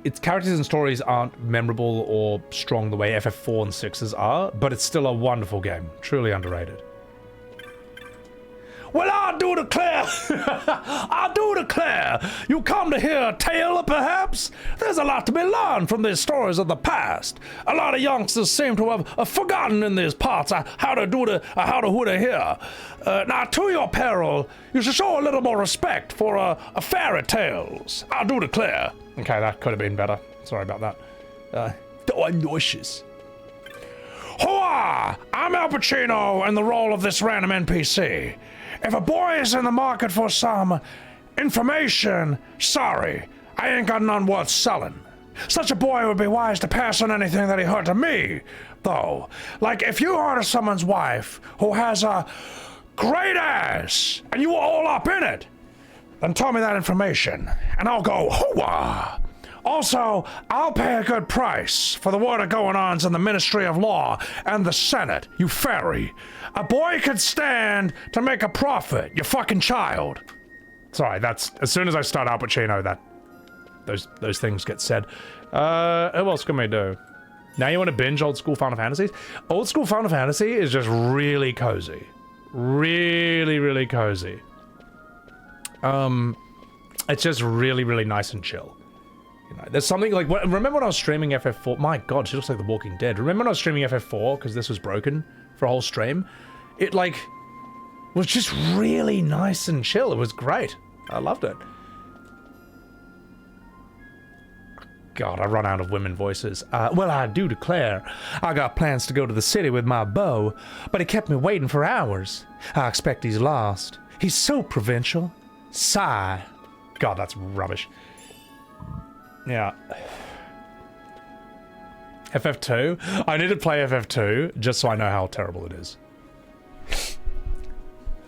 its characters and stories aren't memorable or strong the way FF4 and 6's are, but it's still a wonderful game. Truly underrated. Well, I do declare, I do declare, you come to hear a tale, perhaps? There's a lot to be learned from these stories of the past. A lot of youngsters seem to have forgotten in these parts how to do it here. Now, to your peril, you should show a little more respect for fairy tales. I do declare. Okay, that could have been better. Sorry about that. I'm nauseous. Hoa! I'm Al Pacino in the role of this random NPC. If a boy is in the market for some information, sorry, I ain't got none worth selling. Such a boy would be wise to pass on anything that he heard to me, though. Like if you heard of someone's wife who has a great ass, and you were all up in it, then tell me that information, and I'll go hoo-ah. Also, I'll pay a good price for the word of going-ons in the Ministry of Law and the Senate, you fairy. A boy could stand to make a profit, you fucking child. Sorry, that's... as soon as I start Al Pacino, that... those things get said. Who else can we do? Now you want to binge old school Final Fantasies? Old school Final Fantasy is just really cozy. Really, really cozy. It's just really, really nice and chill. You know, there's something like... remember when I was streaming FF4? My god, she looks like The Walking Dead. Remember when I was streaming FF4 because this was broken for a whole stream? It, like, was just really nice and chill. It was great. I loved it. God, I run out of women voices. Well, I do declare, I got plans to go to the city with my beau, but he kept me waiting for hours. I expect he's lost. He's so provincial. Sigh. God, that's rubbish. Yeah. FF2? I need to play FF2 just so I know how terrible it is.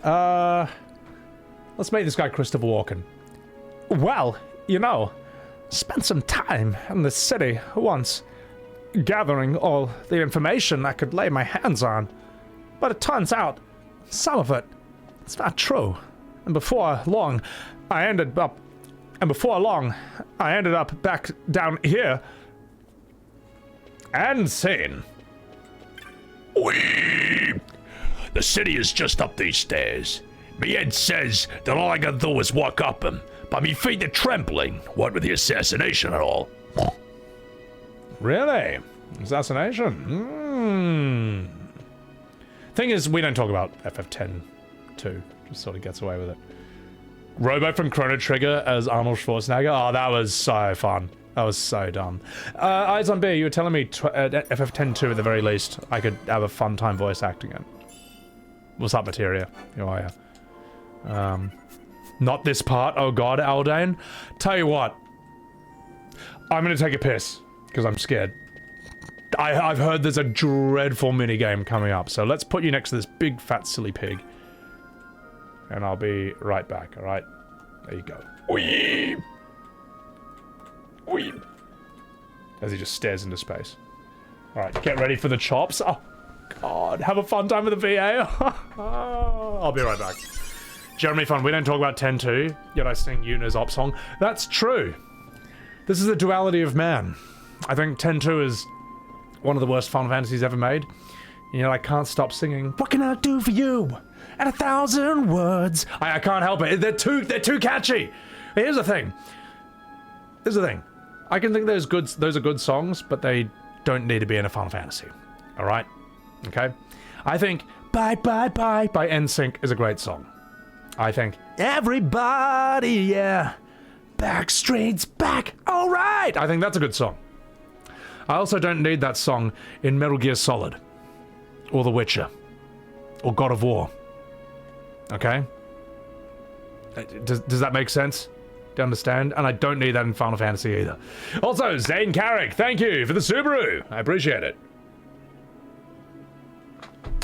Let's make this guy Christopher Walken. Well, you know, spent some time in the city once, gathering all the information I could lay my hands on. But it turns out, some of it's not true. And before long, I ended up back down here. And sane. Wee! The city is just up these stairs. Me head says that all I gotta do is walk up them, but me feet are trembling, what with the assassination and all. Really? Assassination? Thing is, we don't talk about FF10 2. Just sort of gets away with it. Robo from Chrono Trigger as Arnold Schwarzenegger. Oh, that was so fun. That was so dumb. Eyes on B, you were telling me FF10 2 at the very least, I could have a fun time voice acting it. What's up, Materia? How are you? Not this part, oh god, Aldane. Tell you what. I'm gonna take a piss, because I'm scared. I've heard there's a dreadful minigame coming up, so let's put you next to this big fat silly pig. And I'll be right back, alright? There you go. Wee! Wee! As he just stares into space. Alright, get ready for the chops. Oh, God. Have a fun time with the VA. I'll be right back. Jeremy Fun, we don't talk about 10-2, yet I sing Yuna's op song. That's true. This is the duality of man. I think 10-2 is one of the worst Final Fantasies ever made. You know, I can't stop singing, what can I do for you? At 1,000 words. I can't help it. They're too catchy. Here's the thing. I can think those are good songs, but they don't need to be in a Final Fantasy. Alright? Okay? I think Bye Bye Bye by NSYNC is a great song. I think Everybody, yeah. Backstreet's back. Alright! I think that's a good song. I also don't need that song in Metal Gear Solid. Or The Witcher. Or God of War. Okay? Does that make sense? Do you understand? And I don't need that in Final Fantasy either. Also, Zane Carrick, thank you for the Subaru. I appreciate it.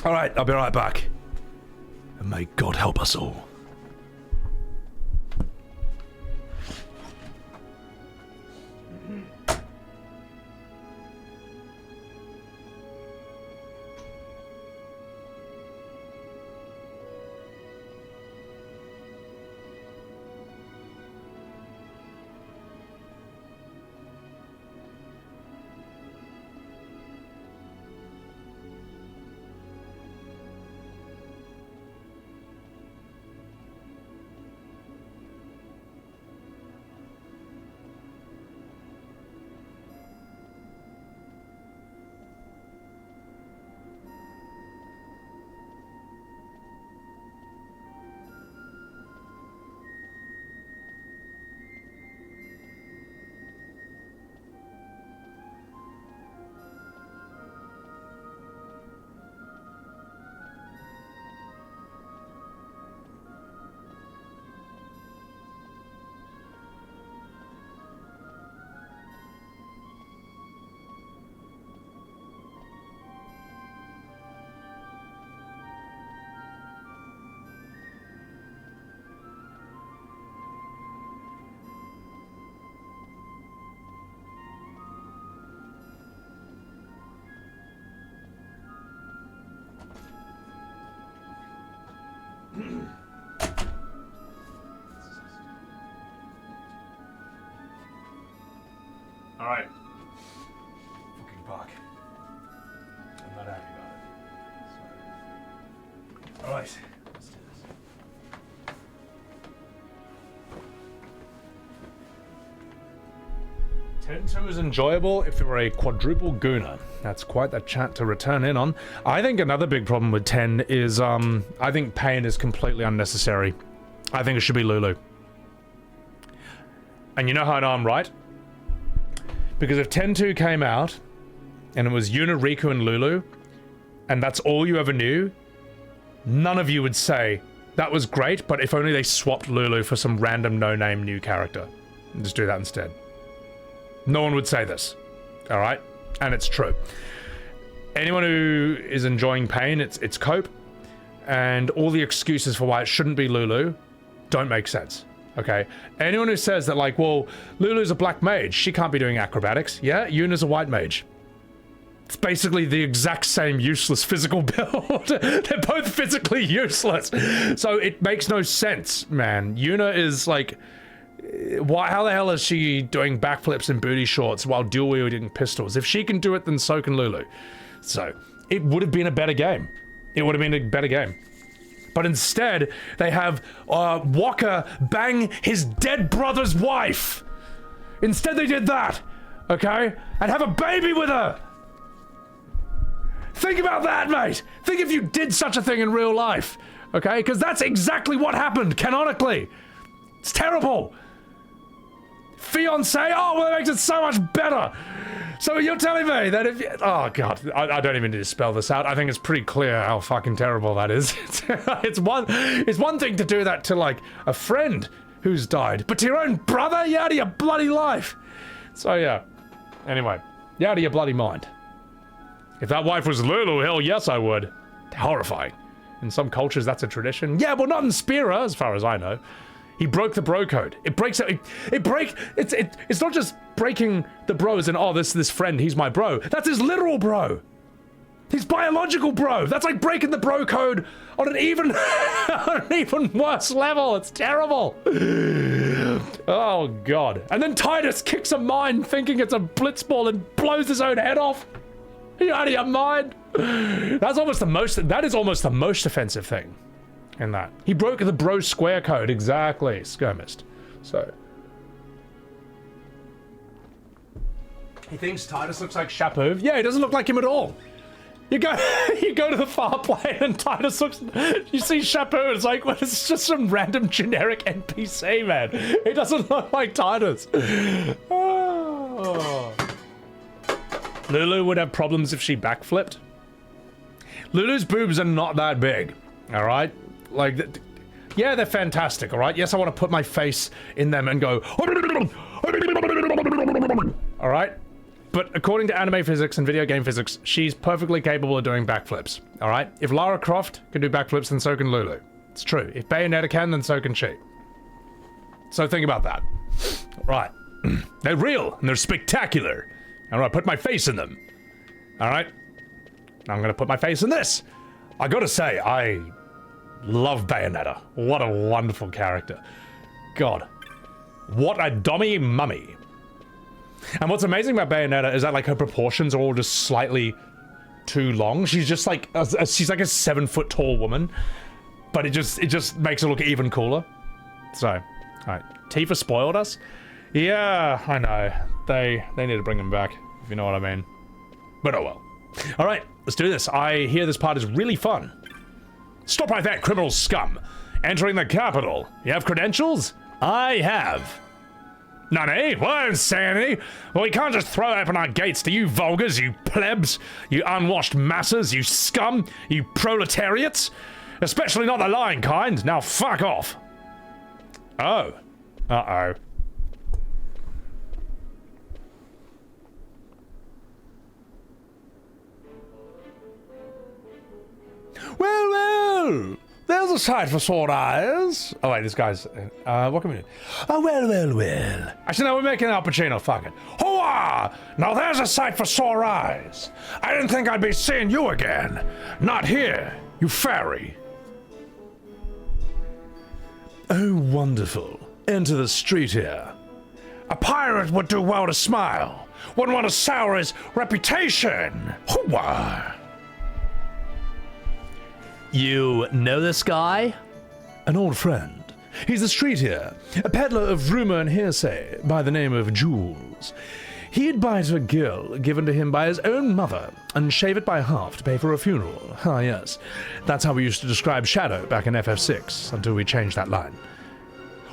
Alright, I'll be right back. And may God help us all. Alright. Fucking fuck. I'm not happy about it. Alright. Let's do this. 10-2 is enjoyable if you're a quadruple gooner. That's quite the chat to return in on. I think another big problem with 10 is, I think pain is completely unnecessary. I think it should be Lulu. And you know how I know I'm right? Because if 10-2 came out, and it was Yuna, Riku, and Lulu, and that's all you ever knew, none of you would say, that was great, but if only they swapped Lulu for some random no-name new character. And just do that instead. No one would say this. Alright? And it's true. Anyone who is enjoying pain, it's cope, and all the excuses for why it shouldn't be Lulu don't make sense. Okay? Anyone who says that, like, well, Lulu's a black mage, she can't be doing acrobatics. Yeah, Yuna's a white mage. It's basically the exact same useless physical build. They're both physically useless. So it makes no sense, man. Yuna is, like... how the hell is she doing backflips in booty shorts while dual-wielding pistols? If she can do it, then so can Lulu. So, it would have been a better game. It would have been a better game. But instead, they have Walker bang his dead brother's wife. Instead, they did that, okay? And have a baby with her. Think about that, mate. Think if you did such a thing in real life, okay? Because that's exactly what happened, canonically. It's terrible. Fiancé? Oh, well, that makes it so much better. So you're telling me that if you, oh god, I don't even need to spell this out. I think it's pretty clear how fucking terrible that is. It's one thing to do that to like a friend who's died, but to your own brother, you out of your bloody life. So yeah. Anyway, you out of your bloody mind. If that wife was Lulu, hell yes I would. Horrifying. In some cultures that's a tradition. Yeah, well not in Spira, as far as I know. He broke the bro code. It breaks it. It's not just breaking the bros and oh this friend, he's my bro. That's his literal bro. His biological bro. That's like breaking the bro code on an even on an even worse level. It's terrible. Oh god. And then Titus kicks a mine thinking it's a blitzball and blows his own head off. Are you out of your mind? That is almost the most offensive thing. In that. He broke the bro square code, exactly, skirmist. So. He thinks Titus looks like Shapu. Yeah, he doesn't look like him at all. You go to the far plane and Titus looks, you see Shapu, it's like, well, it's just some random generic NPC, man. He doesn't look like Titus. Oh. Lulu would have problems if she backflipped. Lulu's boobs are not that big, all right? Like, yeah, they're fantastic, all right? Yes, I want to put my face in them and go, all right? But according to anime physics and video game physics, she's perfectly capable of doing backflips, all right? If Lara Croft can do backflips, then so can Lulu. It's true. If Bayonetta can, then so can she. So think about that. Right. They're real, and they're spectacular. I'm gonna put my face in them. All right? I'm gonna put my face in this. I gotta say, I love Bayonetta. What a wonderful character. God. What a dummy mummy. And what's amazing about Bayonetta is that like her proportions are all just slightly too long. She's just like she's like a 7 foot tall woman, but it just makes her look even cooler. So, all right, Tifa spoiled us. Yeah, I know. They need to bring him back, if you know what I mean. But oh well. All right, let's do this. I hear this part is really fun. Stop right there, criminal scum. Entering the capital. You have credentials? I have. None, What insanity? Well, we can't just throw open our gates to you vulgars, you plebs, you unwashed masses, you scum, you proletariats. Especially not the lying kind. Now fuck off. Oh. Uh-oh. Well, there's a sight for sore eyes. Oh wait, this guy's, what can we do? Oh, well. Actually, no, we're making Al Pacino, fuck it. Hooah! Now there's a sight for sore eyes. I didn't think I'd be seeing you again. Not here, you fairy. Oh, wonderful. Enter the street here. A pirate would do well to smile. Wouldn't want to sour his reputation. Hooah! You know this guy? An old friend. He's a street here, a peddler of rumor and hearsay by the name of Jules. He'd bite a girl given to him by his own mother and shave it by half to pay for a funeral. Ah, yes. That's how we used to describe Shadow back in FF6, until we changed that line.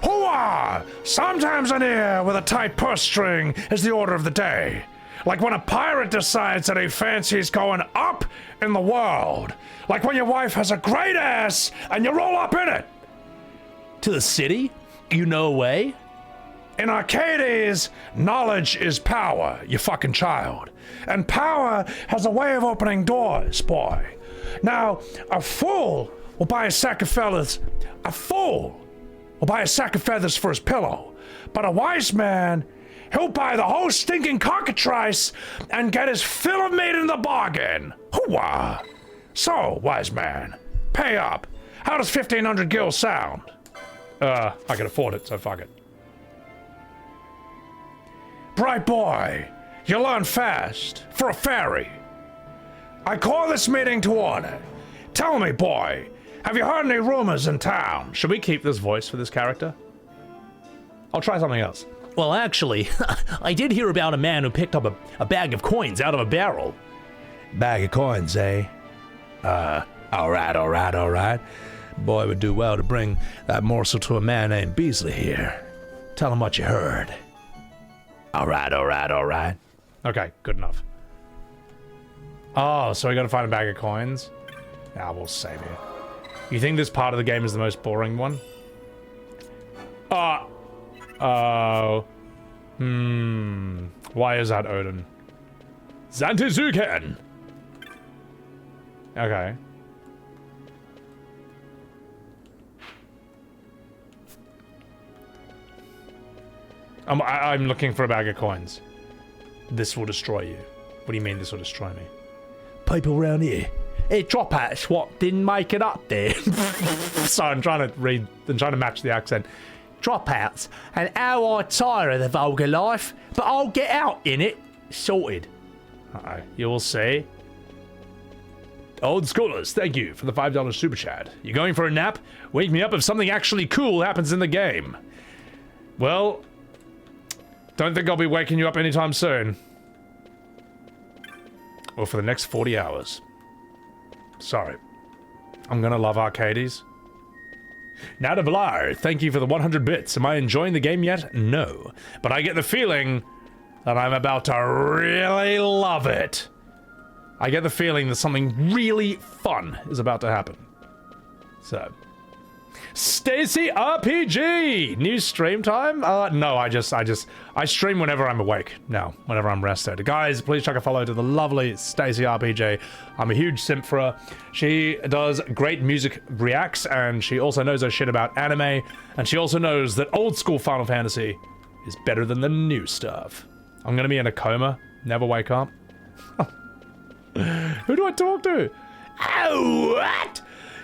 Hooah! Sometimes an ear with a tight purse string is the order of the day. Like when a pirate decides that he fancies going up in the world. Like when your wife has a great ass and you roll up in it. To the city? You know a way? In Archades, knowledge is power, you fucking child. And power has a way of opening doors, boy. Now, a fool will buy a sack of feathers. A fool will buy a sack of feathers for his pillow. But a wise man, he'll buy the whole stinking cockatrice and get his fill of meat in the bargain. Hooah! So, wise man, pay up. How does 1,500 gil sound? I can afford it, so fuck it. Bright boy, you learn fast, for a fairy. I call this meeting to order. Tell me, boy, have you heard any rumors in town? Should we keep this voice for this character? I'll try something else. Well, actually, I did hear about a man who picked up a bag of coins out of a barrel. Bag of coins, eh? All right. Boy would do well to bring that morsel to a man named Beasley here. Tell him what you heard. All right. Okay, good enough. Oh, so I gotta find a bag of coins? Ah, we'll save here. You think this part of the game is the most boring one? Oh. Why is that Odin? Zantizuken! Okay. I'm looking for a bag of coins. This will destroy you. What do you mean this will destroy me? People around here. Hey, drop out. What? Didn't make it up there. Sorry, I'm trying to read and trying to match the accent. Dropouts. And how I tire of the vulgar life, but I'll get out in it. Sorted. Uh-oh. You will see. Old Scholars, thank you for the $5 super chat. You going for a nap? Wake me up if something actually cool happens in the game. Well, don't think I'll be waking you up anytime soon. Or for the next 40 hours. Sorry. I'm gonna love Archades. Nada Blar, thank you for the 100 bits. Am I enjoying the game yet? No. But I get the feeling that I'm about to really love it. I get the feeling that something really fun is about to happen. So. Stacy RPG! New stream time? No, I stream whenever I'm awake now, whenever I'm rested. Guys, please chuck a follow to the lovely Stacy RPG. I'm a huge simp for her. She does great music reacts, and she also knows her shit about anime, and she also knows that old school Final Fantasy is better than the new stuff. I'm gonna be in a coma, never wake up. Who do I talk to? Oh, what?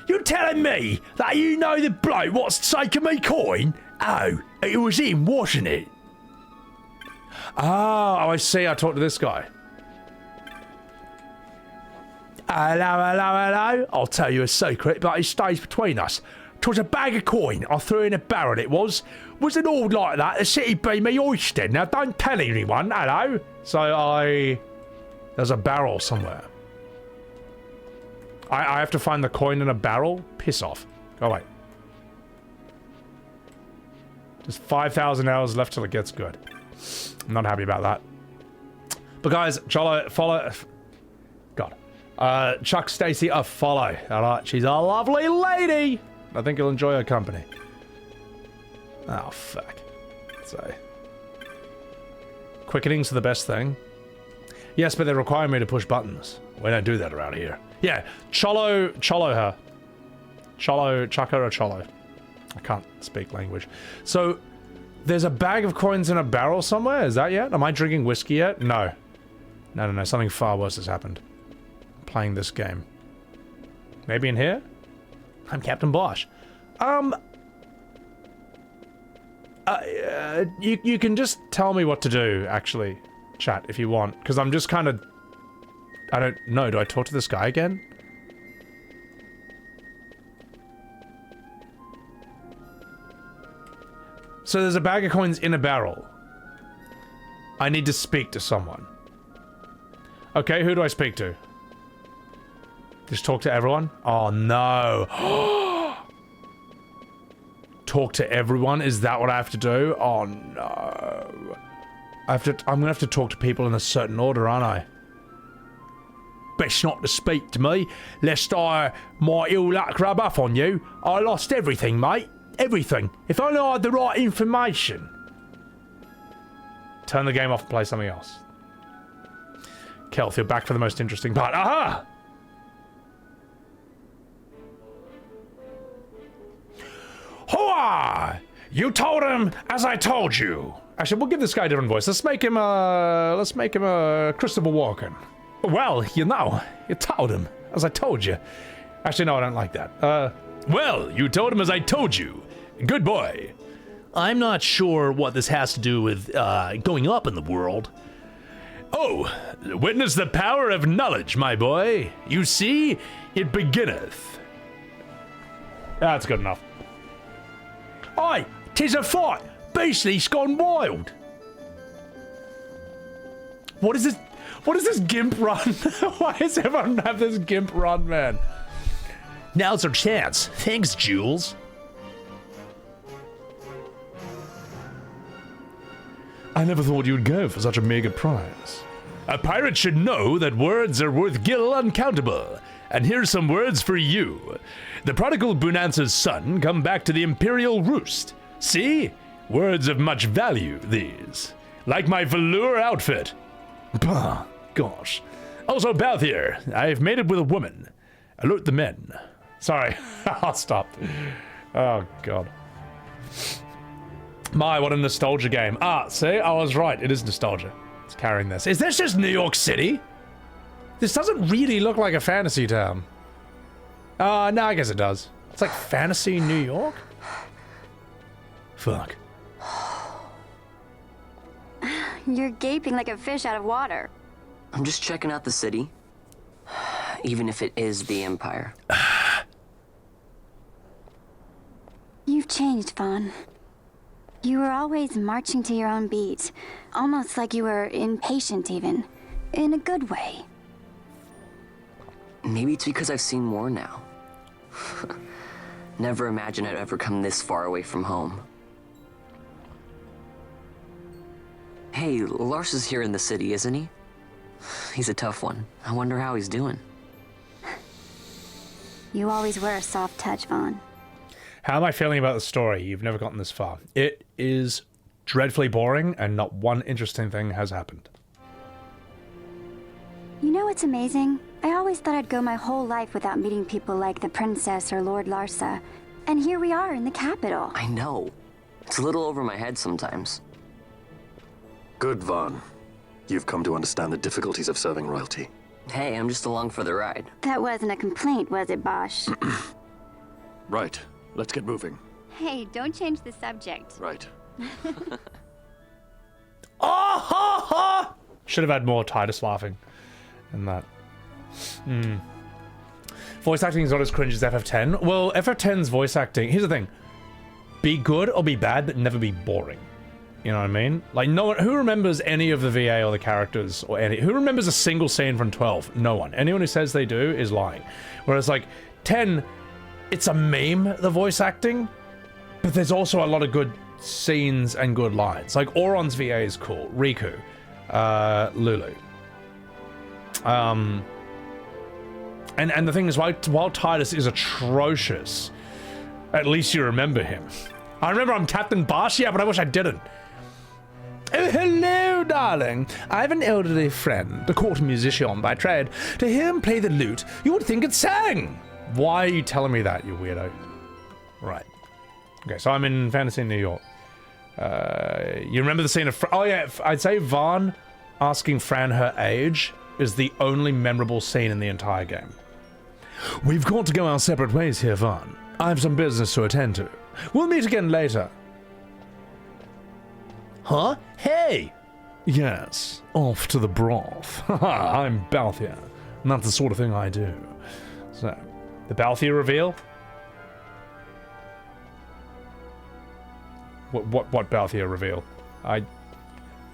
You telling me that you know the bloke what's taking me coin? Oh, it was him, wasn't it? Oh, I see. I talked to this guy. Hello. I'll tell you a secret, but it stays between us. 'Twas a bag of coin I threw in a barrel, it was. Was it all like that? The city be me oyster. Now, don't tell anyone, hello? So there's a barrel somewhere. I have to find the coin in a barrel? Piss off. Go away. Just 5,000 hours left till it gets good. I'm not happy about that. But guys, Cholo, follow... God. Chuck Stacy a follow. Alright, she's a lovely lady. I think you'll enjoy her company. Oh, fuck. So... Quickening's the best thing. Yes, but they require me to push buttons. We don't do that around here. Yeah, Cholo her. Chuck her a Cholo. I can't speak language. So, there's a bag of coins in a barrel somewhere? Is that yet? Am I drinking whiskey yet? No. No. Something far worse has happened. I'm playing this game. Maybe in here? I'm Captain Basch. You can just tell me what to do, actually, chat, if you want. Because I'm just kind of... I don't know. Do I talk to this guy again? So there's a bag of coins in a barrel. I need to speak to someone. Okay, who do I speak to? Just talk to everyone? Oh, no. Talk to everyone? Is that what I have to do? Oh, no. I'm gonna have to talk to people in a certain order, aren't I? Best not to speak to me, lest my ill luck rub off on you. I lost everything, mate. Everything. If only I had the right information. Turn the game off and play something else. Kelth, you're back for the most interesting part. Aha! Hoa! You told him as I told you. Actually, we'll give this guy a different voice. Let's make him a Christopher Walken. Well, you know, you told him, as I told you. Actually, no, I don't like that. Well, you told him as I told you. Good boy. I'm not sure what this has to do with going up in the world. Oh, witness the power of knowledge, my boy. You see, it beginneth. That's good enough. Aye, 'tis a fight. Beastly's gone wild. What is this? What is this gimp run? Why does everyone have this gimp run, man? Now's our chance. Thanks, Jules. I never thought you'd go for such a meager prize. A pirate should know that words are worth gil uncountable. And here's some words for you. The prodigal Bonanza's son come back to the imperial roost. See? Words of much value, these. Like my velour outfit. Bah, gosh. Also, Balthier, I've made it with a woman. Alert the men. Sorry, I'll stop. Oh, God. My, what a nostalgia game. Ah, see, I was right. It is nostalgia. It's carrying this. Is this just New York City? This doesn't really look like a fantasy town. No, I guess it does. It's like fantasy New York? Fuck. You're gaping like a fish out of water. I'm just checking out the city. Even if it is the Empire. You've changed, Vaan. You were always marching to your own beat. Almost like you were impatient, even. In a good way. Maybe it's because I've seen more now. Never imagined I'd ever come this far away from home. Hey, Lars is here in the city, isn't he? He's a tough one. I wonder how he's doing. You always were a soft touch, Vaan. How am I feeling about the story? You've never gotten this far. It is dreadfully boring, and not one interesting thing has happened. You know what's amazing? I always thought I'd go my whole life without meeting people like the Princess or Lord Larsa. And here we are in the capital. I know. It's a little over my head sometimes. Good, Vaan. You've come to understand the difficulties of serving royalty. Hey, I'm just along for the ride. That wasn't a complaint, was it, Basch? Right. Let's get moving. Hey, don't change the subject. Right. Oh, ha, ha! Should have had more Titus laughing than that. Voice acting is not as cringe as FF10. Well, FF10's voice acting, here's the thing. Be good or be bad, but never be boring. You know what I mean? Like, no one, who remembers any of the VA or the characters or any, who remembers a single scene from 12? No one. Anyone who says they do is lying. Whereas, like, 10, it's a meme, the voice acting, but there's also a lot of good scenes and good lines. Like, Auron's VA is cool. Riku. Lulu. And the thing is, while Titus is atrocious, at least you remember him. I remember I'm Captain Basch, yeah, but I wish I didn't. Oh, hello, darling. I have an elderly friend, a court musician by trade. To hear him play the lute, you would think it sang. Why are you telling me that, you weirdo? Right. Okay, so I'm in fantasy New York. You remember the scene of... oh, yeah, I'd say Vaan asking Fran her age is the only memorable scene in the entire game. We've got to go our separate ways here, Vaan. I have some business to attend to. We'll meet again later. Huh? Hey! Yes, off to the broth. Haha, I'm Balthier, and that's the sort of thing I do. So, the Balthier reveal? What Balthier reveal? I'm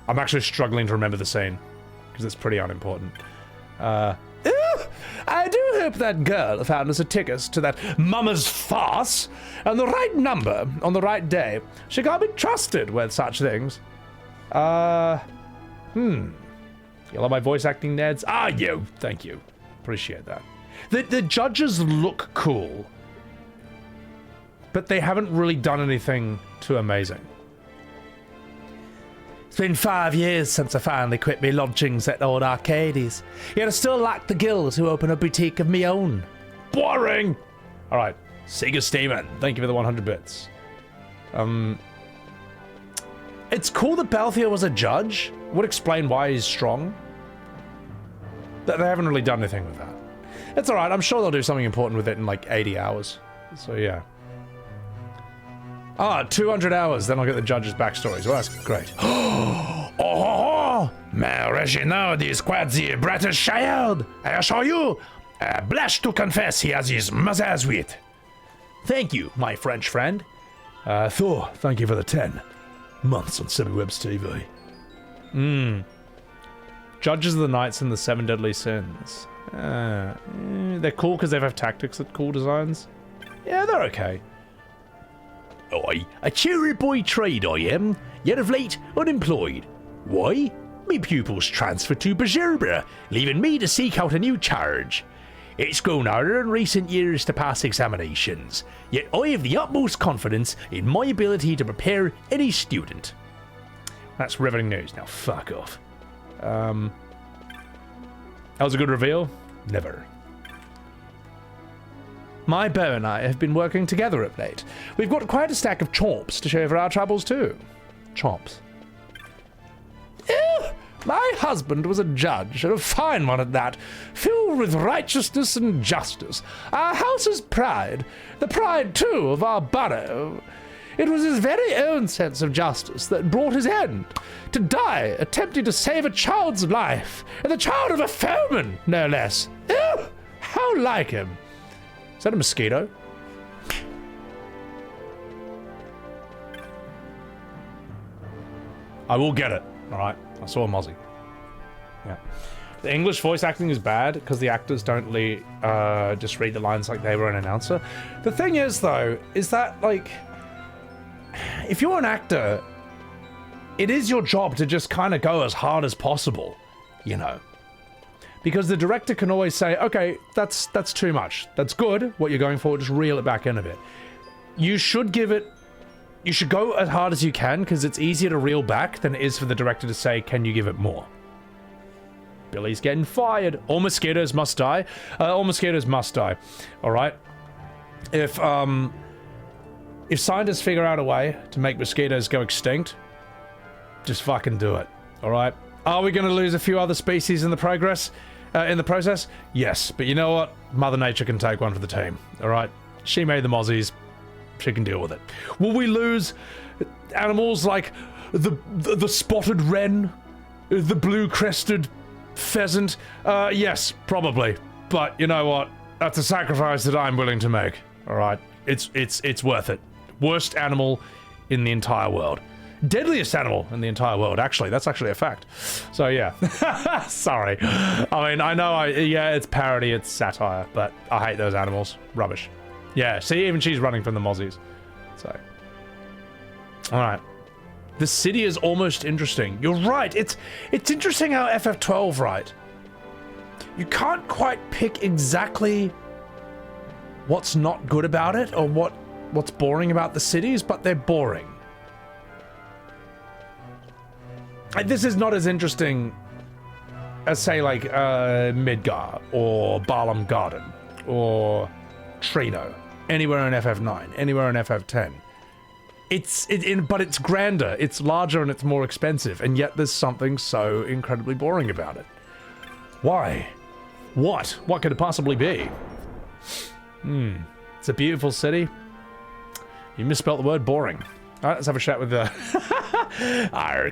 actually struggling to remember the scene, because it's pretty unimportant. I do hope that girl found us a ticket to that mama's farce, and the right number on the right day. She can't be trusted with such things. You like my voice acting, Neds? Ah, you. Thank you. Appreciate that. The judges look cool, but they haven't really done anything too amazing. It's been 5 years since I finally quit me lodgings at old Archades, yet I still lack the gil to open a boutique of me own. Boring! Alright, Sega Steeman, thank you for the 100 bits. It's cool that Balthier was a judge. Would explain why he's strong. They haven't really done anything with that. It's alright, I'm sure they'll do something important with it in like 80 hours. So yeah. 200 hours, then I'll get the judge's backstories. Well, that's great. Oh, mais Reginald is quite the British child. I assure you, blush to confess he has his mother's wit. Thank you, my French friend. Thor, thank you for the 10 months on Sebbywebz TV. Judges of the Knights and the 7 Deadly Sins. They're cool because they have tactics that cool designs. Yeah, they're okay. I, a cheery boy trade I am, yet of late unemployed. Why? Me pupils transferred to Bergerbra, leaving me to seek out a new charge. It's grown harder in recent years to pass examinations, yet I have the utmost confidence in my ability to prepare any student. That's riveting news. Now fuck off. That was a good reveal? Never. My beau and I have been working together of late. We've got quite a stack of chops to show for our troubles too. Chops. Ew! My husband was a judge, and a fine one at that, filled with righteousness and justice. Our house's pride, the pride, too, of our borough. It was his very own sense of justice that brought his end. To die attempting to save a child's life, and the child of a foeman, no less. Ew! How like him. Is that a mosquito? I will get it. Alright. I saw a mozzie. Yeah. The English voice acting is bad because the actors don't just read the lines like they were an announcer. The thing is, though, is that, like, if you're an actor, it is your job to just kind of go as hard as possible, you know. Because the director can always say, okay, that's too much. That's good, what you're going for, just reel it back in a bit. You should go as hard as you can, because it's easier to reel back than it is for the director to say, can you give it more? Billy's getting fired. All mosquitoes must die. All mosquitoes must die. Alright? If scientists figure out a way to make mosquitoes go extinct, just fucking do it. Alright? Are we going to lose a few other species in the process? Yes, but you know what? Mother Nature can take one for the team. Alright? She made the mozzies. She can deal with it. Will we lose animals like the spotted wren, the blue-crested pheasant? Yes, probably. But you know what? That's a sacrifice that I'm willing to make. All right, it's worth it. Worst animal in the entire world. Deadliest animal in the entire world. Actually, that's actually a fact. So yeah, sorry. I mean, I know. Yeah, it's parody, it's satire, but I hate those animals. Rubbish. Yeah, see, even she's running from the mozzies. So, alright. The city is almost interesting. You're right, it's interesting how FF12, right? You can't quite pick exactly what's not good about it, or what's boring about the cities, but they're boring. Like, this is not as interesting as, say, like, Midgar, or Barlam Garden, or Trino. Anywhere in FF9, anywhere in FF10. But it's grander, it's larger, and it's more expensive, and yet there's something so incredibly boring about it. Why? What? What could it possibly be? It's a beautiful city. You misspelled the word boring. Alright, let's have a chat with the...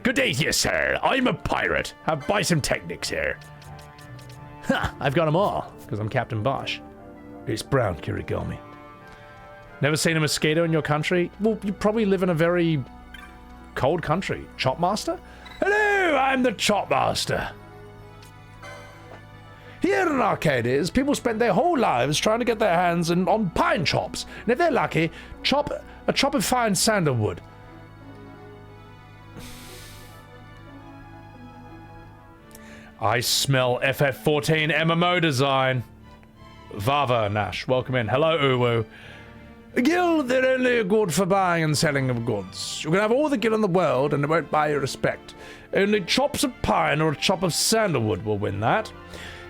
Good day to you, sir. I'm a pirate. Have buy some technics here. Ha! I've got them all, because I'm Captain Basch. It's brown, Kirigami. Never seen a mosquito in your country? Well, you probably live in a very cold country. Chopmaster? Hello, I'm the Chopmaster. Here in Archades, people spend their whole lives trying to get their hands on pine chops. And if they're lucky, a chop of fine sandalwood. I smell FF14 MMO design. Vava Nash, welcome in. Hello, Uwu. A guild, they're only good for buying and selling of goods. You can have all the guild in the world and it won't buy you respect. Only chops of pine or a chop of sandalwood will win that.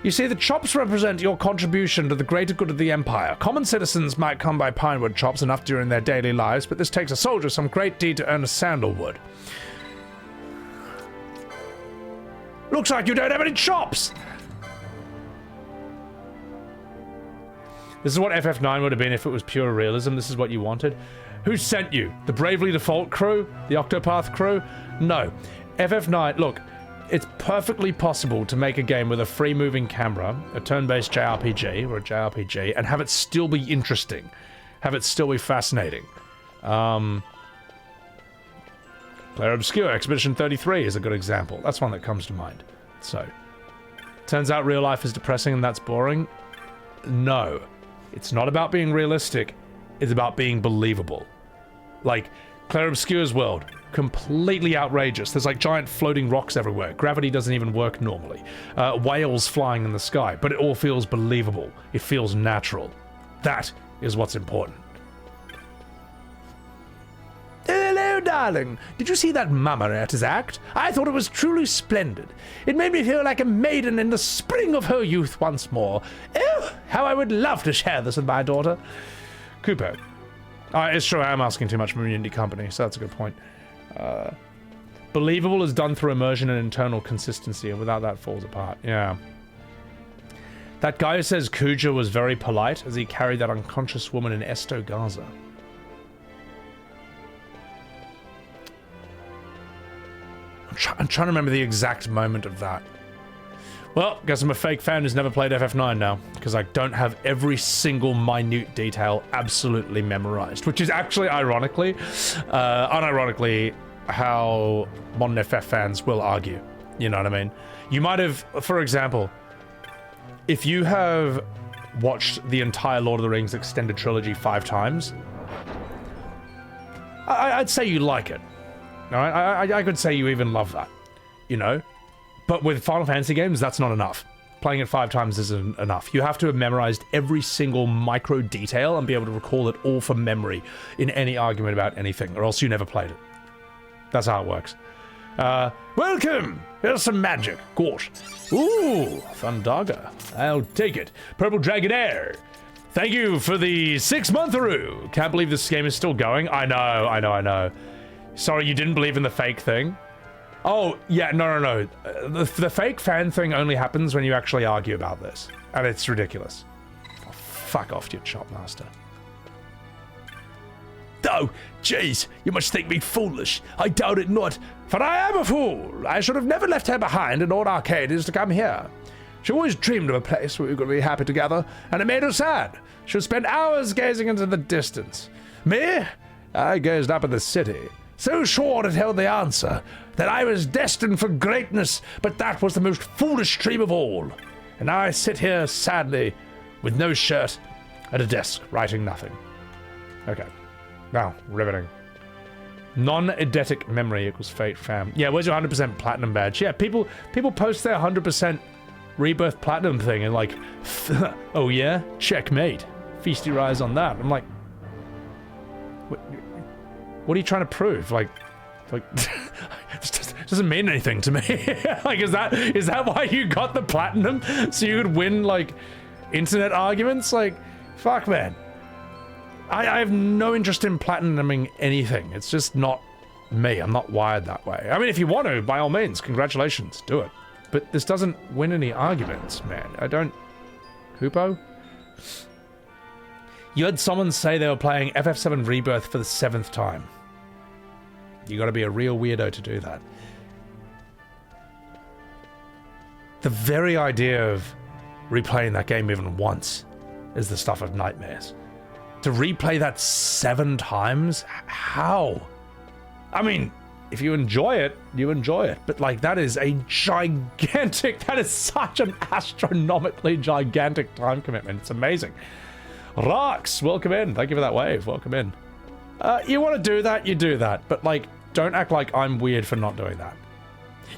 You see, the chops represent your contribution to the greater good of the Empire. Common citizens might come by pinewood chops enough during their daily lives, but this takes a soldier some great deed to earn a sandalwood. Looks like you don't have any chops! This is what FF9 would have been if it was pure realism. This is what you wanted. Who sent you? The Bravely Default crew? The Octopath crew? No. FF9, look, it's perfectly possible to make a game with a free-moving camera, a turn-based JRPG, or a JRPG, and have it still be interesting. Have it still be fascinating. Clair Obscur, Expedition 33 is a good example. That's one that comes to mind. So, turns out real life is depressing and that's boring? No. It's not about being realistic, it's about being believable. Like, Clair Obscur's world, completely outrageous. There's like giant floating rocks everywhere. Gravity doesn't even work normally. Whales flying in the sky, but it all feels believable. It feels natural. That is what's important. Hello, darling. Did you see that mummer at his act? I thought it was truly splendid. It made me feel like a maiden in the spring of her youth once more. Oh, how I would love to share this with my daughter. Cooper. It's true, I am asking too much from an indie company, so that's a good point. Believable is done through immersion and internal consistency, and without that falls apart. Yeah. That guy who says Kuja was very polite as he carried that unconscious woman in Esto Gaza. I'm trying to remember the exact moment of that. Well, guess I'm a fake fan who's never played FF9 now, because I don't have every single minute detail absolutely memorized, which is actually, unironically, how modern FF fans will argue. You know what I mean? You might have, for example, if you have watched the entire Lord of the Rings extended trilogy 5 times, I'd say you like it. Alright, I could say you even love that, you know? But with Final Fantasy games, that's not enough. Playing it 5 times isn't enough. You have to have memorized every single micro detail and be able to recall it all from memory in any argument about anything, or else you never played it. That's how it works. Welcome! Here's some magic. Gosh. Ooh, Thundaga. I'll take it. Purple Dragonair. Thank you for the 6-month-aroo. Can't believe this game is still going. I know. Sorry, you didn't believe in the fake thing? Oh, yeah, no. The fake fan thing only happens when you actually argue about this. And it's ridiculous. Oh, fuck off, you chop master. Oh, jeez, you must think me foolish. I doubt it not, for I am a fool. I should have never left her behind in old Archades to come here. She always dreamed of a place where we could be happy together, and it made her sad. She would spend hours gazing into the distance. Me? I gazed up at the city, so sure it held the answer, that I was destined for greatness, but that was the most foolish dream of all. And now I sit here sadly, with no shirt, at a desk, writing nothing. Okay. Wow, riveting. Non-eidetic memory equals fate fam. Yeah, where's your 100% platinum badge? Yeah, people post their 100% rebirth platinum thing and like, oh yeah, checkmate. Feast your eyes on that. I'm like, what are you trying to prove? Like, this doesn't mean anything to me. Like, is that why you got the platinum? So you could win, like, internet arguments? Like, fuck, man. I have no interest in platinuming anything. It's just not me. I'm not wired that way. I mean, if you want to, by all means, congratulations, do it. But this doesn't win any arguments, man. I don't... Hoopo? You had someone say they were playing FF7 Rebirth for the 7th time. You gotta be a real weirdo to do that. The very idea of replaying that game even once is the stuff of nightmares. To replay that 7 times? How? I mean, if you enjoy it, you enjoy it. But, like, that is a gigantic... That is such an astronomically gigantic time commitment. It's amazing. Rox, welcome in. Thank you for that wave. Welcome in. You want to do that, you do that. But, like, don't act like I'm weird for not doing that.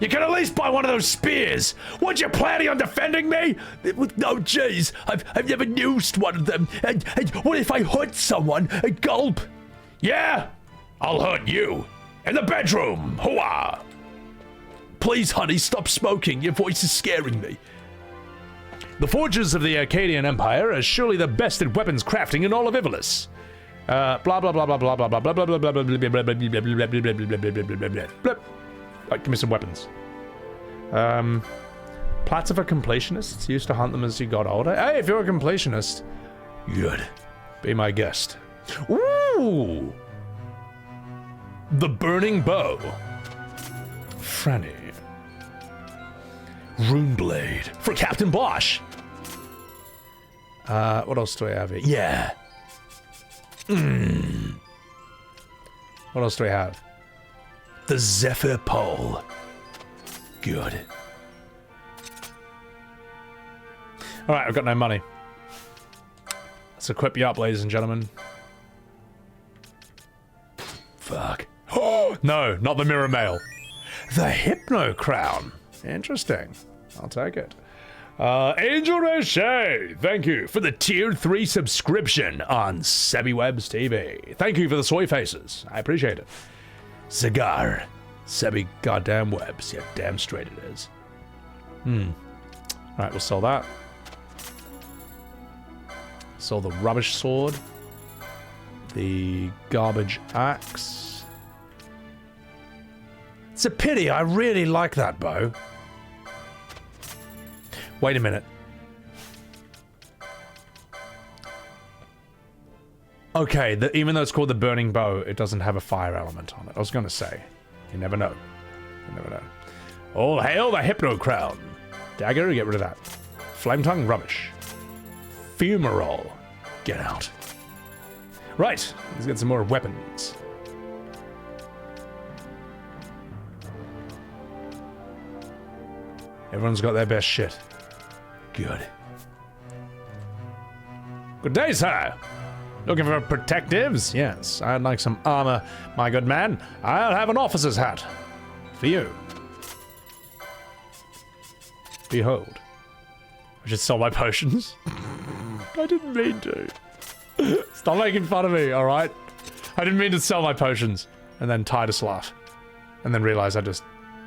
You can at least buy one of those spears. Weren't you planning on defending me? No, jeez. I've never used one of them. And what if I hurt someone? Gulp. Yeah, I'll hurt you. In the bedroom. Hooah. Please, honey, stop smoking. Your voice is scaring me. The forges of the Arcadian Empire are surely the best at weapons crafting in all of Ivalice. Blah blah blah blah blah blah blah blah blah blah blah blah blah blah blah blah blah blah. Like, give me some weapons. Plats are for completionists. Used to hunt them as you got older. Hey, if you're a completionist, good. Be my guest. Ooh! The Burning Bow. Franny. Runeblade. For Captain Basch. What else do I have here? Yeah. What else do we have? The Zephyr Pole. Good. Alright, I've got no money. Let's equip you up, ladies and gentlemen. Fuck. Oh, No, not the mirror male. The Hypno Crown. Interesting. I'll take it. Angel Roche, thank you for the tier 3 subscription on Sebbywebz TV. Thank you for the soy faces. I appreciate it. Cigar. Sebby goddamn webs. Yeah, damn straight it is. Alright, we'll sell that. Sell the rubbish sword. The garbage axe. It's a pity, I really like that bow. Wait a minute. Okay, even though it's called the burning bow, it doesn't have a fire element on it. I was gonna say. You never know. You never know. Oh, hail the Hypno Crown. Dagger, get rid of that. Flame tongue, rubbish. Fumarole, get out. Right, let's get some more weapons. Everyone's got their best shit. Good. Good day, sir. Looking for protectives? Yes, I'd like some armor, my good man. I'll have an officer's hat. For you. Behold. I should sell my potions. I didn't mean to. Stop making fun of me, alright? I didn't mean to sell my potions. And then Titus laugh. And then realize I just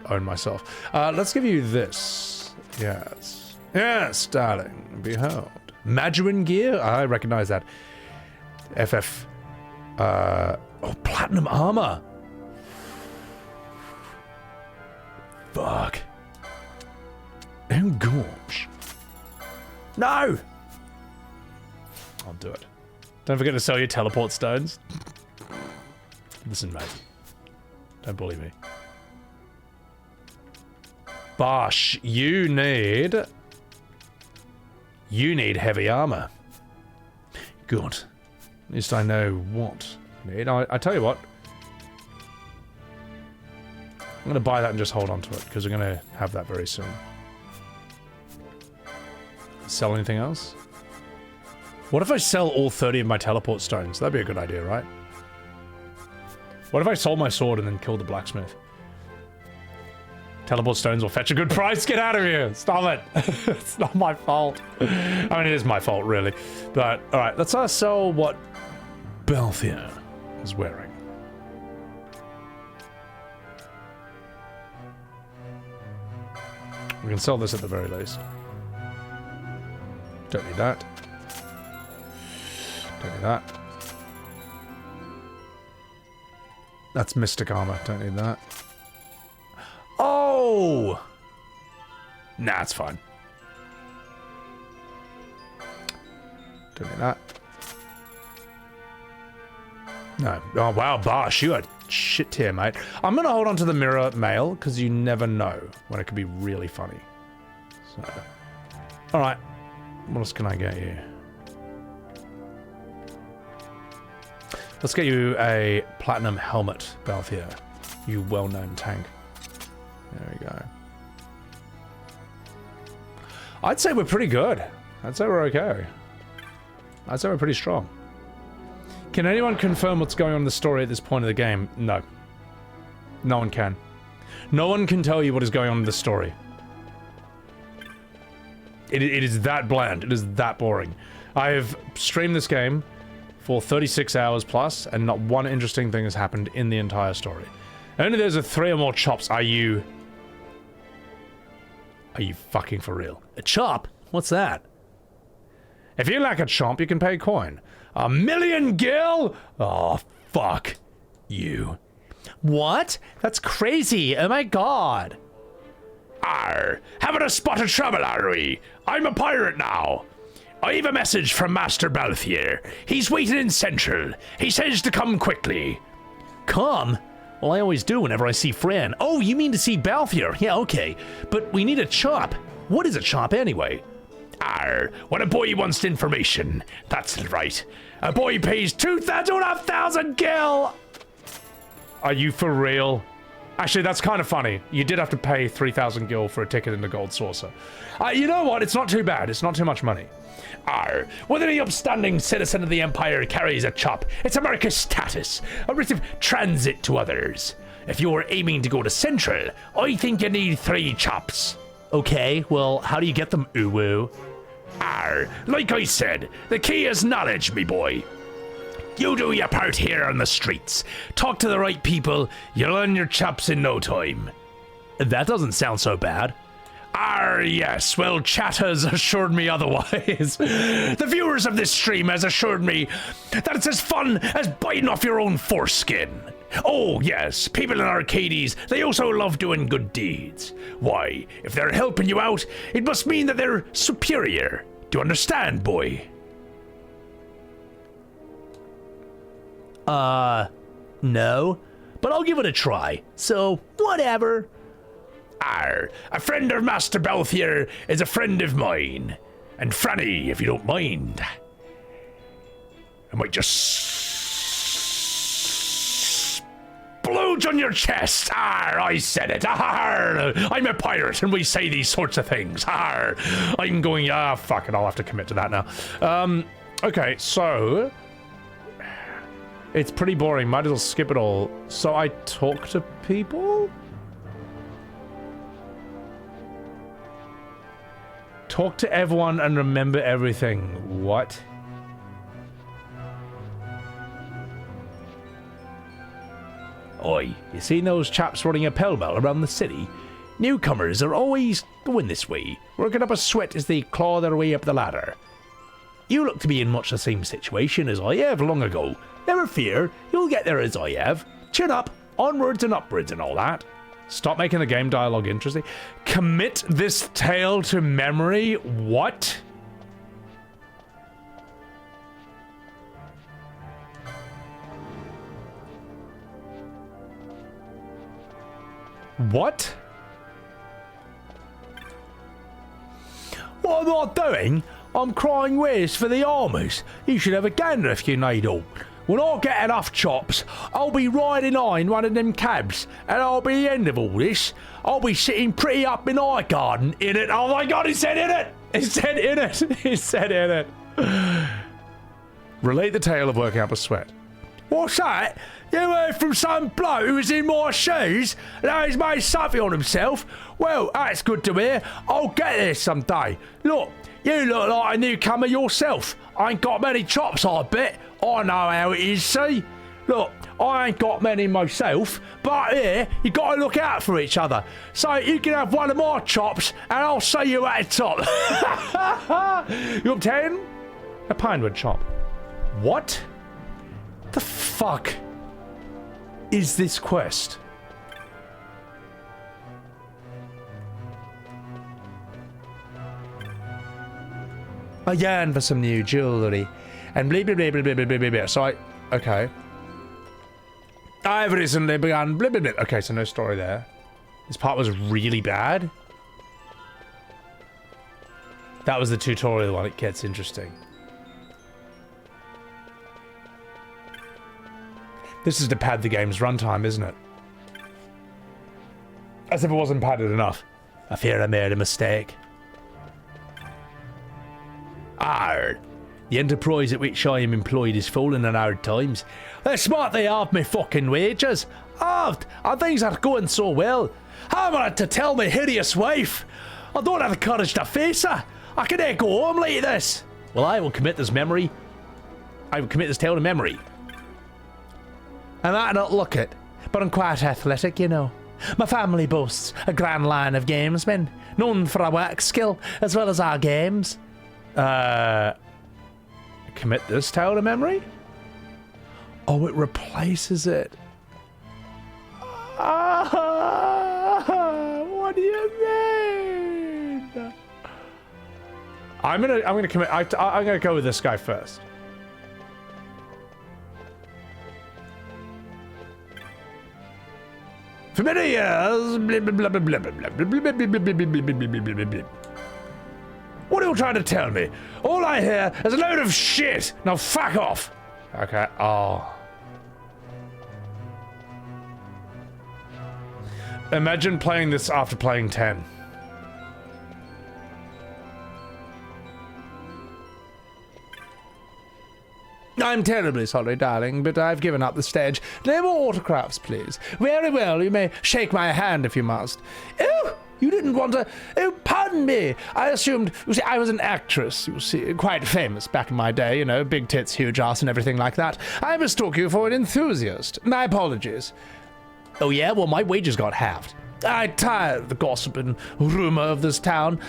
own myself. Let's give you this. Yes. Yes, darling. Behold. Majorin gear? I recognize that. Oh, platinum armor. Fuck. Oh, gosh. No! I'll do it. Don't forget to sell your teleport stones. Listen, mate. Don't bully me. Basch, you need heavy armor. Good. At least I know what I need. I tell you what. I'm going to buy that and just hold on to it, because we're going to have that very soon. Sell anything else? What if I sell all 30 of my teleport stones? That'd be a good idea, right? What if I sold my sword and then killed the blacksmith? Teleport stones will fetch a good price. Get out of here. Stop it. It's not my fault. I mean, it is my fault, really. But, alright, let's sell what Balthier is wearing. We can sell this at the very least. Don't need that. Don't need that. That's mystic armor. Don't need that. Oh! Nah, it's fine. Don't need that. No. Oh, wow, Basch, you are shit tier, mate. I'm gonna hold on to the mirror mail, because you never know when it could be really funny. So. Alright. What else can I get you? Let's get you a platinum helmet, Balthier. You well-known tank. There we go. I'd say we're pretty good. I'd say we're okay. I'd say we're pretty strong. Can anyone confirm what's going on in the story at this point of the game? No. No one can. No one can tell you what is going on in the story. It is that bland. It is that boring. I have streamed this game for 36 hours plus, and not one interesting thing has happened in the entire story. Only there's 3 or more chops. Are you fucking for real? A chop? What's that? If you lack a chomp, you can pay coin. 1,000,000 gil? Oh, fuck you. What? That's crazy. Oh my god. Arr, having a spot of trouble, are we? I'm a pirate now. I have a message from Master Balthier. He's waiting in Central. He says to come quickly. Come? Well, I always do whenever I see Fran. Oh, you mean to see Balthier? Yeah, okay. But we need a chop. What is a chop anyway? Arr, when a boy wants information. That's right. A boy pays 2,500 gil. Are you for real? Actually, that's kind of funny. You did have to pay 3,000 gil for a ticket in the gold saucer. You know what? It's not too bad. It's not too much money. Arr, whether any upstanding citizen of the Empire carries a chop, it's America's status, a writ of transit to others. If you're aiming to go to Central, I think you need 3 chops. Okay, well, how do you get them, Uwu? Like I said, the key is knowledge, me boy. You do your part here on the streets. Talk to the right people, you'll earn your chops in no time. That doesn't sound so bad. Yes, well, chat has assured me otherwise. The viewers of this stream has assured me that it's as fun as biting off your own foreskin. Oh, yes, people in Archades, they also love doing good deeds. Why, if they're helping you out, it must mean that they're superior. Do you understand, boy? No, but I'll give it a try, so whatever. A friend of Master Balthier is a friend of mine. And Franny, if you don't mind. I might just splooge on your chest. I said it. I'm a pirate and we say these sorts of things. I'm going, fuck it, I'll have to commit to that now. Okay, so it's pretty boring, might as well skip it all. So I talk to people? Talk to everyone and remember everything. What? Oi, you seen those chaps running a pell-mell around the city? Newcomers are always going this way, working up a sweat as they claw their way up the ladder. You look to be in much the same situation as I have long ago. Never fear, you'll get there as I have. Chin up, onwards and upwards and all that. Stop making the game dialogue interesting. Commit this tale to memory? What? What? What am I doing? I'm crying wares for the armors. You should have a gander if you need all. When I get enough chops, I'll be riding in one of them cabs, and I'll be the end of all this. I'll be sitting pretty up in our garden in it. Oh my god, he said in it! He said in it! He said in it. Relate the tale of working up a sweat. What's that? You heard from some bloke who was in my shoes? Now he's made something on himself? Well, that's good to hear. I'll get there someday. Look, you look like a newcomer yourself. I ain't got many chops, I bet. I know how it is, see? Look, I ain't got many myself, but here, you gotta look out for each other. So you can have one of my chops, and I'll see you at the top. You up 10? A pinewood chop. What? The fuck is this quest? I yearn for some new jewellery. And blah, blah, blah, blah, blah, blah, blah, blah. So okay. I've recently begun blah, blah, blah. Okay, so no story there. This part was really bad. That was the tutorial one. It gets interesting. This is to pad the game's runtime, isn't it? As if it wasn't padded enough. I fear I made a mistake. The enterprise at which I am employed is falling in hard times. They're smart they halved me fucking wages. Halved, and things are going so well. How am I to tell my hideous wife? I don't have the courage to face her. I can go home like this. Well, I will commit this memory. I will commit this tale to memory. I might not look it, but I'm quite athletic, you know. My family boasts a grand line of gamesmen, known for our work skill as well as our games. Commit this tale to memory? Oh, it replaces it. What do you mean? I'm gonna commit. I'm gonna go with this guy first. For many years, what are you trying to tell me? All I hear is a load of shit. Now fuck off. Okay. Oh. Imagine playing this after playing 10. I'm terribly sorry, darling, but I've given up the stage. No more autographs, please. Very well, you may shake my hand if you must. Oh, you didn't want to... Oh, pardon me. I assumed... You see, I was an actress, you see, quite famous back in my day, you know, big tits, huge ass, and everything like that. I mistook you for an enthusiast. My apologies. Oh, yeah? Well, my wages got halved. I'm tired of the gossip and rumour of this town.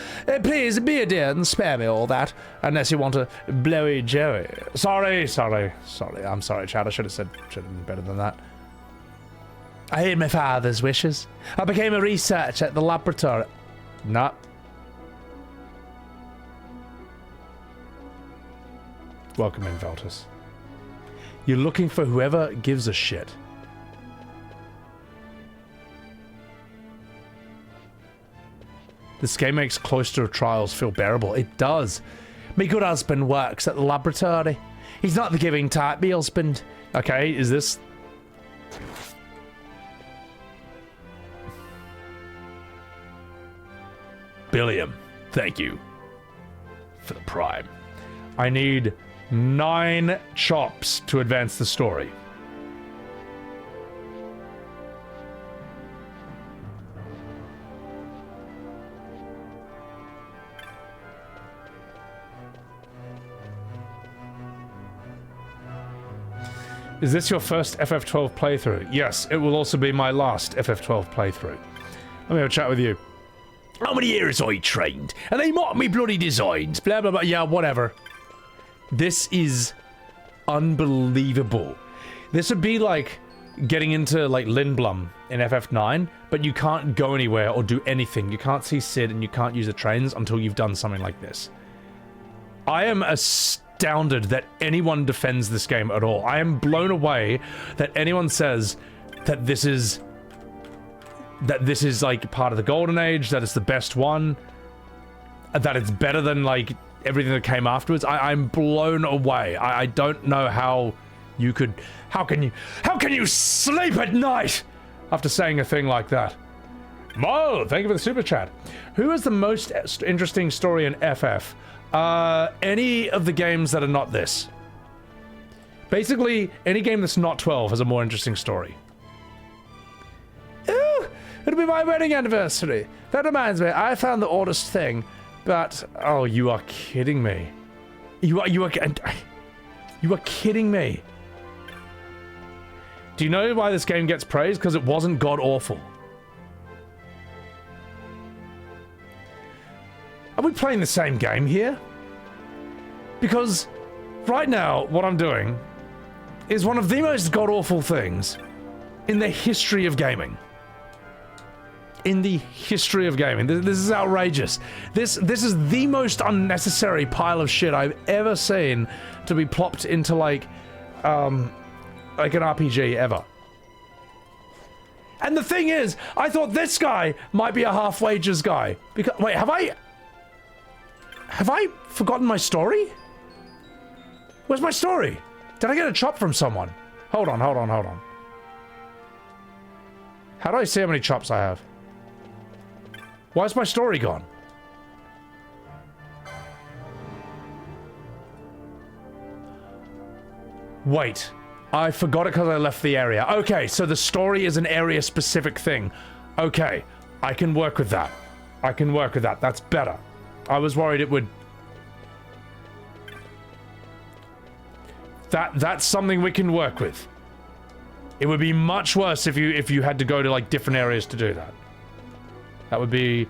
Please, be a dear and spare me all that, unless you want a blowy Joey. Sorry. I'm sorry, Chad. I should have been better than that. I heard my father's wishes. I became a researcher at the laboratory. Nah. Welcome in, Veltus. You're looking for whoever gives a shit. This game makes cloister trials feel bearable. It does. My good husband works at the laboratory. He's not the giving type, my husband. Okay, is this... Billiam, thank you for the prime. I need 9 chops to advance the story. Is this your first FF12 playthrough? Yes, it will also be my last FF12 playthrough. Let me have a chat with you. How many years I trained? And they mock me bloody designs. Blah, blah, blah. Yeah, whatever. This is unbelievable. This would be like getting into, like, Lindblum in FF9, but you can't go anywhere or do anything. You can't see Sid and you can't use the trains until you've done something like this. I am astounded that anyone defends this game at all. I am blown away that anyone says that this is like part of the golden age, that it's the best one, that it's better than like everything that came afterwards. I'm blown away. I don't know how you could... How can you sleep at night after saying a thing like that? Mo, thank you for the super chat. Who has the most interesting story in FF? Any of the games that are not this. Basically, any game that's not 12 has a more interesting story. Ooh, it'll be my wedding anniversary. That reminds me, I found the oldest thing, but... Oh, you are kidding me. You are kidding me. Do you know why this game gets praised? Because it wasn't god-awful. Are we playing the same game here? Because right now, what I'm doing is one of the most god-awful things in the history of gaming. In the history of gaming. This is outrageous. This is the most unnecessary pile of shit I've ever seen to be plopped into, like an RPG ever. And the thing is, I thought this guy might be a half-wages guy. Because, wait, have I forgotten my story? Where's my story? Did I get a chop from someone? Hold on. How do I see how many chops I have? Why is my story gone? Wait. I forgot it because I left the area. Okay, so the story is an area-specific thing. Okay, I can work with that. That's better. I was worried it would... That's something we can work with. It would be much worse if you had to go to, like, different areas to do that. That would be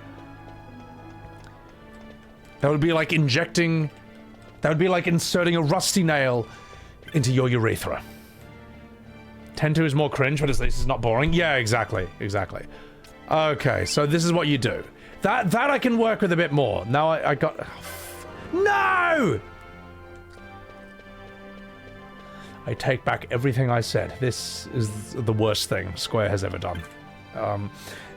like injecting... That would be like inserting a rusty nail into your urethra. 10-2 is more cringe, but at least it's not boring. Yeah, exactly. Okay, so this is what you do. That I can work with a bit more. Now I got... No! I take back everything I said. This is the worst thing Square has ever done.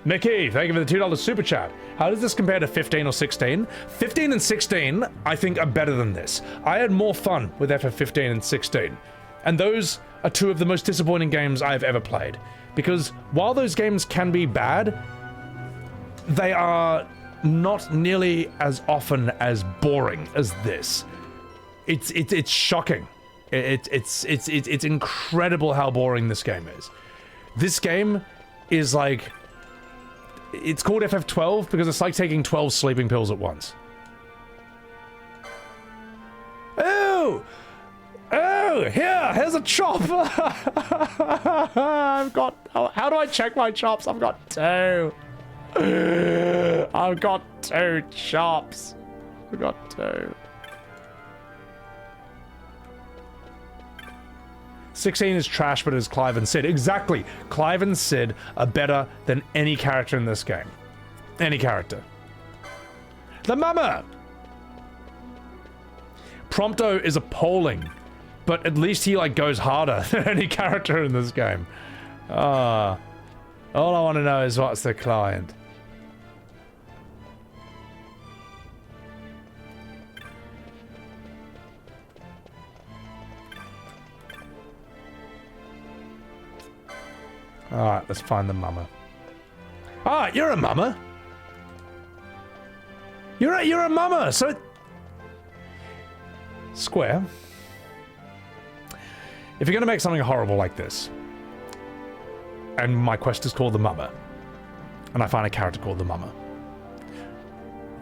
Mickey, thank you for the $2 super chat. How does this compare to 15 or 16? 15 and 16, I think, are better than this. I had more fun with FF15 and 16. And those are two of the most disappointing games I've ever played. Because while those games can be bad, they are not nearly as often as boring as this. It's shocking. It's incredible how boring this game is. This game is like, it's called FF12 because it's like taking 12 sleeping pills at once. Oh! Oh, here's a chop. I've got, how do I check my chops? I've got 2. I've got 2 chops. I've got 2. 16 is trash, but it is Clive and Sid. Exactly. Clive and Sid are better than any character in this game. Any character. The mama! Prompto is appalling, but at least he, like, goes harder than any character in this game. All I want to know is what's the client. Alright, let's find the mama. Ah, you're a mama. You're a mama, so... Square. If you're gonna make something horrible like this, and my quest is called the mama, and I find a character called the mama,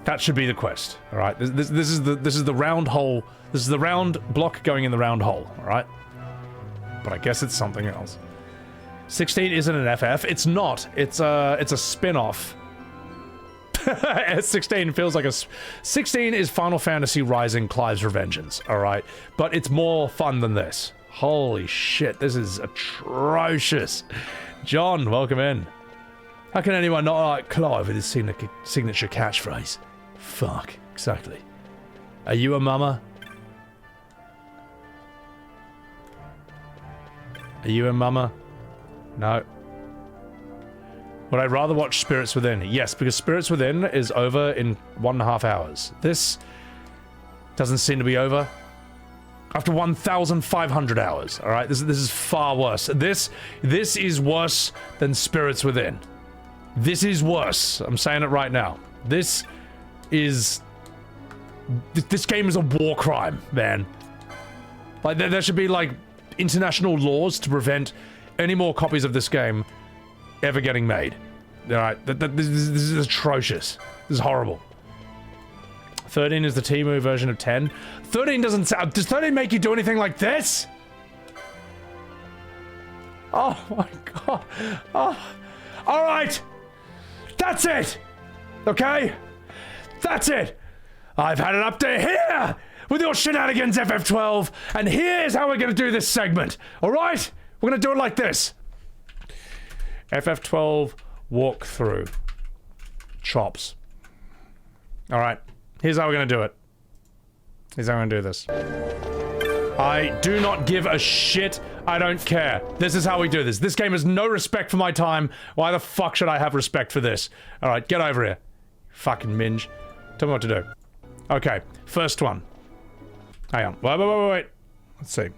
that should be the quest, alright? This is the round hole, this is the round block going in the round hole, alright? But I guess it's something else. 16 isn't an FF. It's not. It's a spin-off. 16 feels like a... 16 is Final Fantasy Rising Clive's Revengeance, alright? But it's more fun than this. Holy shit, this is atrocious. John, welcome in. How can anyone not like Clive with his signature catchphrase? Fuck, exactly. Are you a mama? Are you a mama? No. Would I rather watch Spirits Within? Yes, because Spirits Within is over in 1.5 hours. This doesn't seem to be over. After 1,500 hours, alright? This is far worse. This is worse than Spirits Within. This is worse. I'm saying it right now. This game is a war crime, man. Like, there should be, like, international laws to prevent any more copies of this game ever getting made. Alright, this is atrocious. This is horrible. 13 is the Temu version of 10. 13 doesn't sound... Does 13 make you do anything like this? Oh my god. Oh. Alright! That's it! Okay? That's it! I've had it up to here with your shenanigans, FF12, and here's how we're gonna do this segment. Alright? We're gonna do it like this. FF12 walkthrough. Chops. Alright. Here's how we're gonna do it. Here's how I'm gonna do this. I do not give a shit. I don't care. This is how we do this. This game has no respect for my time. Why the fuck should I have respect for this? Alright, get over here. Fucking minge. Tell me what to do. Okay, first one. Hang on. Wait. Let's see.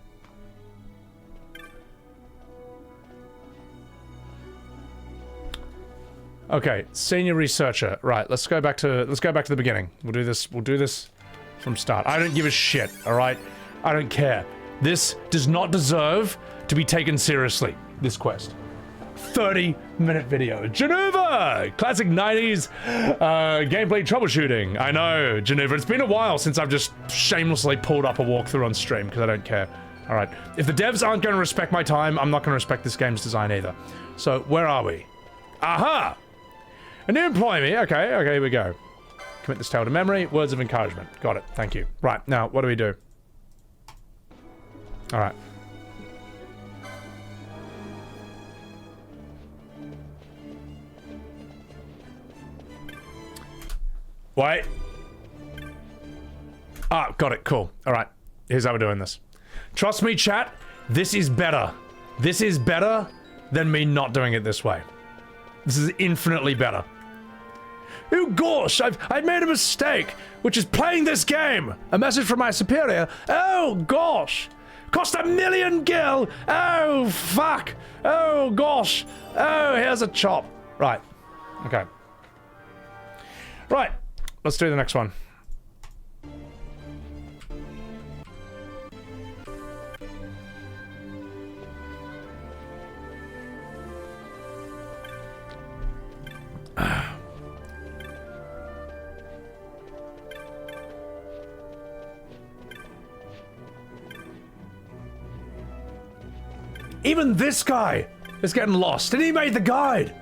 Okay, senior researcher. Right, let's go back to the beginning. We'll do this from start. I don't give a shit, alright? I don't care. This does not deserve to be taken seriously, this quest. 30-minute video. Geneva! Classic 90s gameplay troubleshooting. I know, Geneva. It's been a while since I've just shamelessly pulled up a walkthrough on stream, because I don't care. Alright, if the devs aren't going to respect my time, I'm not going to respect this game's design either. So, where are we? Aha! A new employee. Okay, here we go. Commit this tale to memory. Words of encouragement. Got it. Thank you. Right, now, what do we do? Alright. Wait. Ah, got it. Cool. Alright. Here's how we're doing this. Trust me, chat. This is better. This is better than me not doing it this way. This is infinitely better. Oh gosh, I've made a mistake, which is playing this game. A message from my superior. Oh gosh. Cost 1 million gil. Oh fuck. Oh gosh. Oh, here's a chop. Right. Okay. Right. Let's do the next one. Even this guy is getting lost, and he made the guide.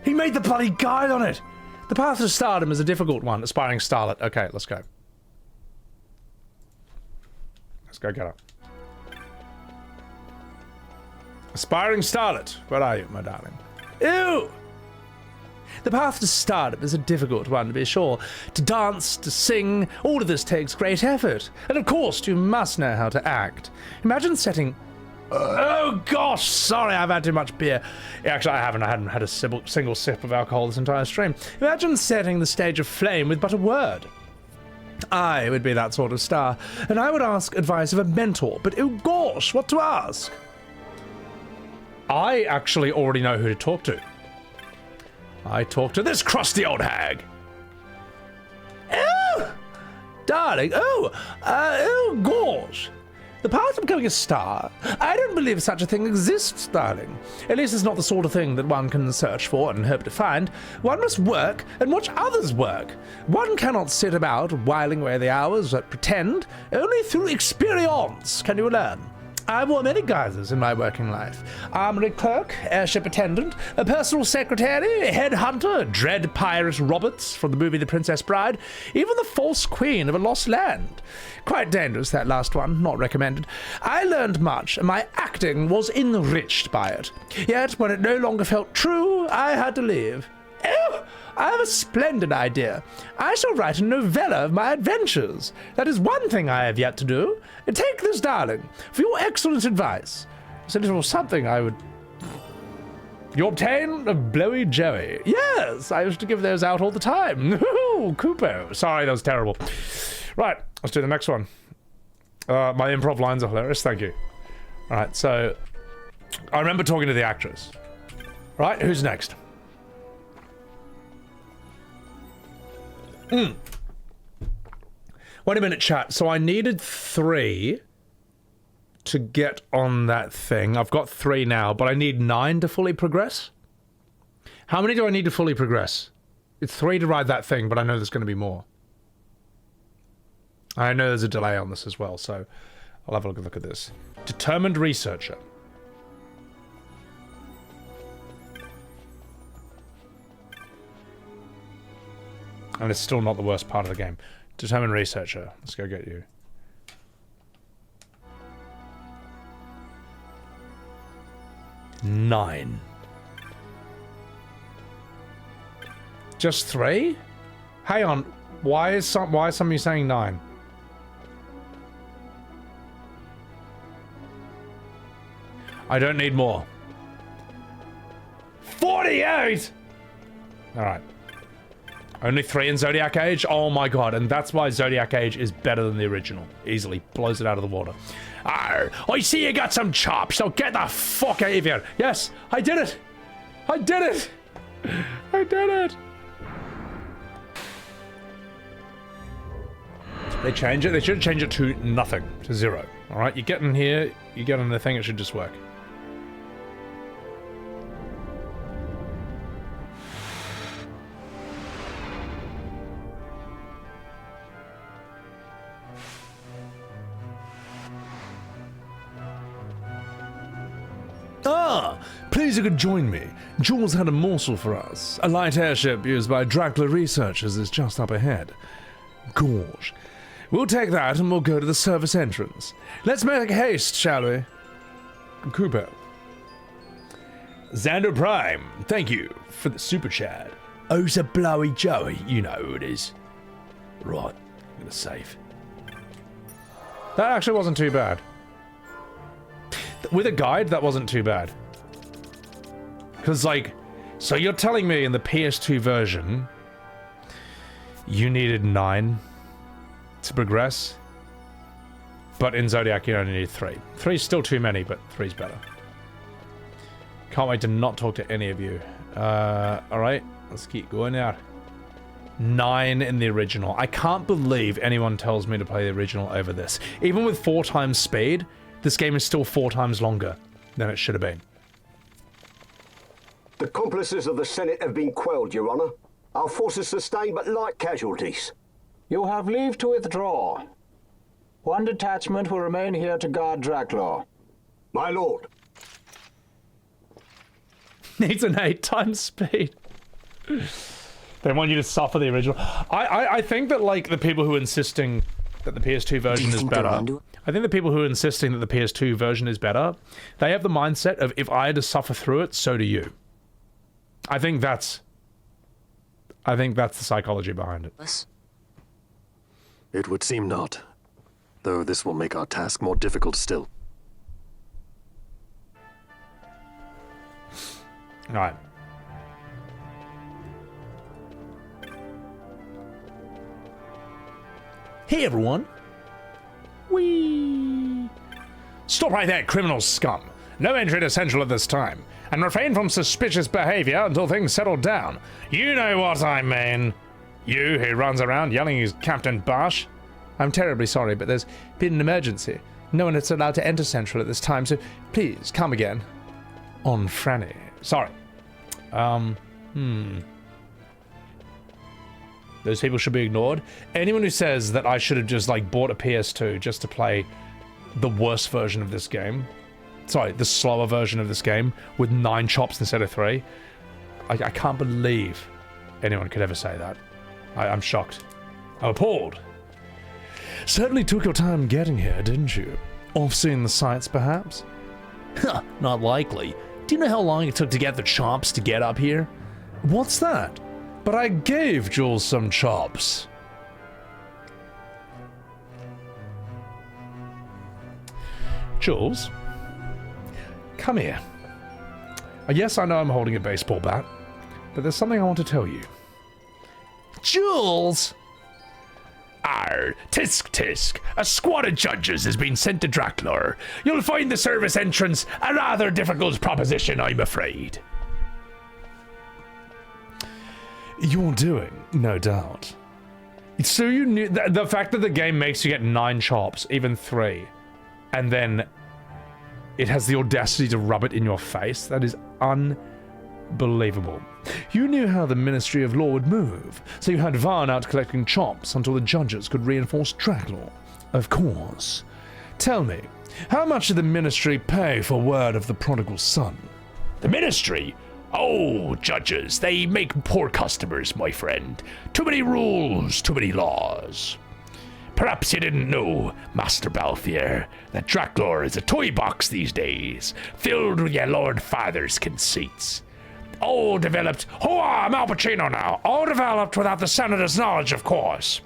He made the bloody guide on it. The path to stardom is a difficult one. Aspiring starlet. Okay, let's go. Let's go get her. Aspiring starlet. Where are you, my darling? Ew! The path to stardom is a difficult one, to be sure. To dance, to sing, all of this takes great effort. And of course, you must know how to act. Imagine setting... oh gosh, sorry, I've had too much beer. Yeah, actually, I haven't. I hadn't had a single sip of alcohol this entire stream. Imagine setting the stage aflame with but a word. I would be that sort of star, and I would ask advice of a mentor, but oh gosh, what to ask? I actually already know who to talk to. I talk to this crusty old hag. Oh, darling, oh gosh. The path to becoming a star, I don't believe such a thing exists, darling. At least it's not the sort of thing that one can search for and hope to find. One must work and watch others work. One cannot sit about whiling away the hours that pretend. Only through experience can you learn. I wore many guises in my working life. Armory clerk, airship attendant, a personal secretary, headhunter, dread pirate Roberts from the movie The Princess Bride, even the false queen of a lost land. Quite dangerous, that last one, not recommended. I learned much, and my acting was enriched by it. Yet, when it no longer felt true, I had to leave. Oh, I have a splendid idea. I shall write a novella of my adventures. That is one thing I have yet to do. Take this, darling, for your excellent advice. So it was something I would... You obtain a blowy joey. Yes, I used to give those out all the time. Ooh, Kupo. Sorry, that was terrible. Right, let's do the next one. My improv lines are hilarious, thank you. Alright, so... I remember talking to the actress. Right, who's next? Wait a minute, chat. So I needed 3 to get on that thing. I've got 3 now, but I need 9 to fully progress. How many do I need to fully progress? It's 3 to ride that thing, but I know there's going to be more. I know there's a delay on this as well, so I'll have a look at this. Determined researcher. And it's still not the worst part of the game. Determined researcher. Let's go get you. Nine. Just 3? Hang on. Why is some of you saying 9? I don't need more. 48! Alright. Only 3 in Zodiac Age? Oh my god, and that's why Zodiac Age is better than the original. Easily blows it out of the water. Arr, I see you got some chops, so get the fuck out of here. Yes, I did it! I did it! I did it! They change it? They should change it to nothing, to 0. Alright, you get in here, you get in the thing, it should just work. Ah, please you could join me. Jules had a morsel for us. A light airship used by Dracula researchers is just up ahead. Gorge. We'll take that and we'll go to the service entrance. Let's make haste, shall we? Cooper. Xander Prime, thank you for the super chat. Oh, it's a blowy Joey, you know who it is. Right, I'm gonna save. That actually wasn't too bad. With a guide, that wasn't too bad. Because, like, so you're telling me in the PS2 version, you needed 9 to progress, but in Zodiac you only need 3. 3's still too many, but 3's better. Can't wait to not talk to any of you. Alright, let's keep going out. 9 in the original. I can't believe anyone tells me to play the original over this. Even with 4 times speed, this game is still 4 times longer than it should have been. The accomplices of the Senate have been quelled, Your Honor. Our forces sustained but light casualties. You have leave to withdraw. 1 detachment will remain here to guard Draclaw. My lord. Needs an 8 times speed. They want you to suffer the original. I think that, like, the people who are insisting that the PS2 version is better, I think the people who are insisting that the PS2 version is better, they have the mindset of, if I had to suffer through it, so do you. I think that's the psychology behind it. It would seem not, though this will make our task more difficult still. All right. Hey, everyone. Whee! Stop right there, criminal scum. No entry to Central at this time, and refrain from suspicious behavior until things settle down. You know what I mean. You who runs around yelling he's Captain Basch. I'm terribly sorry, but there's been an emergency. No one is allowed to enter Central at this time, so please come again. On Franny. Sorry. Those people should be ignored. Anyone who says that I should have just, like, bought a PS2 just to play the worst version of this game, sorry, the slower version of this game with 9 chops instead of 3, I can't believe anyone could ever say that. I'm shocked. I'm appalled. Certainly took your time getting here, didn't you? Off seeing the sights, perhaps? Huh, not likely. Do you know how long it took to get the chops to get up here? What's that? But I gave Jules some chops. Jules? Come here. Yes, I know I'm holding a baseball bat, but there's something I want to tell you. Jules! Arr, tisk tisk. A squad of judges has been sent to Draclor. You'll find the service entrance a rather difficult proposition, I'm afraid. You're doing, no doubt. So you knew the fact that the game makes you get 9 chops, even 3, and then it has the audacity to rub it in your face. That is unbelievable. You knew how the Ministry of Law would move, so you had Vaan out collecting chops until the judges could reinforce Draclor. Of course. Tell me, how much did the Ministry pay for word of the prodigal son? The Ministry? Oh, judges, they make poor customers, my friend. Too many rules, too many laws. Perhaps you didn't know, Master Balthier, that Draclor is a toy box these days, filled with your Lord Father's conceits. All developed, I'm Al Pacino now, all developed without the Senator's knowledge, of course.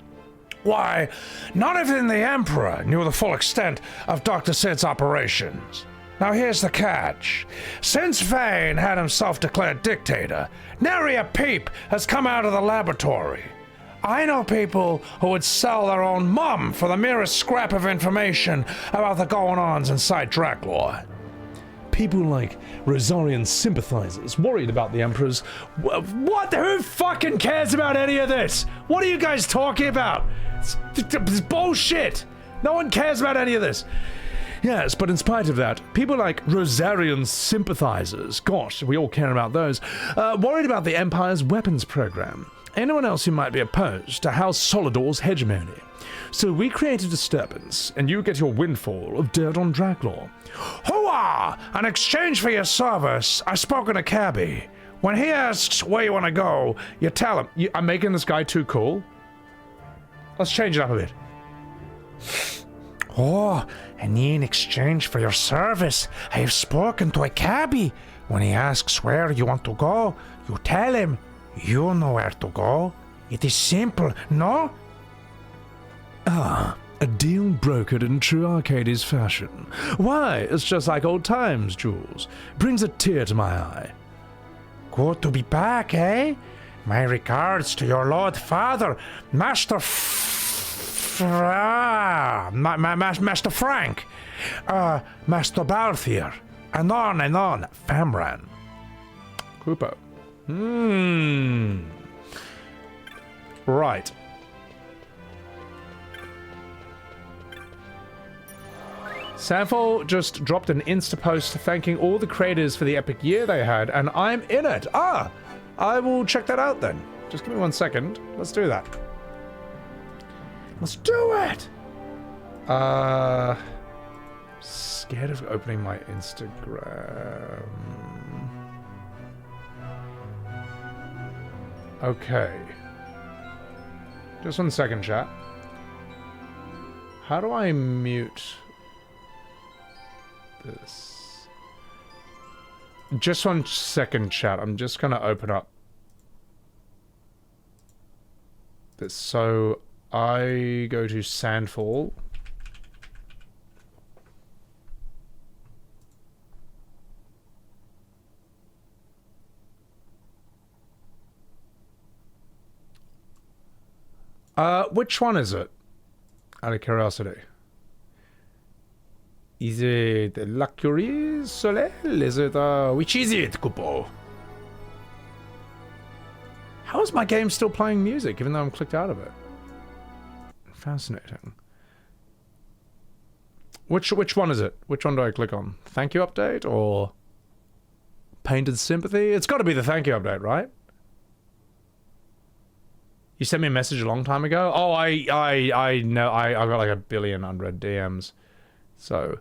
Why, not even the Emperor knew the full extent of Dr. Sid's operations. Now here's the catch. Since Vane had himself declared dictator, nary a peep has come out of the laboratory. I know people who would sell their own mum for the merest scrap of information about the goings-ons inside Draclor. People like Rosarian sympathizers worried about the Emperor's... What? Who fucking cares about any of this? What are you guys talking about? It's bullshit. No one cares about any of this. Yes, but in spite of that, people like Rosarian sympathizers, gosh, we all care about those, worried about the Empire's weapons program. Anyone else who might be opposed to House Solidor's hegemony. So we create a disturbance, and you get your windfall of dirt on Draclor. Hooah! In exchange for your service, I've spoken to Cabby. When he asks where you want to go, you tell him, I'm making this guy too cool. Let's change it up a bit. Oh, and in exchange for your service, I have spoken to a cabbie. When he asks where you want to go, you tell him, you know where to go. It is simple, no? Ah, a deal brokered in true Archades fashion. Why, it's just like old times, Jules. Brings a tear to my eye. Good to be back, eh? My regards to your Lord Father, Master Master Frank, Master Balthier, and on, Famran. Koopo. Right. Sanfo just dropped an Insta post thanking all the creators for the epic year they had, and I'm in it. I will check that out then. Just give me 1 second. Let's do that. Let's do it! Scared of opening my Instagram. Okay. Just 1 second, chat. How do I mute this? Just 1 second, chat. I'm just gonna open up this. So I go to Sandfall. Which one is it? Out of curiosity. Is it La Curie Soleil? Is it, which is it, Kupo? How is my game still playing music, even though I'm clicked out of it? Fascinating. Which one is it? Which one do I click on? Thank you update or Painted Sympathy? It's got to be the thank you update, right? You sent me a message a long time ago. Oh, I know. I got like 1 billion unread DMs. So,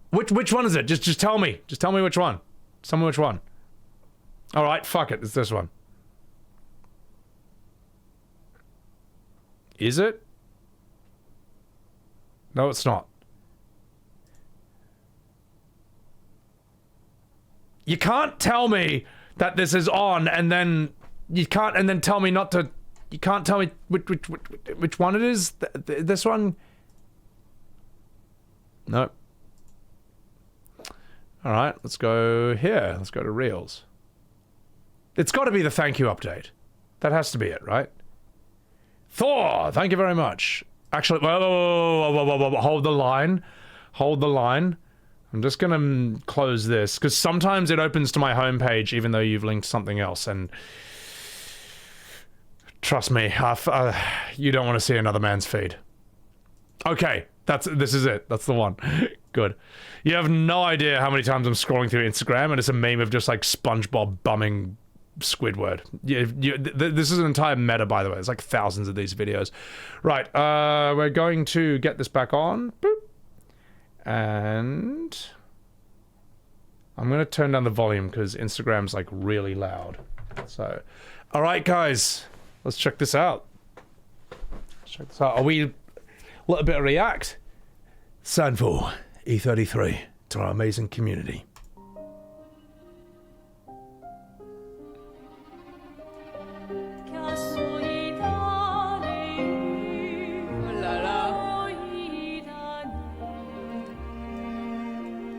which one is it? Just tell me. Just tell me which one. Tell me which one. All right, fuck it. It's this one. Is it? No, it's not. You can't tell me that this is on and then you can't and then tell me not to. You can't tell me which one it is? This one? No. Alright, let's go here. Let's go to Reels. It's got to be the thank you update. That has to be it, right? Thor, thank you very much. Actually, whoa, hold the line. Hold the line. I'm just going to close this, because sometimes it opens to my homepage even though you've linked something else, and trust me, you don't want to see another man's feed. Okay, this is it. That's the one. Good. You have no idea how many times I'm scrolling through Instagram and it's a meme of just like SpongeBob bumming Squidward. This is an entire meta, by the way. There's like thousands of these videos. Right, we're going to get this back on. Boop. And I'm going to turn down the volume because Instagram's like really loud. So, all right, guys. Let's check this out. Check this out. Are we a little bit of react? Sandfall, E33, to our amazing community.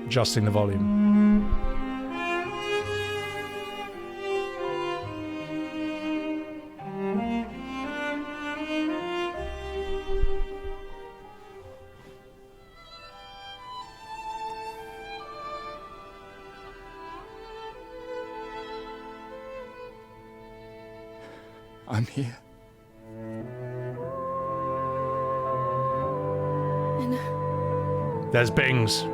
Adjusting the volume. I'm here. There's Bings.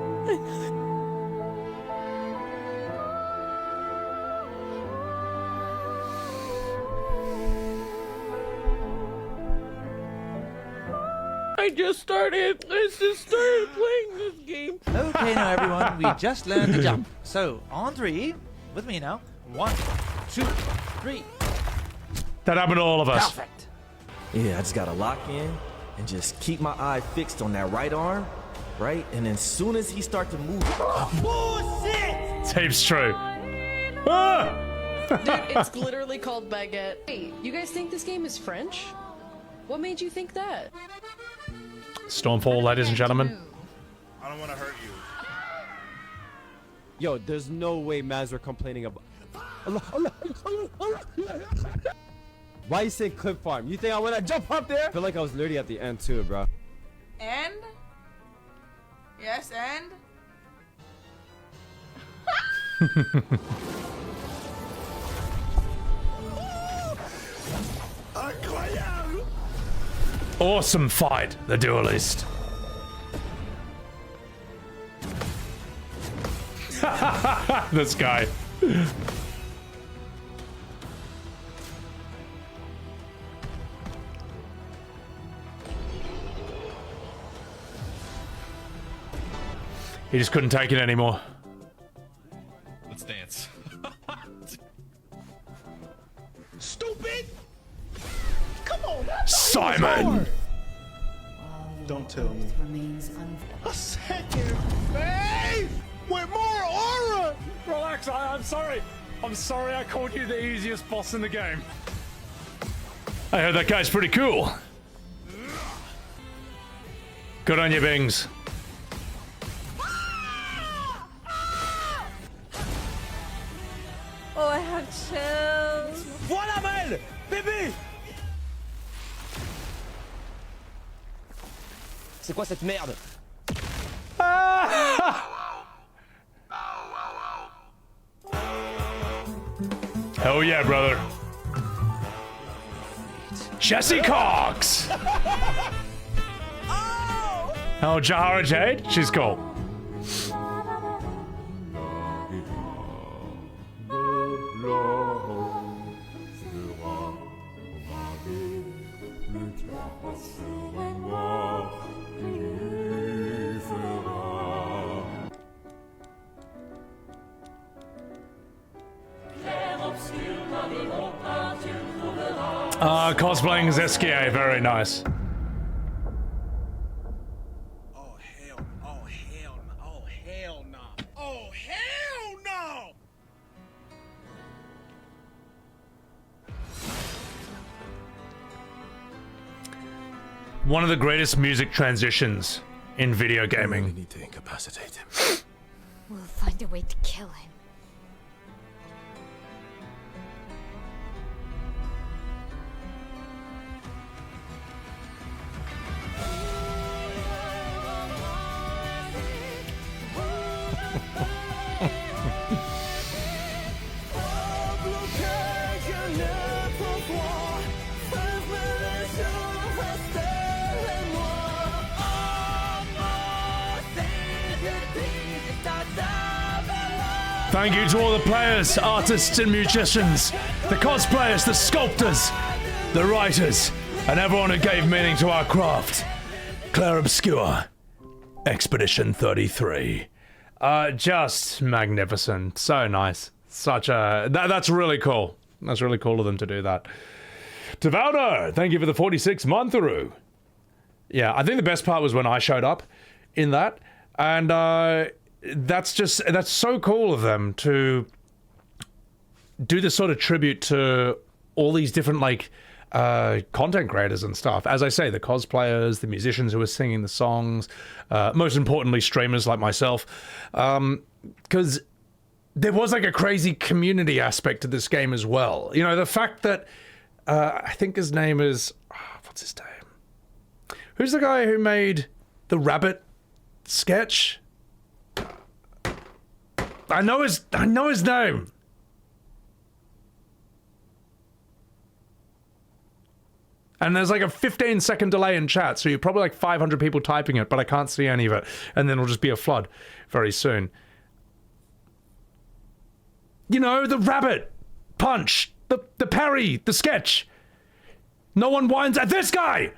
I just started playing this game. Okay, now everyone, we just learned the jump. So, on 3, with me now. 1, 2, 3. That happened to all of us. Perfect. Yeah, I just gotta lock in and just keep my eye fixed on that right arm, right? And then as soon as he start to move, bullshit! Seems true. Dude, it's literally called baguette. Wait, you guys think this game is French? What made you think that? Stormfall, ladies and gentlemen. I don't want to hurt you. Yo, there's no way mans were complaining about. Why you saying clip farm? You think I wanna jump up there? I feel like I was literally at the end too, bro. And? Yes, and? Awesome fight, the duelist. This guy. He just couldn't take it anymore. Let's dance. Stupid! Simon! Don't tell me. A second phase with more aura! Relax, I'm sorry. I'm sorry I called you the easiest boss in the game. I heard that guy's pretty cool. Good on you, Bings. Oh, I have chills. Voilà, Mel! Bébé! C'est quoi cette merde? Hell yeah, brother. Jesse Cox! Oh, Jahara Jade? She's cool. Cosplaying as SKA, very nice. Oh hell no. Oh hell no! One of the greatest music transitions in video gaming. We need to incapacitate him. We'll find a way to kill him. Thank you to all the players, artists and musicians, the cosplayers, the sculptors, the writers, and everyone who gave meaning to our craft. Clair Obscur, Expedition 33. Just magnificent. So nice. Such a... That's really cool. That's really cool of them to do that. Tavauda, thank you for the 46 month-through. Yeah, I think the best part was when I showed up in that, and that's so cool of them to do this sort of tribute to all these different, like, content creators and stuff. As I say, the cosplayers, the musicians who are singing the songs, most importantly, streamers like myself, because there was, like, a crazy community aspect to this game as well. You know, the fact that, I think his name is, what's his name? Who's the guy who made the rabbit sketch? I know his name. And there's like a 15-second delay in chat, so you're probably like 500 people typing it, but I can't see any of it. And then it'll just be a flood very soon. You know, the rabbit punch, the parry, the sketch. No one whines at this guy.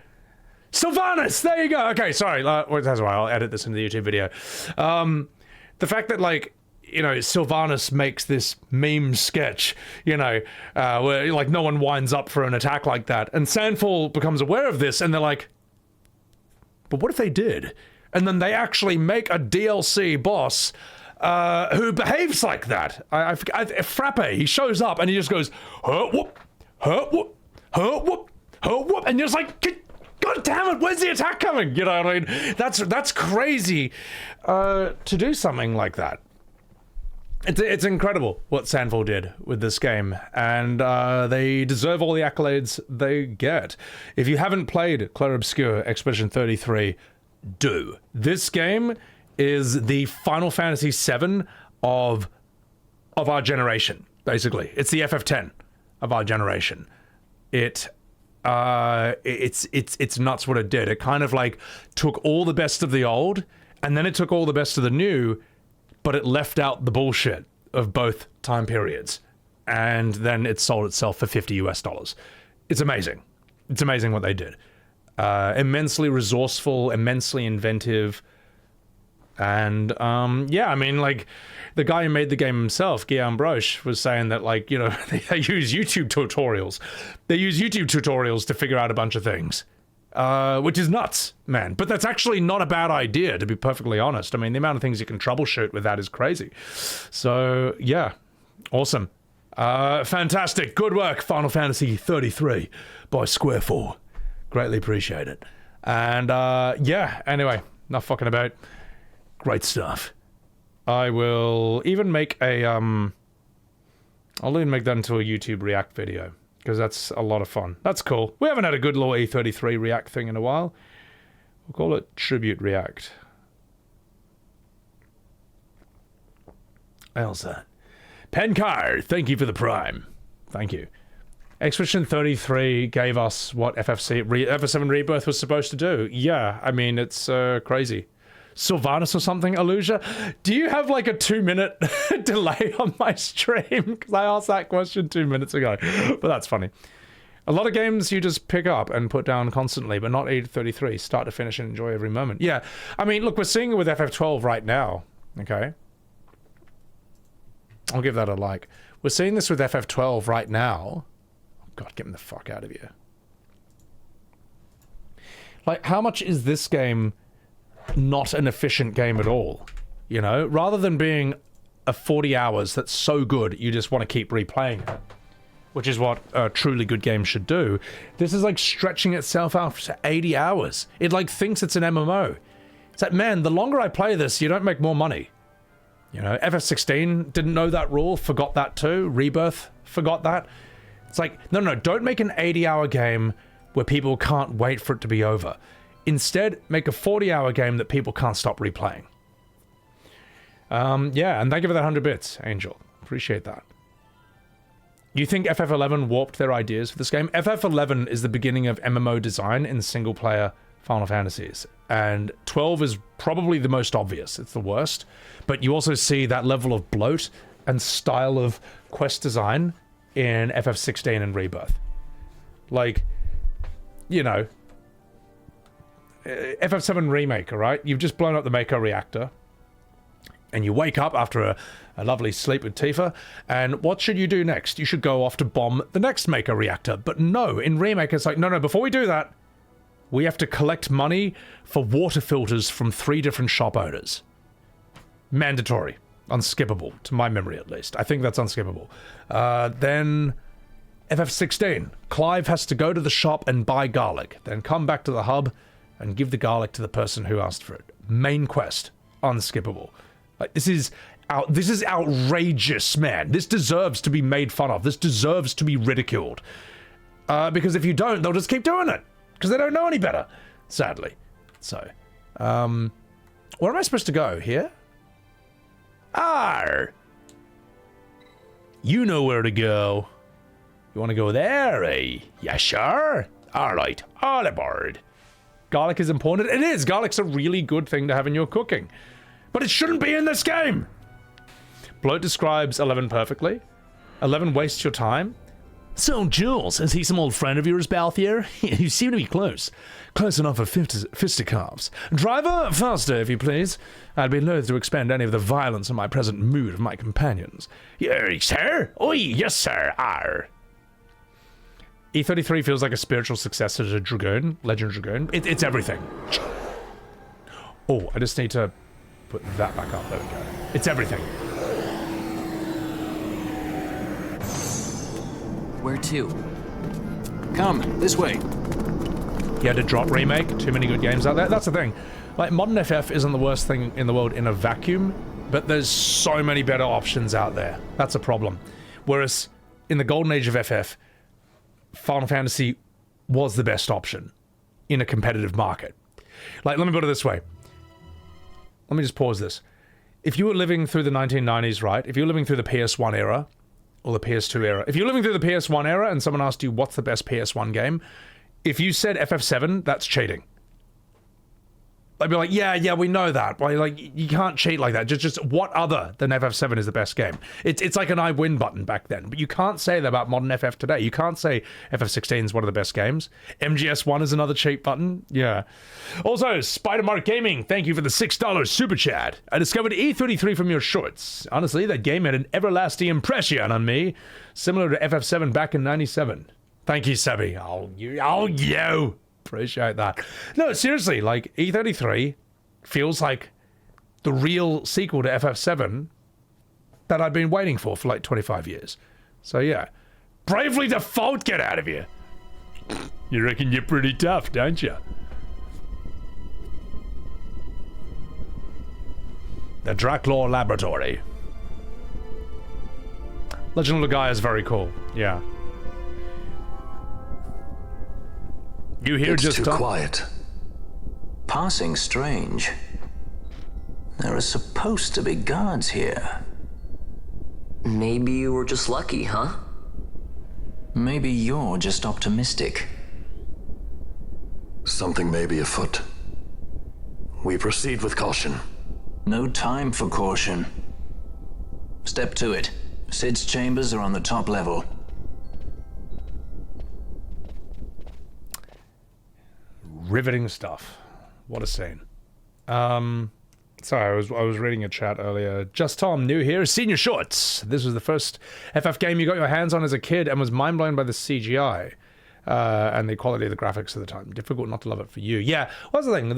Sylvanas, there you go. Okay, sorry. That's why I'll edit this into the YouTube video. The fact that, like, you know, Sylvanas makes this meme sketch, you know, where, like, no one winds up for an attack like that. And Sandfall becomes aware of this, and they're like, but what if they did? And then they actually make a DLC boss who behaves like that. Frappe, he shows up, and he just goes, whoop, whoop, whoop, whoop, and you're just like, God damn it, where's the attack coming? You know what I mean? That's crazy to do something like that. It's incredible what Sandfall did with this game, and they deserve all the accolades they get. If you haven't played Clair Obscur Expedition 33, do. This game is the Final Fantasy VII of our generation, basically. It's the FF10 of our generation. It's nuts what it did. It kind of like took all the best of the old, and then it took all the best of the new, but it left out the bullshit of both time periods. And then it sold itself for $50 US. It's amazing. It's amazing what they did. Immensely resourceful, immensely inventive. And, yeah, I mean, like, the guy who made the game himself, Guillaume Broche, was saying that, like, you know, they use YouTube tutorials. They use YouTube tutorials to figure out a bunch of things. Which is nuts, man. But that's actually not a bad idea, to be perfectly honest. I mean, the amount of things you can troubleshoot with that is crazy. So, yeah. Awesome. Fantastic. Good work, Final Fantasy XIII by Square 4. Greatly appreciate it. And, yeah, anyway, not fucking about. Great stuff. I will even make a, I'll even make that into a YouTube React video, because that's a lot of fun. That's cool. We haven't had a good little E33 React thing in a while. We'll call it Tribute React. How's that? Penkar, thank you for the Prime. Thank you. Expedition 33 gave us what FF7 Rebirth was supposed to do. Yeah, I mean, it's crazy. Sylvanas or something, Alusia? Do you have like a 2-minute delay on my stream? Because I asked that question 2 minutes ago. But that's funny. A lot of games you just pick up and put down constantly, but not E33. Start to finish and enjoy every moment. Yeah, I mean, look, we're seeing it with FF12 right now. Okay? I'll give that a like. We're seeing this with FF12 right now. Oh God, get me the fuck out of here. Like, how much is this game not an efficient game at all? You know, rather than being a 40 hours that's so good you just want to keep replaying it, which is what a truly good game should do. This is like stretching itself out to 80 hours. It like thinks it's an MMO. It's like, man, the longer I play this, you don't make more money. You know, FF16 didn't know that rule, forgot that too. Rebirth forgot that. It's like, no, don't make an 80-hour game where people can't wait for it to be over. Instead, make a 40-hour game that people can't stop replaying. Yeah, and thank you for that 100 bits, Angel. Appreciate that. You think FF11 warped their ideas for this game? FF11 is the beginning of MMO design in single-player Final Fantasies. And 12 is probably the most obvious. It's the worst. But you also see that level of bloat and style of quest design in FF16 and Rebirth. Like, you know, FF7 Remake, alright? You've just blown up the Mako reactor, and you wake up after a lovely sleep with Tifa, and what should you do next? You should go off to bomb the next Mako reactor. But no, in Remake it's like, no, before we do that, we have to collect money for water filters from 3 different shop owners. Mandatory. Unskippable, to my memory at least. I think that's unskippable. Then FF16. Clive has to go to the shop and buy garlic, then come back to the hub and give the garlic to the person who asked for it. Main quest. Unskippable. Like, this is outrageous, man. This deserves to be made fun of. This deserves to be ridiculed. Because if you don't, they'll just keep doing it. Because they don't know any better, sadly. So, where am I supposed to go? Here? You know where to go. You want to go there, eh? Yeah, sure. Alright, all aboard. Garlic is important. It is. Garlic's a really good thing to have in your cooking. But it shouldn't be in this game. Bloat describes 11 perfectly. 11 wastes your time. So, Jules, is he some old friend of yours, Balthier? You seem to be close. Close enough for fisticuffs. Driver, faster, if you please. I'd be loath to expend any of the violence in my present mood of my companions. Sir? Oi, yes, sir. Arr. E33 feels like a spiritual successor to Dragoon, Legend Dragoon. It's everything. Oh, I just need to put that back up. There we go. It's everything. Where to? Come, this way. You had to drop Remake, too many good games out there. That's the thing. Like, modern FF isn't the worst thing in the world in a vacuum, but there's so many better options out there. That's a problem. Whereas, in the golden age of FF, Final Fantasy was the best option in a competitive market. Like, let me put it this way. Let me just pause this. If you were living through the 1990s, right? If you were living through the PS1 era, or the PS2 era. If you're living through the PS1 era and someone asked you what's the best PS1 game, if you said FF7, that's cheating. I'd be like, yeah, we know that. Like, you can't cheat like that. Just what other than FF7 is the best game? It's like an I win button back then, but you can't say that about modern FF today. You can't say FF16 is one of the best games. MGS1 is another cheat button. Yeah. Also, Spider-Mark Gaming, thank you for the $6 super chat. I discovered E33 from your shorts. Honestly, that game had an everlasting impression on me, similar to FF7 back in '97. Thank you, Sebby. Oh, you. Appreciate that. No, seriously, like, E33 feels like the real sequel to FF7 that I've been waiting for like 25 years. So yeah, bravely default, get out of here. You reckon you're pretty tough, don't you? The Draclaw Laboratory. Legend of Legaia is very cool, yeah. You hear it's just too quiet. Passing strange. There are supposed to be guards here. Maybe you were just lucky, huh? Maybe you're just optimistic. Something may be afoot. We proceed with caution. No time for caution. Step to it. Sid's chambers are on the top level. Riveting stuff. What a scene. Sorry, I was reading a chat earlier. Just Tom, new here. Senior Shorts. This was the first FF game you got your hands on as a kid and was mind blown by the CGI and the quality of the graphics at the time. Difficult not to love it for you. Yeah, what's the thing?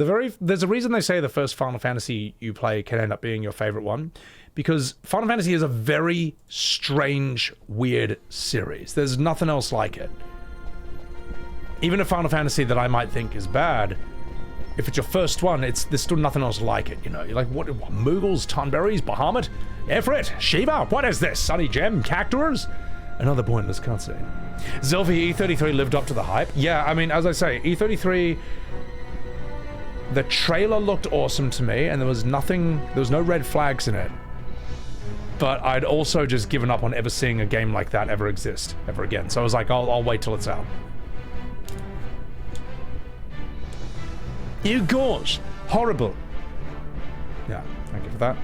There's a reason they say the first Final Fantasy you play can end up being your favorite one, because Final Fantasy is a very strange, weird series. There's nothing else like it. Even a Final Fantasy that I might think is bad, if it's your first one, there's still nothing else like it, you know? You're like, what Moogles, Tonberries, Bahamut, Ifrit, Shiva, what is this? Sunny Gem, Cactuars? Another pointless cutscene. Zelfie, E33 lived up to the hype. Yeah, I mean, as I say, E33, the trailer looked awesome to me, and there was no red flags in it. But I'd also just given up on ever seeing a game like that ever exist, ever again. So I was like, I'll wait till it's out. You gosh, horrible. Yeah, thank you for that.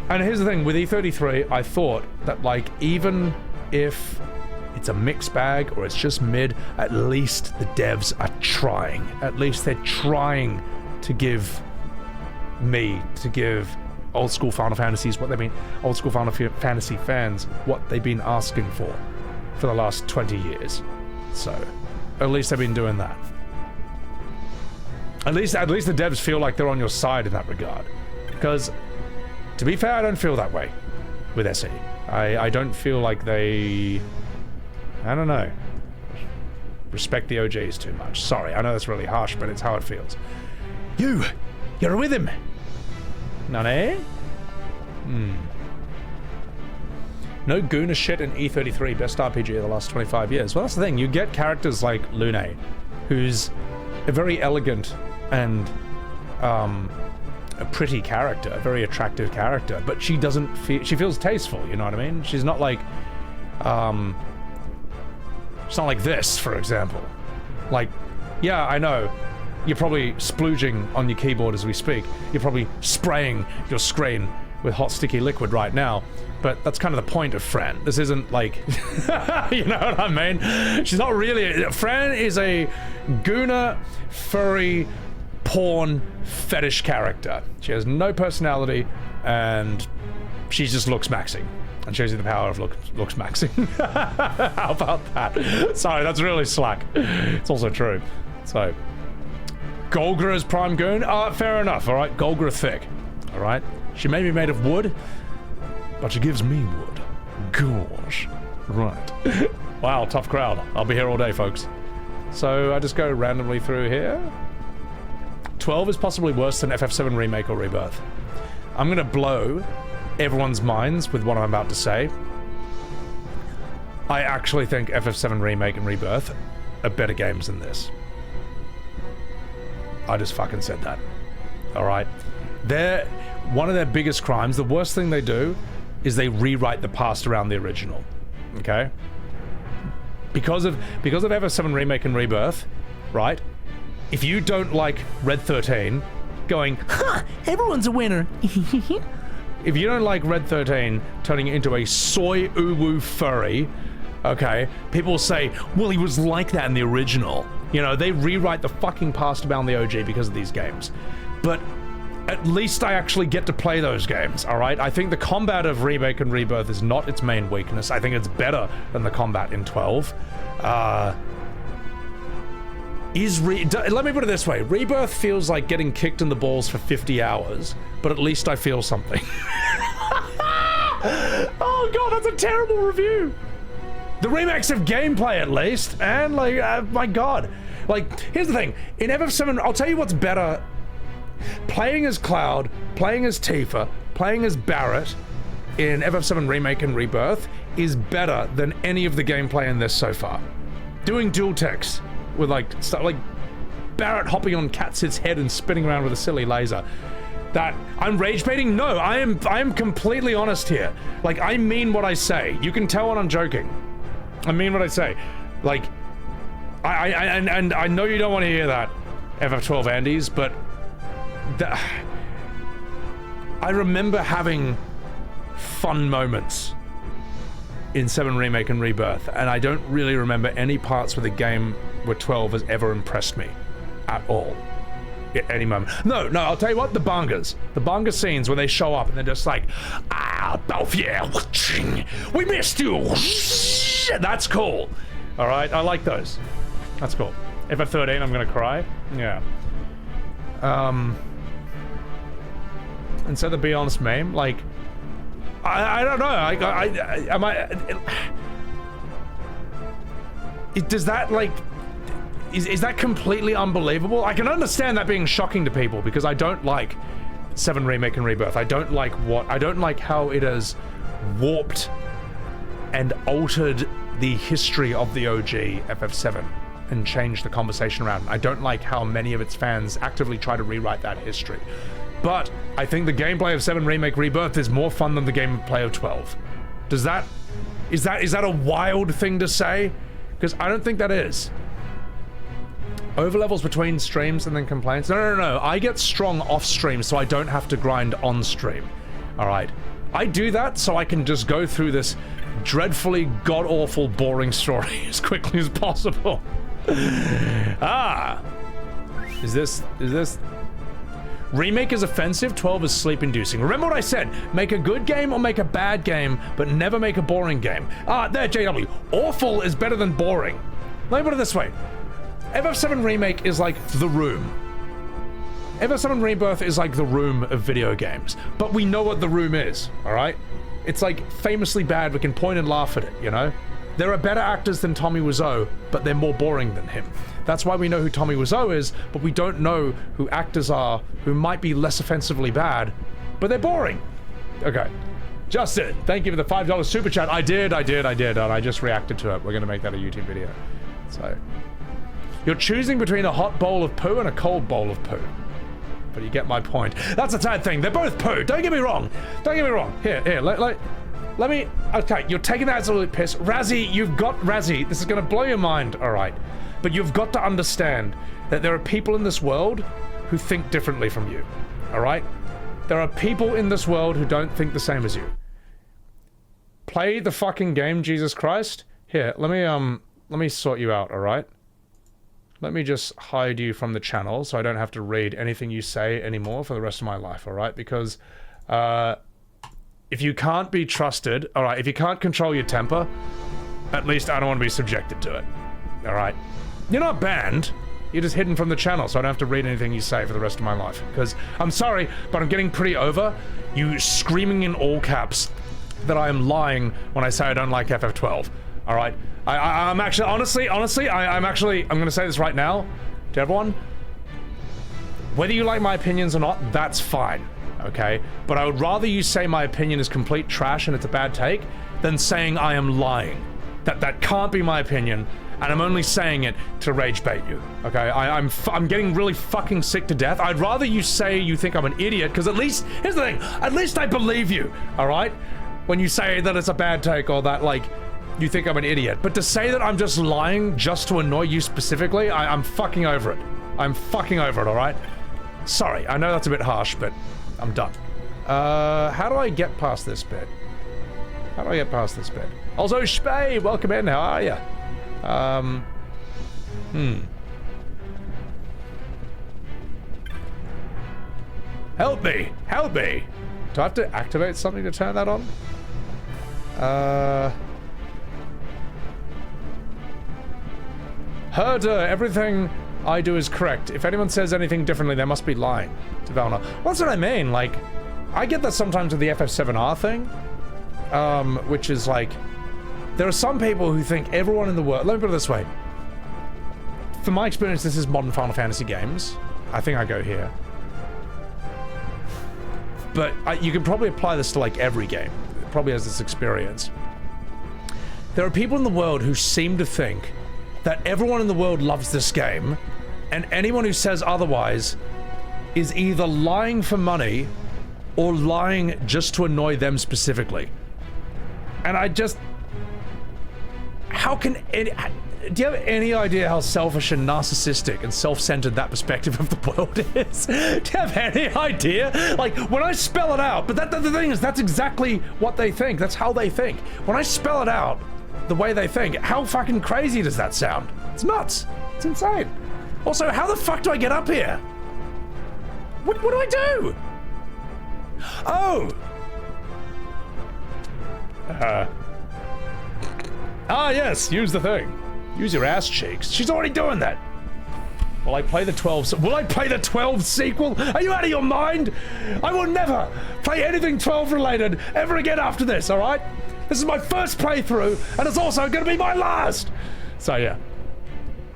And here's the thing, with E33, I thought that, like, even if it's a mixed bag or it's just mid, at least the devs are trying. At least they're trying to give old school Final Fantasies old school Final Fantasy fans what they've been asking for the last 20 years. So, at least they've been doing that. At least the devs feel like they're on your side in that regard. Because, to be fair, I don't feel that way with SE. I don't feel like they... I don't know. Respect the OGs too much. Sorry, I know that's really harsh, but it's how it feels. You're with him! Nane? No Guna shit in E33, best RPG of the last 25 years. Well, that's the thing. You get characters like Lune, who's a very elegant and a pretty character, a very attractive character, but she doesn't feel... She feels tasteful, you know what I mean? She's not like... It's not like this, for example. Like, yeah, I know. You're probably splooging on your keyboard as we speak. You're probably spraying your screen with hot, sticky liquid right now. But that's kind of the point of Fran. This isn't like... you know what I mean? She's not really... Fran is a Guna, furry, porn, fetish character. She has no personality, and she just looks maxing. And shows you the power of looks maxing. How about that? Sorry, that's really slack. It's also true. So... Golgra is Prime Goon? Fair enough, alright? Golgra thick. Alright? She may be made of wood, but she gives me wood. Gosh. Right. Wow, tough crowd. I'll be here all day, folks. So I just go randomly through here. 12 is possibly worse than FF7 Remake or Rebirth. I'm gonna blow everyone's minds with what I'm about to say. I actually think FF7 Remake and Rebirth are better games than this. I just fucking said that. Alright? One of their biggest crimes, the worst thing they do, is they rewrite the past around the original. Okay? Because of FF7 Remake and Rebirth, right? if you don't like Red 13, going, huh, everyone's a winner. if you don't like Red 13 turning into a soy uwu furry, okay, people say, well, he was like that in the original. You know, they rewrite the fucking past about the OG because of these games. But at least I actually get to play those games, alright? I think the combat of Remake and Rebirth is not its main weakness. I think it's better than the combat in 12. Let me put it this way. Rebirth feels like getting kicked in the balls for 50 hours, but at least I feel something. Oh god, that's a terrible review! The remakes of gameplay, at least, and like, my god. Like, here's the thing. In FF7, I'll tell you what's better. Playing as Cloud, playing as Tifa, playing as Barrett in FF7 Remake and Rebirth is better than any of the gameplay in this so far. Doing dual text with like stuff like Barrett hopping on Catsid's head and spinning around with a silly laser. That I'm rage baiting? No, I am completely honest here. Like, I mean what I say. You can tell when I'm joking. I mean what I say. Like, I know you don't want to hear that, FF12 Andes, but I remember having fun moments in 7 Remake and Rebirth, and I don't really remember any parts where the game where 12 has ever impressed me at all. At any moment. No, I'll tell you what, the bangaas. The banga scenes where they show up and they're just like, Balthier, we missed you. That's cool. All right, I like those. That's cool. FF13, I'm gonna cry. Yeah. And so the Be Honest meme, like, I don't know. Does that like? Is that completely unbelievable? I can understand that being shocking to people because I don't like 7 Remake and Rebirth. I don't like how it has warped and altered the history of the OG FF7 and changed the conversation around. I don't like how many of its fans actively try to rewrite that history. But I think the gameplay of 7 Remake Rebirth is more fun than the gameplay of 12. Is that a wild thing to say? Because I don't think that is. Overlevels between streams and then complaints? No. I get strong off stream so I don't have to grind on stream. Alright. I do that so I can just go through this dreadfully god-awful boring story as quickly as possible. Is this... Remake is offensive, 12 is sleep-inducing. Remember what I said, make a good game or make a bad game, but never make a boring game. There, JW. Awful is better than boring. Let me put it this way. FF7 Remake is like The Room. FF7 Rebirth is like The Room of video games. But we know what The Room is, alright? It's like famously bad, we can point and laugh at it, you know? There are better actors than Tommy Wiseau, but they're more boring than him. That's why we know who Tommy Wiseau is, but we don't know who actors are who might be less offensively bad, but they're boring. Okay. Justin, thank you for the $5 super chat. I did, and I just reacted to it. We're gonna make that a YouTube video. So... You're choosing between a hot bowl of poo and a cold bowl of poo. But you get my point. That's a sad thing. They're both poo. Don't get me wrong. Here, let me... Okay, you're taking the absolute piss. Razzie, you've got... Razzie, this is gonna blow your mind, alright. But you've got to understand that there are people in this world who think differently from you. Alright? There are people in this world who don't think the same as you. Play the fucking game, Jesus Christ. Here, let me sort you out, alright? Let me just hide you from the channel so I don't have to read anything you say anymore for the rest of my life, alright? Because, if you can't be trusted, alright, if you can't control your temper, at least I don't want to be subjected to it, alright? You're not banned, you're just hidden from the channel so I don't have to read anything you say for the rest of my life. Because, I'm sorry, but I'm getting pretty over you screaming in all caps that I am lying when I say I don't like FF12, alright? I'm actually, honestly, I'm gonna say this right now to everyone. Whether you like my opinions or not, that's fine, okay? But I would rather you say my opinion is complete trash and it's a bad take than saying I am lying. That can't be my opinion, and I'm only saying it to rage bait you, okay? I'm getting really fucking sick to death. I'd rather you say you think I'm an idiot, because at least, here's the thing, at least I believe you, alright? When you say that it's a bad take or that, like, you think I'm an idiot. But to say that I'm just lying just to annoy you specifically, I'm fucking over it. I'm fucking over it, alright? Sorry, I know that's a bit harsh, but I'm done. How do I get past this bit? How do I get past this bit? Also, Spey, welcome in, how are ya? Help me! Help me! Do I have to activate something to turn that on? Herder, everything I do is correct. If anyone says anything differently, they must be lying. To Valna. Well, that's what I mean, like, I get that sometimes with the FF7R thing, which is like, there are some people who think everyone in the world, let me put it this way. From my experience, this is modern Final Fantasy games. I think I go here. But you can probably apply this to like every game. It probably has this experience. There are people in the world who seem to think that everyone in the world loves this game, and anyone who says otherwise is either lying for money or lying just to annoy them specifically. And I just... How can any... Do you have any idea how selfish and narcissistic and self-centered that perspective of the world is? Do you have any idea? Like, when I spell it out, but the thing is, that's exactly what they think. That's how they think. When I spell it out the way they think, how fucking crazy does that sound? It's nuts. It's insane. Also, how the fuck do I get up here? What do I do? Oh! Yes, use the thing. Use your ass cheeks. She's already doing that. Will I play the 12th? Will I play the 12th sequel? Are you out of your mind? I will never play anything 12 related ever again after this, alright? This is my first playthrough, and it's also gonna be my last! So yeah.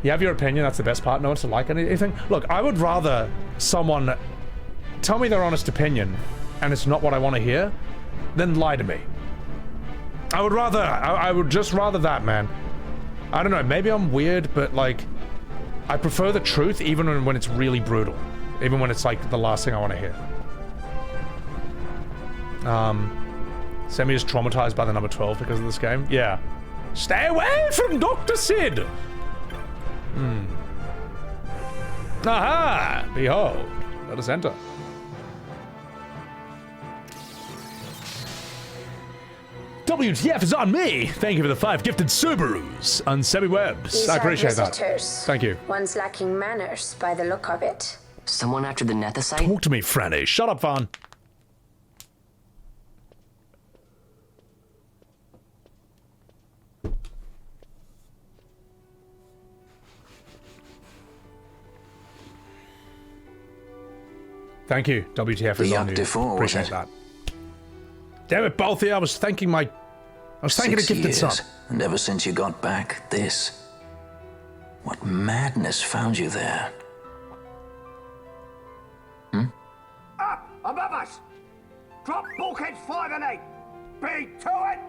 You have your opinion, that's the best part. No one's to like anything. Look, I would rather someone tell me their honest opinion, and it's not what I want to hear, than lie to me. I would just rather that, man. I don't know, maybe I'm weird, but like, I prefer the truth even when it's really brutal. Even when it's like the last thing I want to hear. Semi is traumatized by the number 12 because of this game. Yeah. Stay away from Dr. Sid! Aha! Behold. Let us enter. WTF is on me! Thank you for the 5 gifted Subarus on Sebbywebz. I appreciate that. Thank you. One's lacking manners by the look of it. Someone after the Nethicite? Talk to me, Franny. Shut up, Vaan. Thank you, WTF is on you. Appreciate that. Damn it, Balthier, I was thanking a gifted son. And ever since you got back, this. What madness found you there? Up above us! Drop bulkheads 5 and 8! Be to it!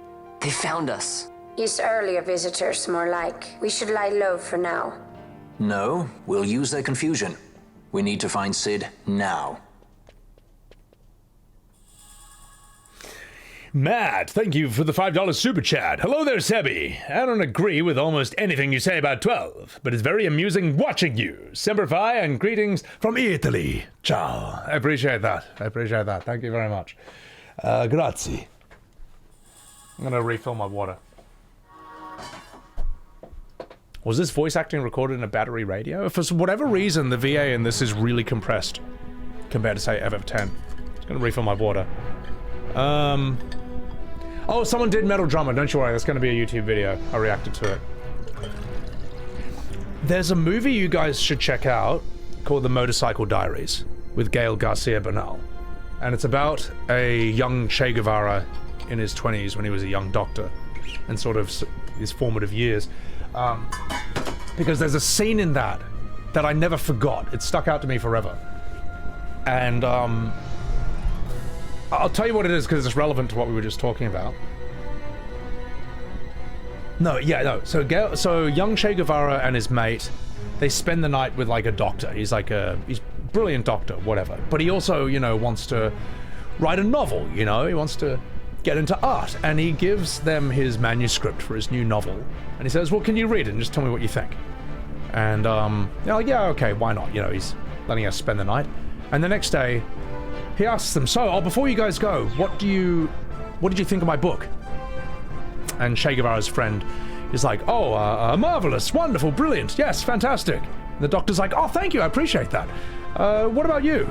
They found us. He's earlier visitors, more like. We should lie low for now. No, we'll use their confusion. We need to find Sid now. Matt, thank you for the $5 super chat. Hello there, Sebby. I don't agree with almost anything you say about 12, but it's very amusing watching you. Semper Fi and greetings from Italy. Ciao. I appreciate that. Thank you very much. Grazie. I'm gonna refill my water. Was this voice acting recorded in a battery radio? For whatever reason, the VA in this is really compressed compared to, say, FF10. Just gonna refill my water. Oh, someone did Metal Drummer. Don't you worry, that's gonna be a YouTube video. I reacted to it. There's a movie you guys should check out called The Motorcycle Diaries with Gael Garcia Bernal. And it's about a young Che Guevara in his 20s when he was a young doctor and sort of his formative years. Because there's a scene in that I never forgot. It stuck out to me forever. And, I'll tell you what it is because it's relevant to what we were just talking about. So young Che Guevara and his mate, they spend the night with like a doctor. He's a brilliant doctor, whatever. But he also, wants to write a novel, He wants to get into art. And he gives them his manuscript for his new novel. And he says, well, can you read it and just tell me what you think? And, they're like, yeah, okay, why not? You know, he's letting us spend the night. And the next day, he asks them, so, before you guys go, what did you think of my book? And Che Guevara's friend is like, oh, marvelous, wonderful, brilliant, yes, fantastic. And the doctor's like, oh, thank you, I appreciate that. What about you?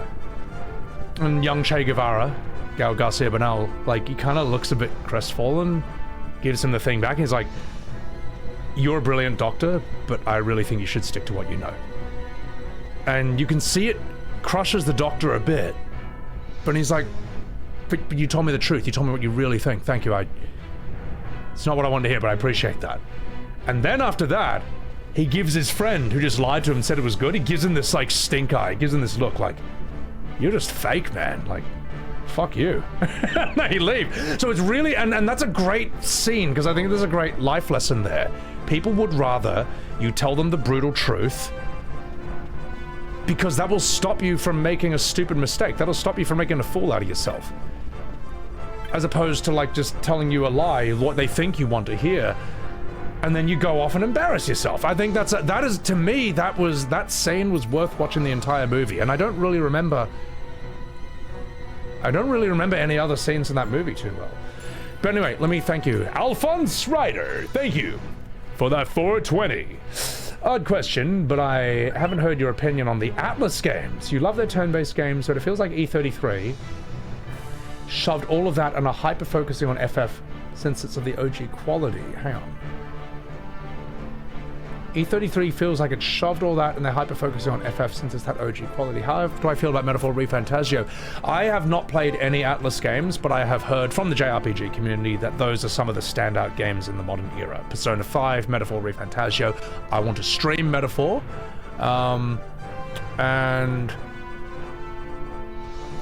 And young Che Guevara, Gael Garcia Bernal, like, he kind of looks a bit crestfallen, gives him the thing back, and he's like, you're a brilliant doctor, but I really think you should stick to what you know. And you can see it crushes the doctor a bit, but he's like, but you told me the truth, you told me what you really think, thank you, it's not what I wanted to hear, but I appreciate that. And then after that, he gives his friend, who just lied to him and said it was good, he gives him this, like, stink eye, he gives him this look like, you're just fake, man, like, fuck you. No, he leaves. So it's really, and that's a great scene, because I think there's a great life lesson there. People would rather you tell them the brutal truth, because that will stop you from making a stupid mistake. That'll stop you from making a fool out of yourself. As opposed to, like, just telling you a lie, what they think you want to hear, and then you go off and embarrass yourself. I think that is, to me, that scene was worth watching the entire movie, and I don't really remember any other scenes in that movie too well. But anyway, let me thank you, Alphonse Ryder. Thank you for that 420. Odd question, but I haven't heard your opinion on the Atlas games. You love their turn-based games, but it feels like E33 shoved all of that and are hyper-focusing on FF since it's of the OG quality. Hang on. E33 feels like it shoved all that and they're hyper-focusing on FF since it's that OG quality. How do I feel about Metaphor ReFantazio? I have not played any Atlas games, but I have heard from the JRPG community that those are some of the standout games in the modern era. Persona 5, Metaphor ReFantazio. I want to stream Metaphor. And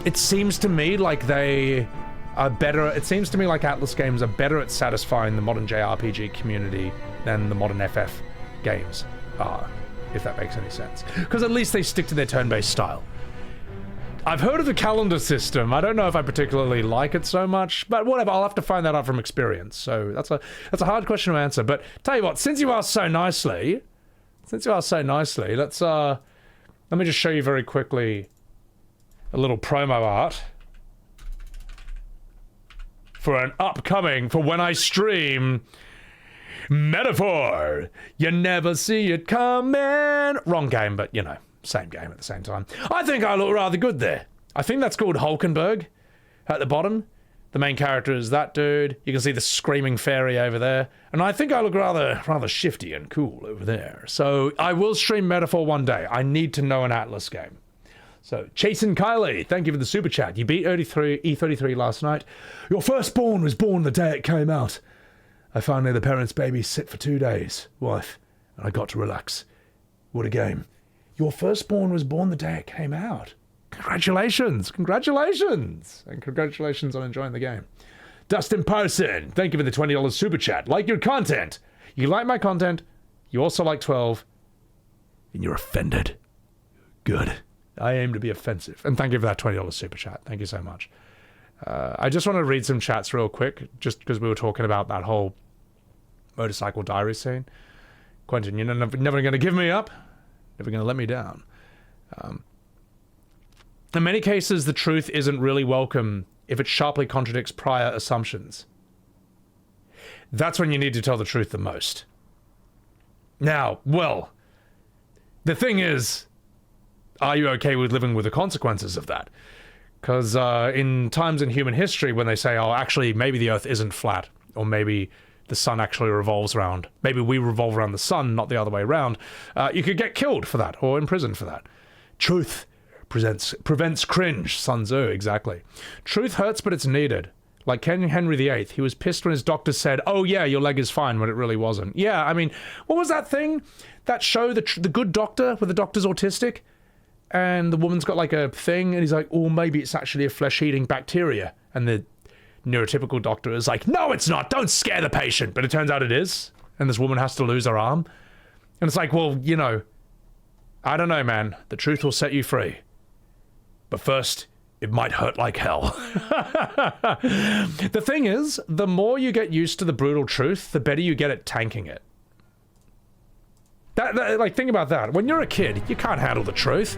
it seems to me like they are better. It seems to me like Atlas games are better at satisfying the modern JRPG community than the modern FF games are, if that makes any sense. Because at least they stick to their turn-based style. I've heard of the calendar system. I don't know if I particularly like it so much, but whatever, I'll have to find that out from experience. So that's a hard question to answer. But tell you what, since you asked so nicely, let's let me just show you very quickly a little promo art for when I stream Metaphor. You never see it coming. Wrong game, but you know, same game at the same time. I think I look rather good there. I think that's called Hulkenberg at the bottom. The main character is that dude. You can see the screaming fairy over there. And I think I look rather shifty and cool over there. So I will stream Metaphor one day. I need to know an Atlas game. So, Chasen Kylie, thank you for the super chat. You beat E33 last night. Your firstborn was born the day it came out. I finally had the parents' baby sit for 2 days, wife, and I got to relax. What a game. Your firstborn was born the day it came out. Congratulations, congratulations, and congratulations on enjoying the game. Dustin Parson, thank you for the $20 super chat. Like your content. You like my content, you also like 12, and you're offended. Good. I aim to be offensive. And thank you for that $20 super chat. Thank you so much. I just want to read some chats real quick, just because we were talking about that whole motorcycle diary scene. Quentin, you're never going to give me up, never going to let me down. In many cases, the truth isn't really welcome if it sharply contradicts prior assumptions. That's when you need to tell the truth the most. Now, well, the thing is, are you okay with living with the consequences of that? Because in times in human history when they say, oh, actually, maybe the Earth isn't flat, or maybe the sun actually revolves around, maybe we revolve around the sun, not the other way around, you could get killed for that, or imprisoned for that. Truth prevents cringe, Sun Tzu, exactly. Truth hurts, but it's needed. Like King Henry VIII, he was pissed when his doctor said, oh yeah, your leg is fine, when it really wasn't. Yeah, I mean, what was that thing? That show, The Good Doctor, where the doctor's autistic? And the woman's got like a thing, and he's like, oh, maybe it's actually a flesh-eating bacteria. And the neurotypical doctor is like, no, it's not, don't scare the patient. But it turns out it is, and this woman has to lose her arm. And it's like, well, you know, I don't know, man. The truth will set you free. But first, it might hurt like hell. The thing is, the more you get used to the brutal truth, the better you get at tanking it. Like, think about that. When you're a kid, you can't handle the truth.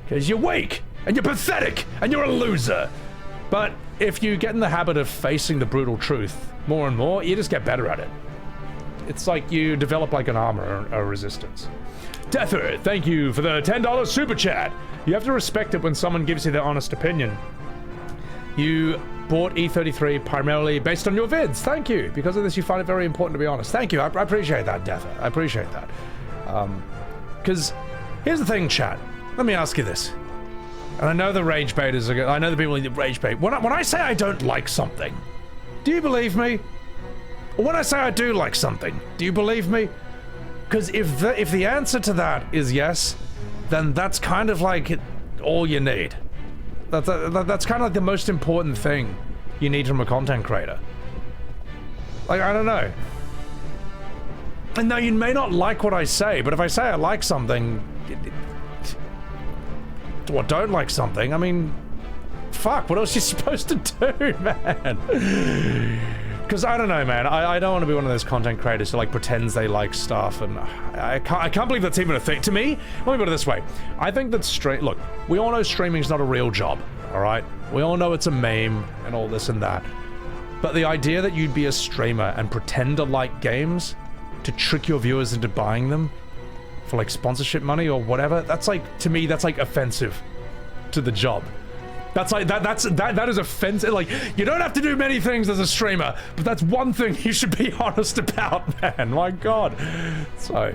Because you're weak, and you're pathetic, and you're a loser. But if you get in the habit of facing the brutal truth more and more, you just get better at it. It's like you develop like an armor or a resistance. Deather, thank you for the $10 super chat. You have to respect it when someone gives you their honest opinion. You bought E33 primarily based on your vids. Thank you. Because of this, you find it very important to be honest. Thank you. I appreciate that, Deather. I appreciate that. Because here's the thing, chat. Let me ask you this. And I know the rage baiters are. I know the people who rage bait. When I say I don't like something, do you believe me? Or when I say I do like something, do you believe me? Because if the answer to that is yes, then that's kind of like all you need. That's kind of like the most important thing you need from a content creator. Like, I don't know. And now you may not like what I say, but if I say I like something, or don't like something, I mean, fuck, what else are you supposed to do, man? Because I don't know, man. I don't want to be one of those content creators who like pretends they like stuff, and I can't believe that's even a thing. To me, let me put it this way. I think that look, we all know streaming's not a real job, all right? We all know it's a meme and all this and that. But the idea that you'd be a streamer and pretend to like games to trick your viewers into buying them for like sponsorship money or whatever, that's like, to me, that's like offensive to the job. That's like, that is offensive. Like, you don't have to do many things as a streamer, but that's one thing you should be honest about, man. My God. So,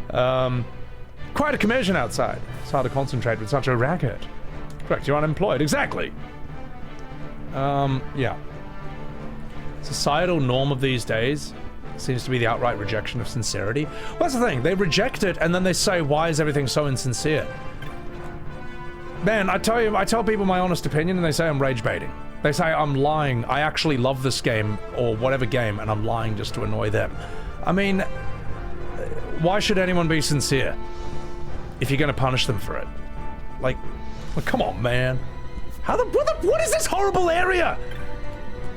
quite a commotion outside. It's hard to concentrate with such a racket. Correct, you're unemployed. Exactly. Yeah. Societal norm of these days seems to be the outright rejection of sincerity. Well, that's the thing. They reject it, and then they say, why is everything so insincere? Man, I tell people my honest opinion, and they say I'm rage baiting. They say I'm lying. I actually love this game, or whatever game, and I'm lying just to annoy them. I mean, why should anyone be sincere if you're going to punish them for it? Like, well, come on, man. What is this horrible area?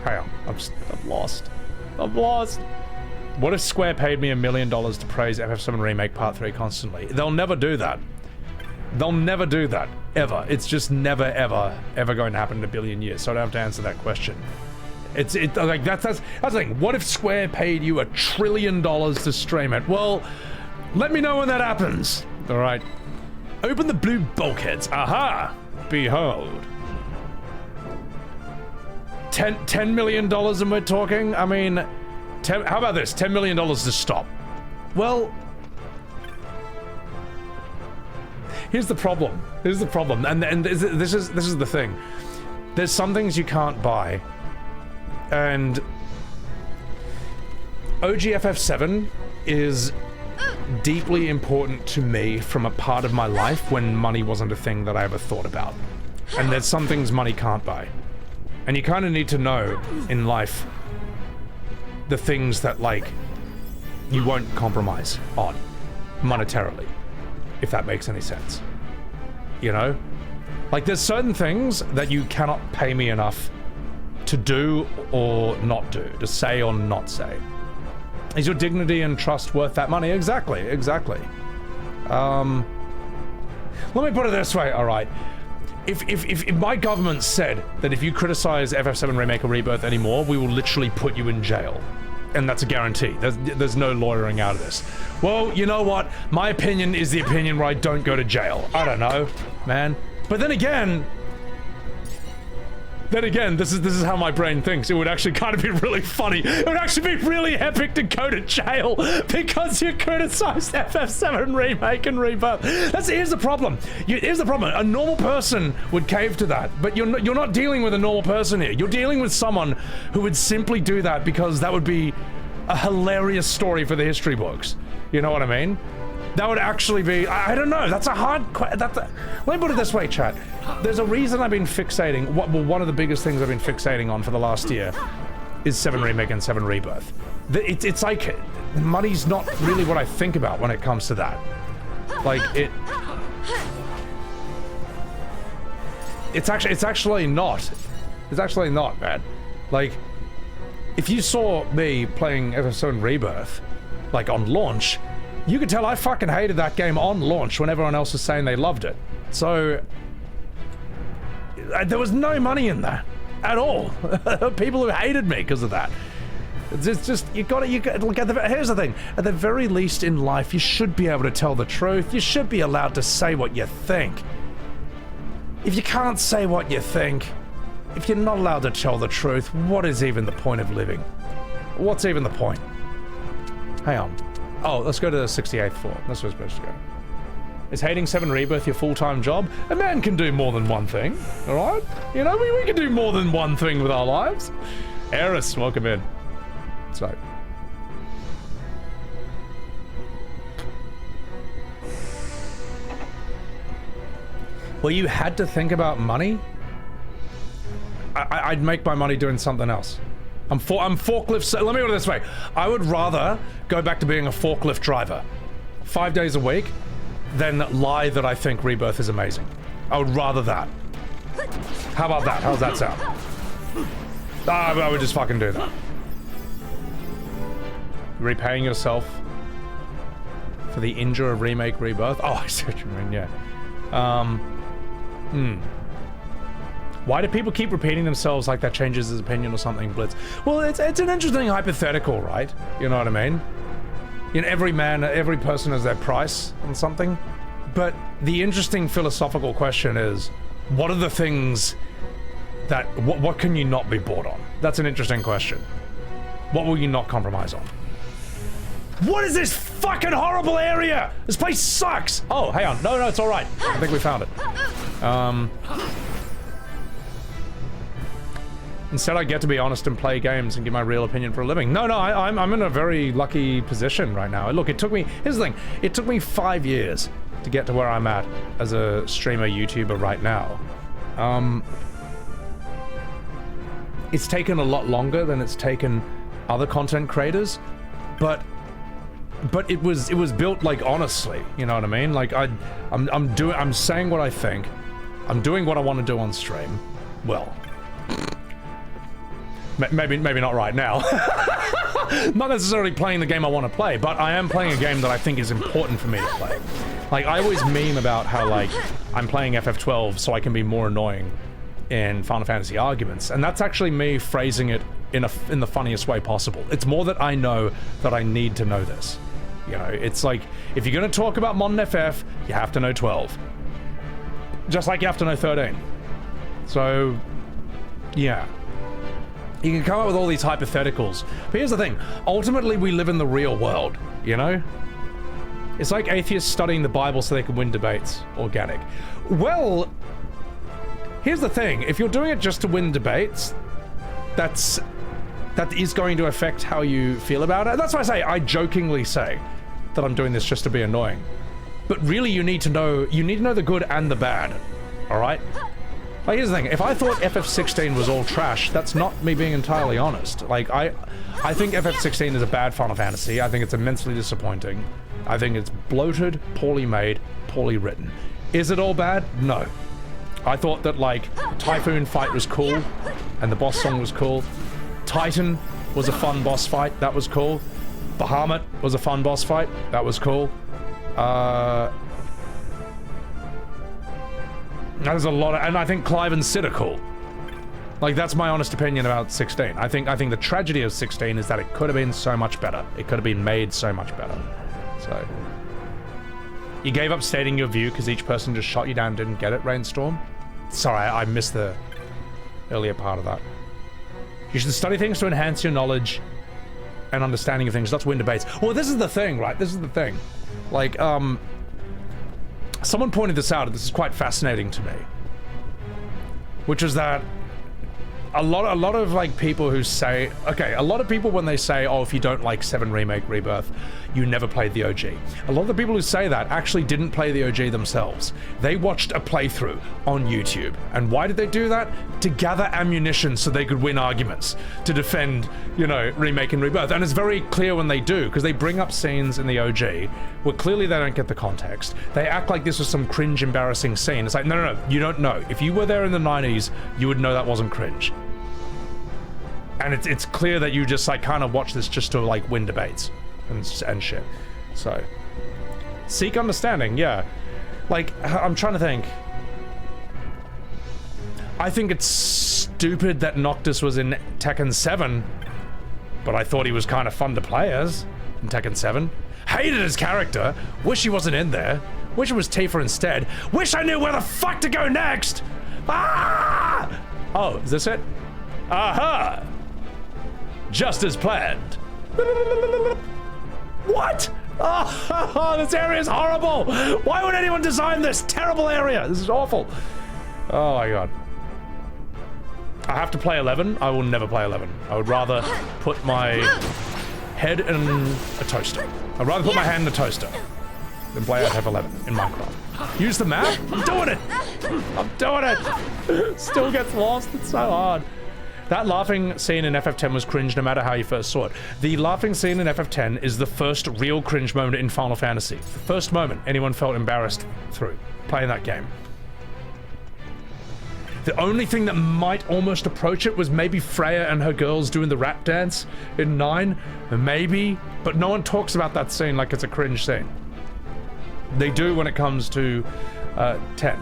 Hang on, I'm lost. I'm lost. What if Square paid me $1 million to praise FF7 Remake Part 3 constantly? They'll never do that. They'll never do that. Ever. It's just never, ever going to happen in a billion years, so I don't have to answer that question. It's like, that's the thing. What if Square paid you $1 trillion to stream it? Well, let me know when that happens. Alright. Open the blue bulkheads. Aha! Behold. $10 million and we're talking? I mean, how about this? $10 million to stop. Well, here's the problem. Here's the problem. And this is the thing. There's some things you can't buy. And OGFF7 is deeply important to me from a part of my life when money wasn't a thing that I ever thought about. And there's some things money can't buy. And you kind of need to know in life the things that, like, you won't compromise on monetarily, if that makes any sense. You know? Like, there's certain things that you cannot pay me enough to do or not do, to say or not say. Is your dignity and trust worth that money? Exactly, exactly. Let me put it this way, alright. If my government said that if you criticize FF7 Remake or Rebirth anymore, we will literally put you in jail. And that's a guarantee. There's no lawyering out of this. Well, you know what? My opinion is the opinion where I don't go to jail. I don't know, man. But then again, this is how my brain thinks. It would actually kind of be really funny. It would actually be really epic to go to jail because you criticized FF7 Remake and Rebirth. Here's the problem. Here's the problem. A normal person would cave to that, but you're not dealing with a normal person here. You're dealing with someone who would simply do that because that would be a hilarious story for the history books. You know what I mean? That would actually be, I don't know, that's a hard question. Let me put it this way, chat. There's a reason I've been fixating, one of the biggest things I've been fixating on for the last year is 7 Remake and 7 Rebirth. It's like, money's not really what I think about when it comes to that. Like, it's actually not. It's actually not, man. Like, if you saw me playing FF7 Rebirth, like on launch, You could tell I fucking hated that game on launch when everyone else was saying they loved it. So there was no money in that at all. People who hated me because of that. It's just, you gotta look at here's the thing. At the very least in life, you should be able to tell the truth. You should be allowed to say what you think. If you can't say what you think, if you're not allowed to tell the truth, what is even the point of living? What's even the point? Hang on. Oh, let's go to the 68th floor. That's where we're supposed to go. Is hating 7 Rebirth your full-time job? A man can do more than one thing, alright? You know, we can do more than one thing with our lives. Eris, welcome in. So. Well, you had to think about money? I'd make my money doing something else. I'm forklift. Let me put it this way. I would rather go back to being a forklift driver 5 days a week than lie that I think Rebirth is amazing. I would rather that. How about that? How's that sound? I would just fucking do that. Repaying yourself for the injure of remake Rebirth? Oh, I see what you mean, yeah. Why do people keep repeating themselves like that changes his opinion or something, Blitz? Well, it's an interesting hypothetical, right? You know what I mean? You know, every person has their price on something. But the interesting philosophical question is, what are the things that, what can you not be bought on? That's an interesting question. What will you not compromise on? What is this fucking horrible area? This place sucks! Oh, hang on. No, it's alright. I think we found it. Instead, I get to be honest and play games and give my real opinion for a living. No, I'm in a very lucky position right now. Look, here's the thing. It took me 5 years to get to where I'm at as a streamer, YouTuber right now. It's taken a lot longer than it's taken other content creators, but it was built like honestly, you know what I mean? Like I'm saying what I think. I'm doing what I want to do on stream. Well, maybe not right now. Not necessarily playing the game I want to play, but I am playing a game that I think is important for me to play. Like, I always meme about how, like, I'm playing FF12 so I can be more annoying in Final Fantasy arguments, and that's actually me phrasing it in the funniest way possible. It's more that I know that I need to know this. You know, it's like, if you're going to talk about modern FF, you have to know 12. Just like you have to know 13. So, yeah. You can come up with all these hypotheticals. But here's the thing. Ultimately, we live in the real world, you know? It's like atheists studying the Bible so they can win debates. Organic. Well, here's the thing. If you're doing it just to win debates, that is going to affect how you feel about it. That's why I jokingly say that I'm doing this just to be annoying. But really, you need to know the good and the bad. All right? Like, here's the thing. If I thought FF16 was all trash, that's not me being entirely honest. Like, I think FF16 is a bad Final Fantasy. I think it's immensely disappointing. I think it's bloated, poorly made, poorly written. Is it all bad? No. I thought that, like, the Typhoon fight was cool, and the boss song was cool. Titan was a fun boss fight. That was cool. Bahamut was a fun boss fight. That was cool. There's a lot of, and I think Clive and Sid are cool. Like, that's my honest opinion about 16. I think the tragedy of 16 is that it could have been so much better. It could have been made so much better. So, you gave up stating your view because each person just shot you down and didn't get it, Rainstorm? Sorry, I missed the earlier part of that. You should study things to enhance your knowledge and understanding of things, not to win debates. Well, this is the thing, right? This is the thing. Like, someone pointed this out, and this is quite fascinating to me. Which is that a lot of like people who say, okay, a lot of people when they say, oh, if you don't like 7 Remake Rebirth, you never played the OG. A lot of the people who say that actually didn't play the OG themselves. They watched a playthrough on YouTube. And why did they do that? To gather ammunition so they could win arguments, to defend, you know, Remake and Rebirth. And it's very clear when they do, because they bring up scenes in the OG where clearly they don't get the context. They act like this was some cringe, embarrassing scene. It's like, no, you don't know. If you were there in the 90s, you would know that wasn't cringe. And it's clear that you just like kind of watch this just to like win debates and shit. So Seek understanding, yeah. Like, I'm trying to think. I think it's stupid that Noctis was in Tekken 7, but I thought he was kind of fun to play as in Tekken 7. Hated his character. Wish he wasn't in there. Wish it was Tifa instead. Wish I knew where the fuck to go next! Ah! Oh, is this it? Aha! Just as planned. What? Oh, this area is horrible! Why would anyone design this terrible area? This is awful. Oh my god. I have to play 11. I will never play 11. I would rather put my head in a toaster. I'd rather put my hand in a toaster than play FF11 in Minecraft. Use the map? I'm doing it! I'm doing it! Still gets lost. It's so hard. That laughing scene in FF10 was cringe no matter how you first saw it. The laughing scene in FF10 is the first real cringe moment in Final Fantasy. The first moment anyone felt embarrassed through playing that game. The only thing that might almost approach it was maybe Freya and her girls doing the rap dance in 9. Maybe, but no one talks about that scene like it's a cringe scene. They do when it comes to 10.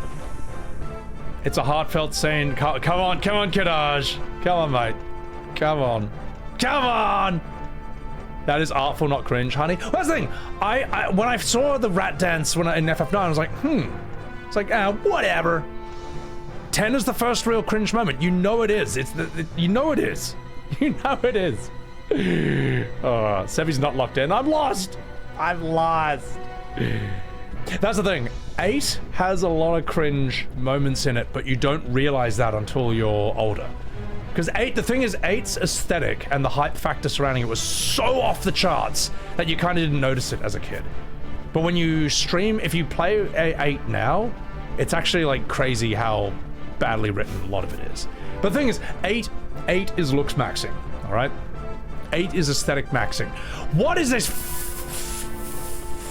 It's a heartfelt scene. Come on, Kadaj. Come on, mate. Come on. Come on! That is artful, not cringe, honey. That's the thing. When I saw the rat dance in FF9, I was like, It's like, whatever. 10 is the first real cringe moment. You know it is. You know it is. You know it is. Sebby's not locked in. I'm lost. I'm lost. That's the thing. 8 has a lot of cringe moments in it, but you don't realize that until you're older. Because the thing is, 8's aesthetic and the hype factor surrounding it was so off the charts that you kind of didn't notice it as a kid. But when you stream, if you play 8 now, it's actually like crazy how badly written a lot of it is. But the thing is, 8 is looks maxing, all right? 8 is aesthetic maxing. What is this?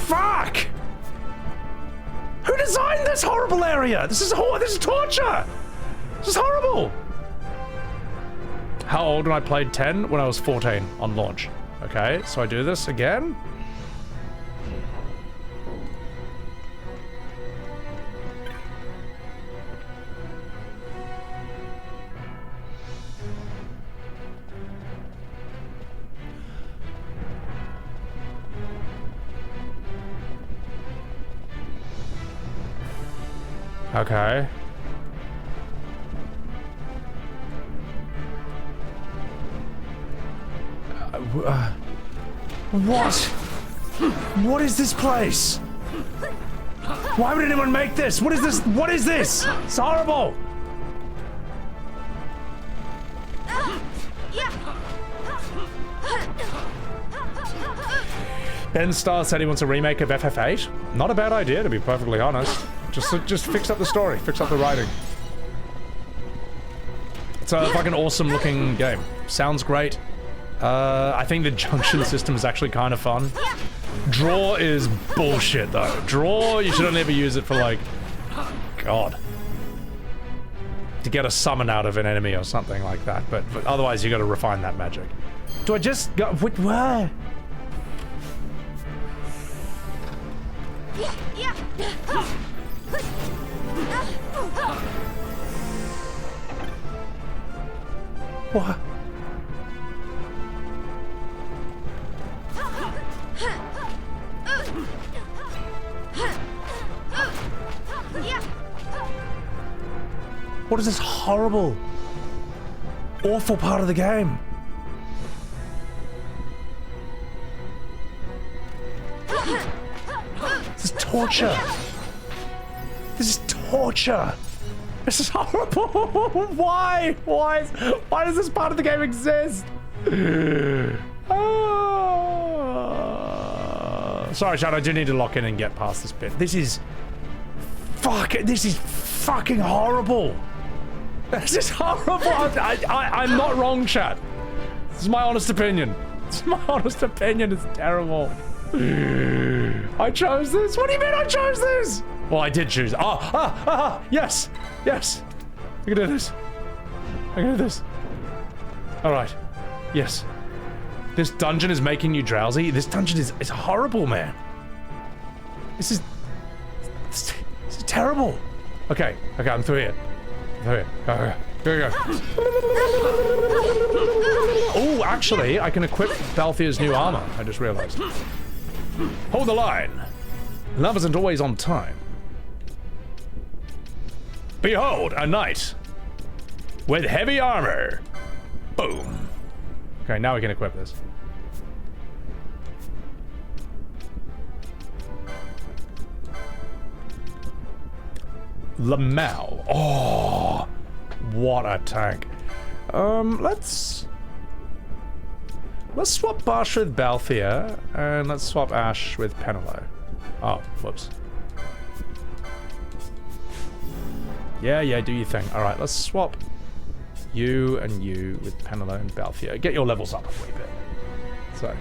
Fuck! Who designed this horrible area? This is torture! This is horrible! How old when I played 10? When I was 14 on launch. Okay, so I do this again. Okay. What? What is this place? Why would anyone make this? What is this? What is this? It's horrible. Ben Starr said he wants a remake of FF8. Not a bad idea, to be perfectly honest. Just fix up the story, fix up the writing. It's a fucking awesome looking game. Sounds great. I think the junction system is actually kind of fun. Draw is bullshit though. Draw, you should only ever use it for like, God. To get a summon out of an enemy or something like that, but otherwise you gotta refine that magic. Do I just go, where? What? What is this horrible, awful part of the game? This is torture. This is torture. This is horrible. Why? Why does this part of the game exist? Sorry, Shadow, I do need to lock in and get past this bit. This is fucking horrible. This is horrible. I'm not wrong, chat. This is my honest opinion. This is my honest opinion. It's terrible. I chose this. What do you mean I chose this? Well, I did choose. Yes. Yes. I can do this. I can do this. All right. Yes. This dungeon is making you drowsy. This dungeon is horrible, man. This is terrible. Okay, I'm through here. Here we go. Oh, actually, I can equip Balthier's new armor. I just realized. Hold the line. Love isn't always on time. Behold, a knight with heavy armor. Boom. Okay, now we can equip this. Lamau. Oh, what a tank. Let's swap Basch with Balthier, and let's swap Ashe with Penelo. Oh, whoops. Yeah, do your thing. Alright, let's swap you and you with Penelo and Balthier. Get your levels up a wee bit. So.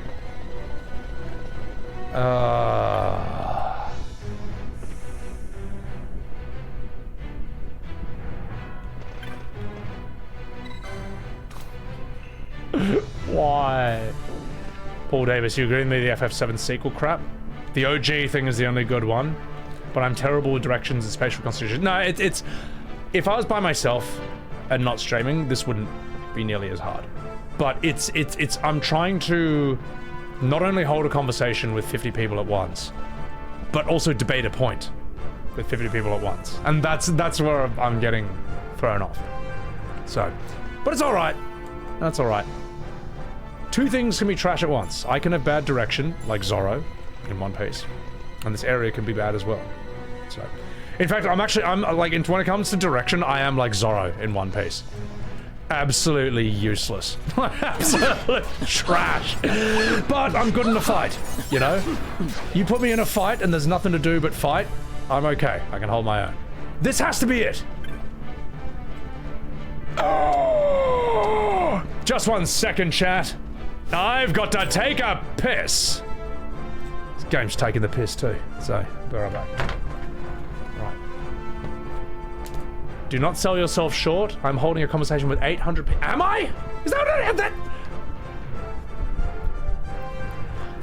Why? Paul Davis, you agree with me, the FF7 sequel crap? The OG thing is the only good one, but I'm terrible with directions and spatial constitution. No, it's... If I was by myself and not streaming, this wouldn't be nearly as hard. But it's I'm trying to not only hold a conversation with 50 people at once, but also debate a point with 50 people at once. And that's where I'm getting thrown off. So, but it's alright. That's alright. Two things can be trash at once. I can have bad direction, like Zorro, in One Piece. And this area can be bad as well. So, in fact, I'm like, when it comes to direction, I am like Zorro in One Piece. Absolutely useless. Absolute trash. But I'm good in a fight, you know? You put me in a fight and there's nothing to do but fight, I'm okay. I can hold my own. This has to be it. Oh! Just 1 second, chat. I've got to take a piss. This game's taking the piss too, so be right back. Right. Do not sell yourself short. I'm holding a conversation with 800 people. Am I? Is that what I have that?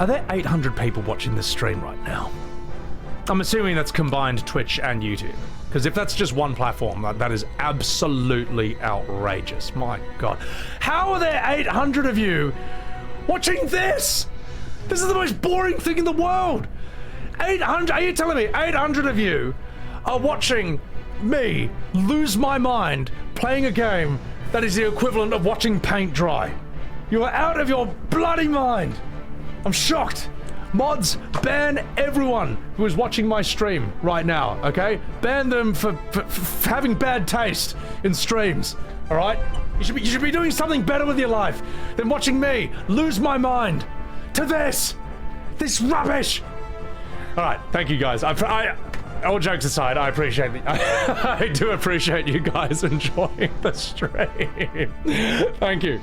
Are there 800 people watching this stream right now? I'm assuming that's combined Twitch and YouTube. Because if that's just one platform, that is absolutely outrageous. My God. How are there 800 of you watching this? This is the most boring thing in the world. 800, are you telling me 800 of you are watching me lose my mind playing a game that is the equivalent of watching paint dry? You are out of your bloody mind. I'm shocked. Mods, ban everyone who is watching my stream right now, okay? Ban them for having bad taste in streams, all right? You should be doing something better with your life than watching me lose my mind to this rubbish. All right, thank you guys. All jokes aside, I appreciate I do appreciate you guys enjoying the stream. Thank you.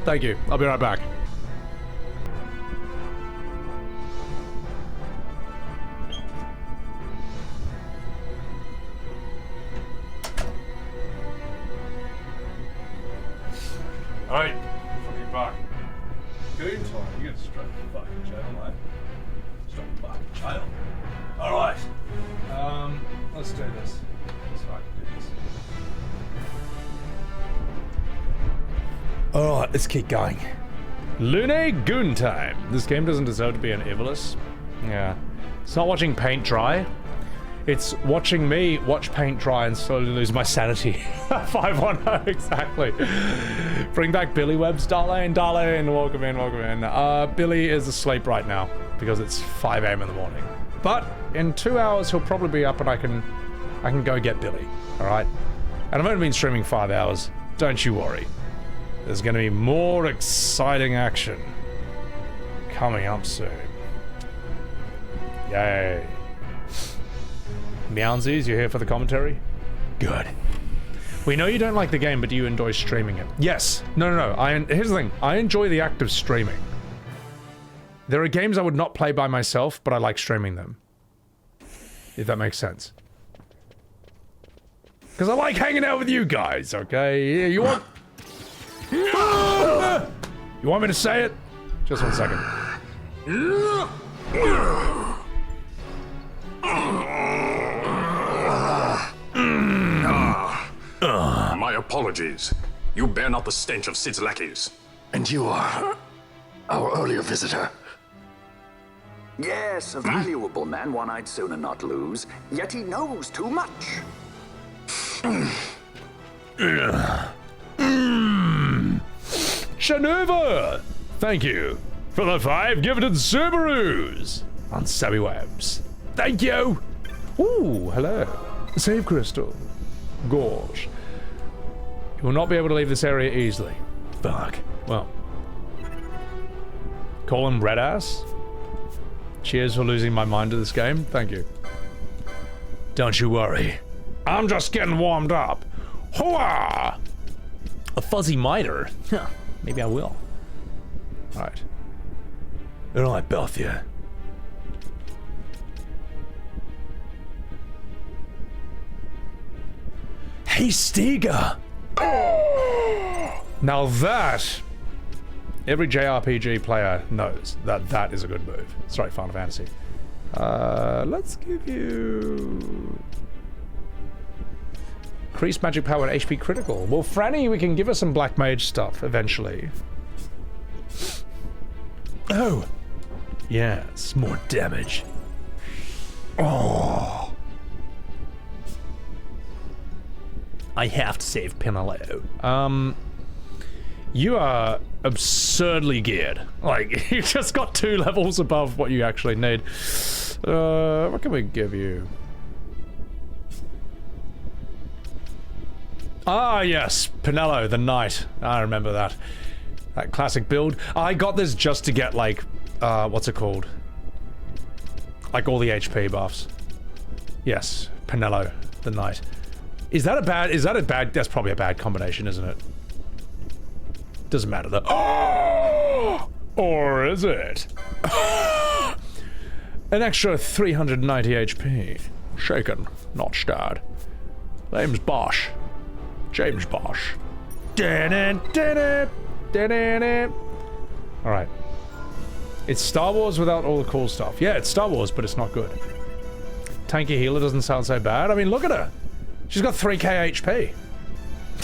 Thank you. I'll be right back. Alright, fucking back. Good time, you get straight to the fucking jail, mate. Straight to the fucking jail. Alright. Let's do this. Let's fucking do this. Alright, let's keep going. Lune Goon time. This game doesn't deserve to be an Ivalice. Yeah. It's not watching paint dry. It's watching me watch paint dry and slowly lose my sanity. 510, exactly. Bring back Billywebz, darling. Welcome in. Billy is asleep right now because it's 5 AM in the morning. But in 2 hours, he'll probably be up and I can go get Billy, all right? And I've only been streaming 5 hours. Don't you worry. There's gonna be more exciting action coming up soon. Yay. Meowsies, you're here for the commentary? Good. We know you don't like the game, but do you enjoy streaming it? Yes. No. Here's the thing. I enjoy the act of streaming. There are games I would not play by myself, but I like streaming them. If that makes sense. Because I like hanging out with you guys, okay? Yeah, you want... You want me to say it? Just 1 second. My apologies. You bear not the stench of Sid's lackeys. And you are our earlier visitor. Yes, a valuable man, one I'd sooner not lose. Yet he knows too much. Shanova! Thank you for the 5 gifted Subarus on Sebbywebz. Thank you! Ooh, hello. Save crystal. Gorge. You will not be able to leave this area easily. Fuck. Well. Call him Red Ass. Cheers for losing my mind to this game. Thank you. Don't you worry. I'm just getting warmed up. Hooah! A fuzzy miter. Huh. Maybe I will. Alright. Alright, Balthier. Hey, Stiga! Now that every JRPG player knows that that is a good move. Sorry, Final Fantasy. Let's give you increased magic power and HP critical. Well, Franny, we can give her some black mage stuff eventually. Oh, yes, more damage. Oh. I have to save Penelo. You are absurdly geared. Like, you just got 2 levels above what you actually need. What can we give you? Ah, yes, Penelo, the Knight. I remember that. That classic build. I got this just to get, like, what's it called? Like, all the HP buffs. Yes, Penelo, the Knight. Is that a bad, that's probably a bad combination, isn't it? Doesn't matter though. Oh! Or is it? An extra 390 HP. Shaken, not stirred. Name's Basch. James Basch. Alright. It's Star Wars without all the cool stuff. Yeah, it's Star Wars, but it's not good. Tanky healer doesn't sound so bad. I mean, look at her. She's got 3k HP.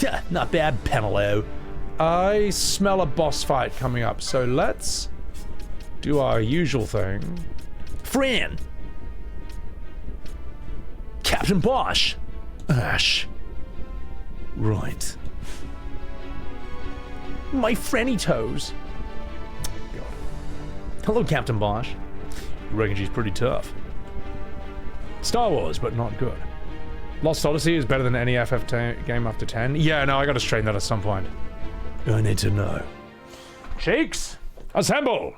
Yeah, not bad, Penelo. I smell a boss fight coming up, so let's do our usual thing. Fran! Captain Basch! Ashe. Right. My Franny toes. God. Hello, Captain Basch. You reckon she's pretty tough? Star Wars, but not good. Lost Odyssey is better than any FF game after 10. Yeah, no, I gotta strain that at some point. I need to know. Cheeks, assemble!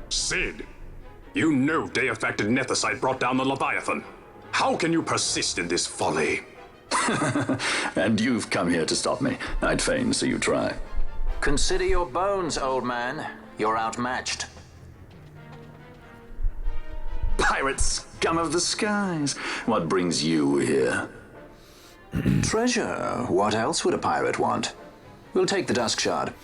Sid, you know Day-affected Nethicite brought down the Leviathan. How can you persist in this folly? And you've come here to stop me. I'd fain see you try. Consider your bones, old man. You're outmatched. Pirate scum of the skies. What brings you here? Treasure. What else would a pirate want? We'll take the Dusk Shard.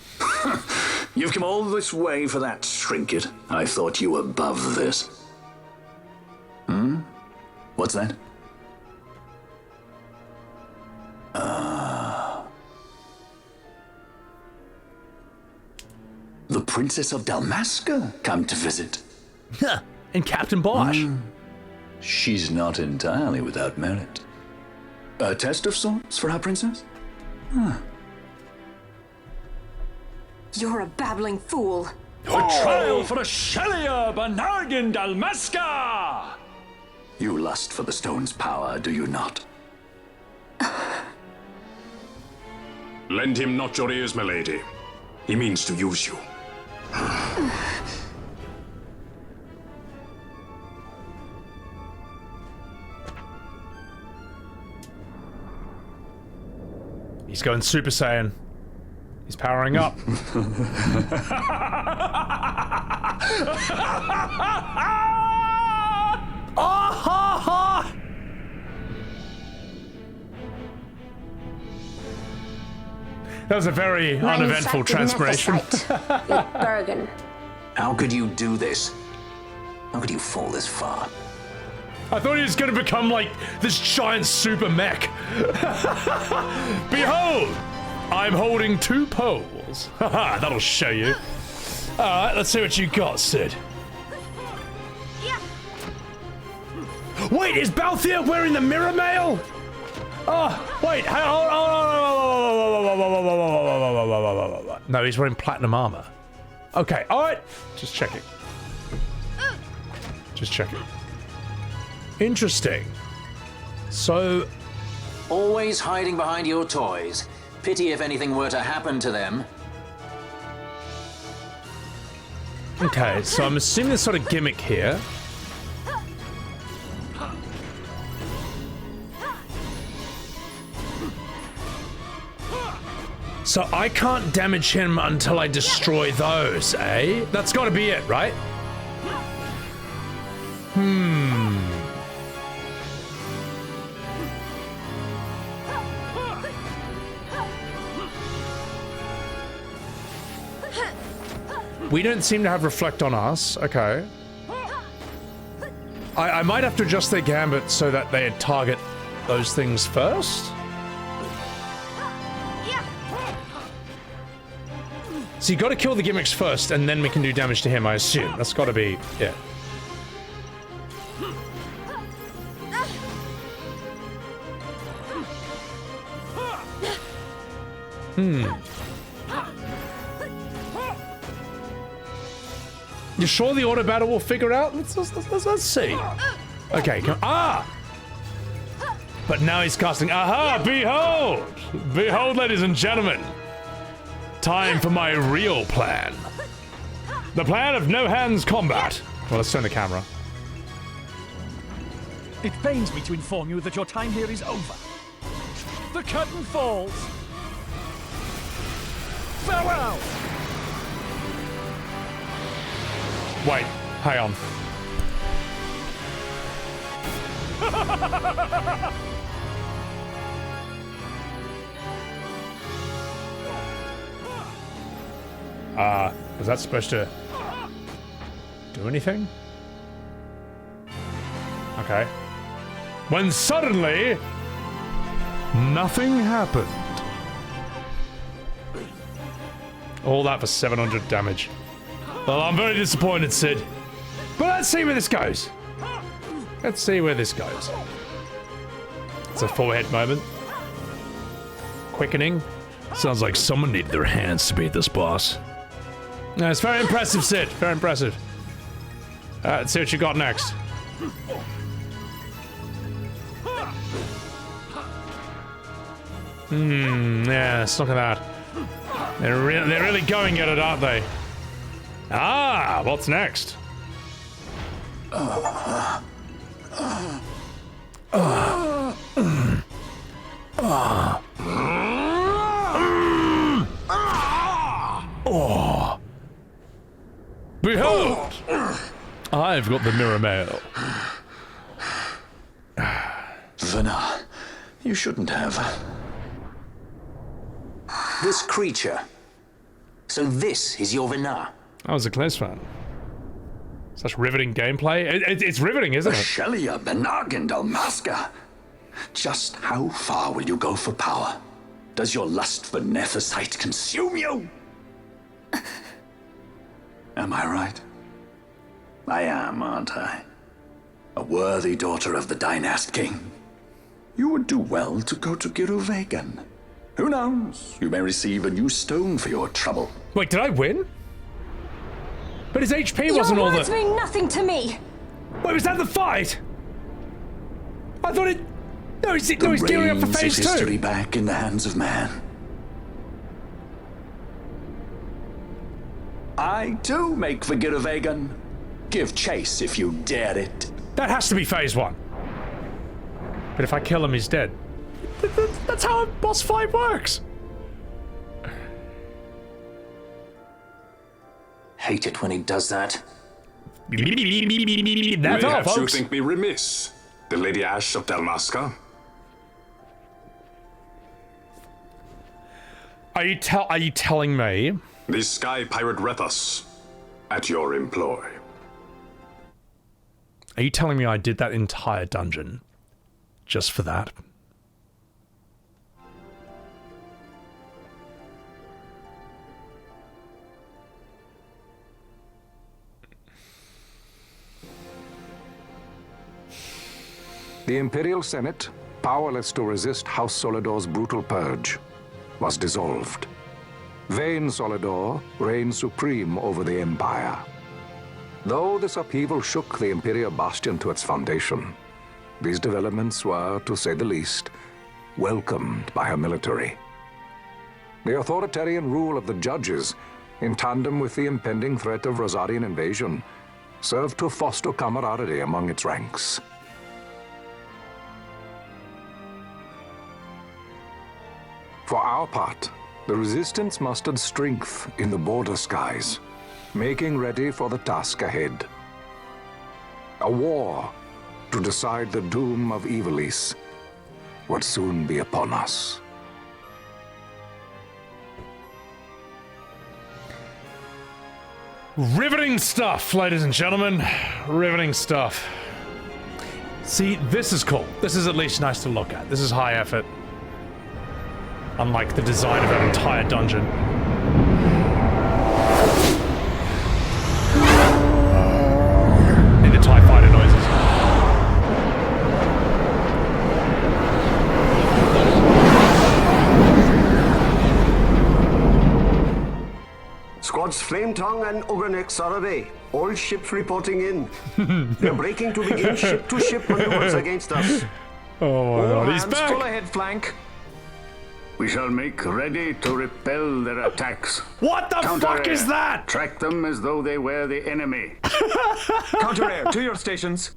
You've come all this way for that trinket. I thought you were above this. Hmm? What's that? The Princess of Dalmasca come to visit. Huh, and Captain Basch. She's not entirely without merit. A test of sorts for our princess? Huh. You're a babbling fool. A trial for a Shelia Banargan Dalmasca! You lust for the stone's power, do you not? Lend him not your ears, milady. He means to use you. He's going Super Saiyan. He's powering up. That was a very uneventful transpiration. Bergen. How could you do this? How could you fall this far? I thought he was going to become like this giant super mech. Behold, I'm holding 2 poles. Haha, that'll show you. All right, let's see what you got, Sid. Wait, is Balthier wearing the mirror mail? Oh, wait, no, he's wearing platinum armor. Okay, all right, just checking. Just checking. Interesting. So... Always hiding behind your toys. Pity if anything were to happen to them. Okay, so I'm assuming there's sort of gimmick here. So I can't damage him until I destroy those, eh? That's gotta be it, right? We don't seem to have reflect on us. Okay. I might have to adjust their gambit so that they target those things first. So you gotta kill the gimmicks first and then we can do damage to him, I assume. That's gotta be it. You sure the auto battle will figure out? Let's see. Okay, but now he's casting. Aha! Behold! Behold, ladies and gentlemen. Time for my real plan. The plan of no hands combat. Well, let's turn the camera. It pains me to inform you that your time here is over. The curtain falls. Farewell! Wait, hang on. Was that supposed to do anything? Okay. When suddenly, nothing happened. All that for 700 damage. Well, I'm very disappointed, Sid. But let's see where this goes. Let's see where this goes. It's a forehead moment. Quickening. Sounds like someone needed their hands to beat this boss. No, it's very impressive, Sid. Very impressive. Let's see what you got next. Yeah, let's look at that. They're really going at it, aren't they? Ah, what's next? Oh. Behold! I've got the mirror mail. Vana, you shouldn't have. This creature. So this is your Vana. That was a close one. Such riveting gameplay. It's riveting, isn't it? Ashelia Benargan Dalmasca. Just how far will you go for power? Does your lust for Nethicite consume you? Am I right? I am, aren't I? A worthy daughter of the Dynast King. You would do well to go to Giruvegan. Who knows? You may receive a new stone for your trouble. Wait, did I win? But his HP wasn't all the... Your words mean nothing to me! Wait, was that the fight? I thought it... No, he's gearing up for phase 2. History back in the hands of man. I too make for Giruvegan. Give chase if you dare it. That has to be phase 1. But if I kill him, he's dead. That's how a boss fight works. Hate it when he does that. That's all, Perhaps you folks. think me remiss, the Lady Ashe of Dalmasca. Are you telling me? The Sky Pirate Rethus, at your employ. Are you telling me I did that entire dungeon just for that? The Imperial Senate, powerless to resist House Solidor's brutal purge, was dissolved. Vayne Solidor reigned supreme over the Empire. Though this upheaval shook the Imperial Bastion to its foundation, these developments were, to say the least, welcomed by her military. The authoritarian rule of the judges, in tandem with the impending threat of Rosarian invasion, served to foster camaraderie among its ranks. For our part, the Resistance mustered strength in the border skies, making ready for the task ahead. A war to decide the doom of Ivalice would soon be upon us. Riveting stuff, ladies and gentlemen. Riveting stuff. See, this is cool. This is at least nice to look at. This is high effort. Unlike the design of that entire dungeon. Need the TIE fighter noises. Squads Flametongue and Ogrenex are away. All ships reporting in. They're breaking to begin ship-to-ship maneuvers against us. Oh my god, he's hands back! full ahead, flank. We shall make ready to repel their attacks. What the fuck is that? Track them as though they were the enemy. Counter-air, to your stations.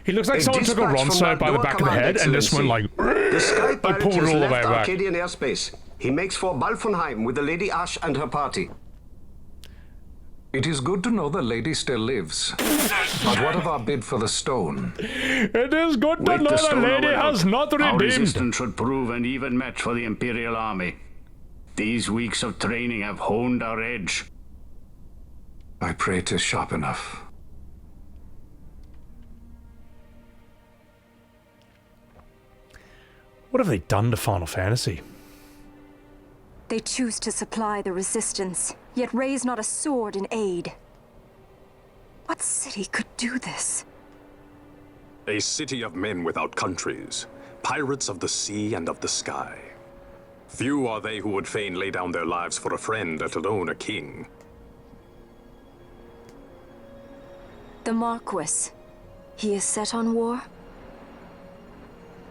He looks like someone took a Ronso by the back of the head and just went like... The Sky I pulled it all the way back. Arcadian airspace. He makes for Balfonheim with the Lady Ashe and her party. It is good to know the lady still lives. But what of our bid for the stone? It is good to know the lady has not Our redeemed. resistance should prove an even match for the Imperial Army. These weeks of training have honed our edge. I pray 'tis sharp enough. What have they done to Final Fantasy? They choose to supply the resistance, yet raise not a sword in aid. What city could do this? A city of men without countries, pirates of the sea and of the sky. Few are they who would fain lay down their lives for a friend, let alone a king. The Marquis. He is set on war?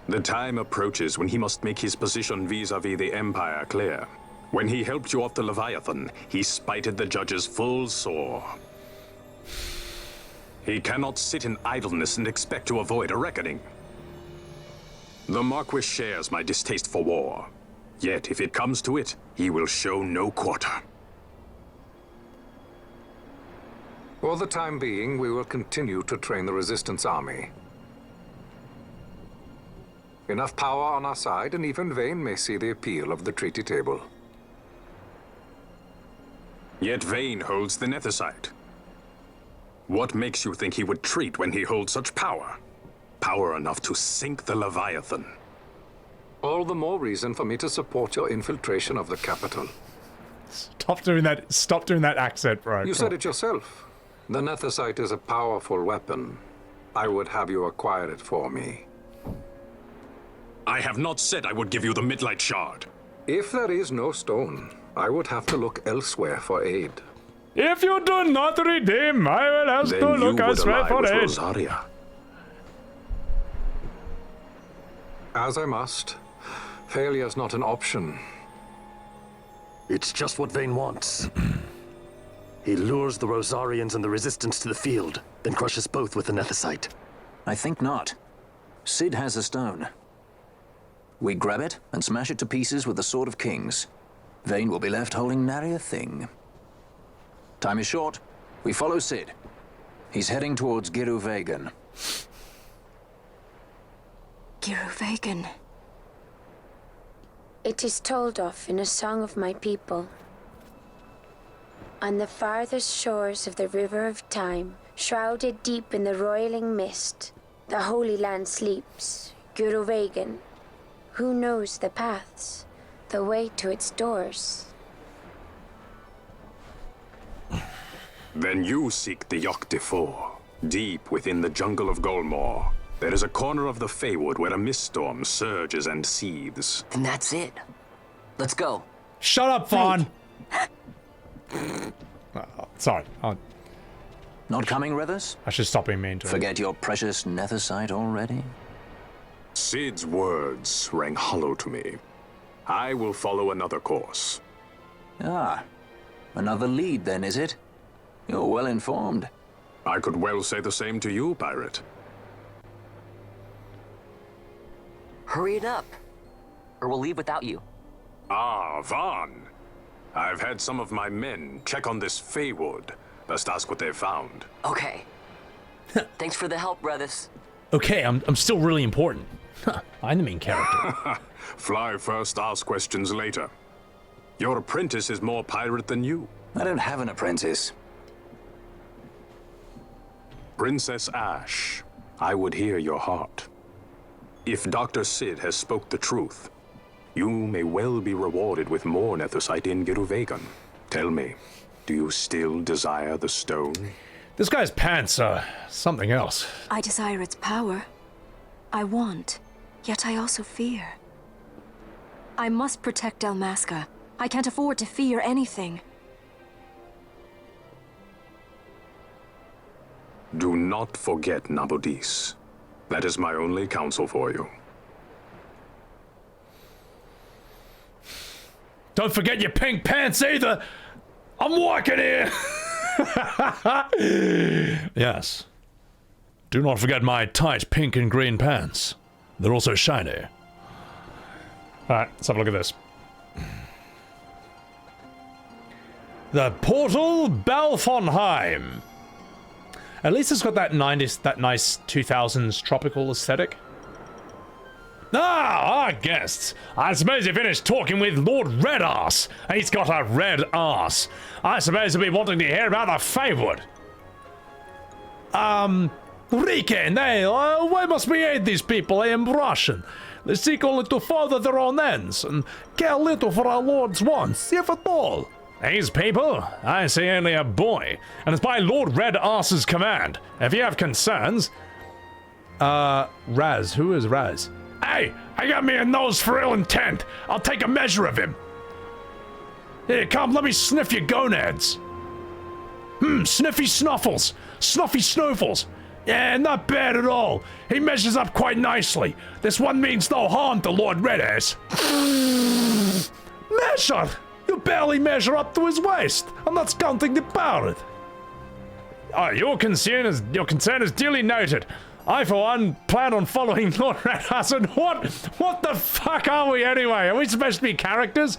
The time approaches when he must make his position vis-a-vis the Empire clear. When he helped you off the Leviathan, he spited the judges full sore. He cannot sit in idleness and expect to avoid a reckoning. The Marquis shares my distaste for war. Yet, if it comes to it, he will show no quarter. For the time being, we will continue to train the Resistance Army. Enough power on our side, and even Vayne may see the appeal of the treaty table. Yet Vayne holds the Nethicite. What makes you think he would treat when he holds such power? Power enough to sink the Leviathan. All the more reason for me to support your infiltration of the capital. Stop doing that accent, bro. You said it yourself. The Nethicite is a powerful weapon. I would have you acquire it for me. I have not said I would give you the Midlight Shard. If there is no stone, I would have to look elsewhere for aid. If you do not redeem, I will have to look elsewhere for aid. Rosaria. As I must. Failure's not an option. It's just what Vayne wants. He lures the Rosarians and the Resistance to the field, then crushes both with the Nethicite. I think not. Cid has a stone. We grab it and smash it to pieces with the Sword of Kings. Vayne will be left holding nary a thing. Time is short. We follow Cid. He's heading towards Giruvegan. Giruvegan. It is told of in a song of my people. On the farthest shores of the river of time, shrouded deep in the roiling mist, the Holy Land sleeps, Guruvegan. Who knows the paths, the way to its doors? Then you seek the Yogg-Defour. Deep within the jungle of Golmore, there is a corner of the Feywood where a mist storm surges and seethes. And that's it. Let's go. Shut up, Vaan! Sorry. Not coming, Rivers? I should stop being mean to him. Forget your precious nethicite already? Sid's words rang hollow to me. I will follow another course. Ah, another lead then, is it? You're well informed. I could well say the same to you, pirate. Hurry it up, or we'll leave without you. Ah, Vaan. I've had some of my men check on this Feywood. Best ask what they've found. Okay. Thanks for the help, brothers. Okay, I'm still really important. I'm the main character. Fly first, ask questions later. Your apprentice is more pirate than you. I don't have an apprentice. Princess Ashe, I would hear your heart. If Dr. Sid has spoke the truth, you may well be rewarded with more nethicite in Giruvegan. Tell me, do you still desire the stone? This guy's pants are something else. I desire its power. I want, yet I also fear. I must protect Dalmasca. I can't afford to fear anything. Do not forget Nabodis. That is my only counsel for you. Don't forget your pink pants either! I'm walking here! Yes. Do not forget my tight pink and green pants. They're also shiny. Alright, let's have a look at this. The Portal Balfonheim. At least it's got that nice 2000s tropical aesthetic. Ah, our guests. I suppose you finished talking with Lord Redass. He's got a red ass. I suppose you'll be wanting to hear about the Feywood. Riken, why must we aid these people? I am Russian. They seek only to further their own ends and care little for our lord's wants, if at all. These people? I see only a boy, and it's by Lord Red Arse's command. If you have concerns... Raz. Who is Raz? Hey, I got me a nose for ill intent. I'll take a measure of him. Here, come, let me sniff your gonads. Sniffy snuffles. Snuffy snoofles. Yeah, not bad at all. He measures up quite nicely. This one means no harm to Lord Red Ass. Measure? You barely measure up to his waist. I'm not counting the pirate. Oh, your concern is duly noted. I, for one, plan on following Lord Red Ass. And what the fuck are we anyway? Are we supposed to be characters?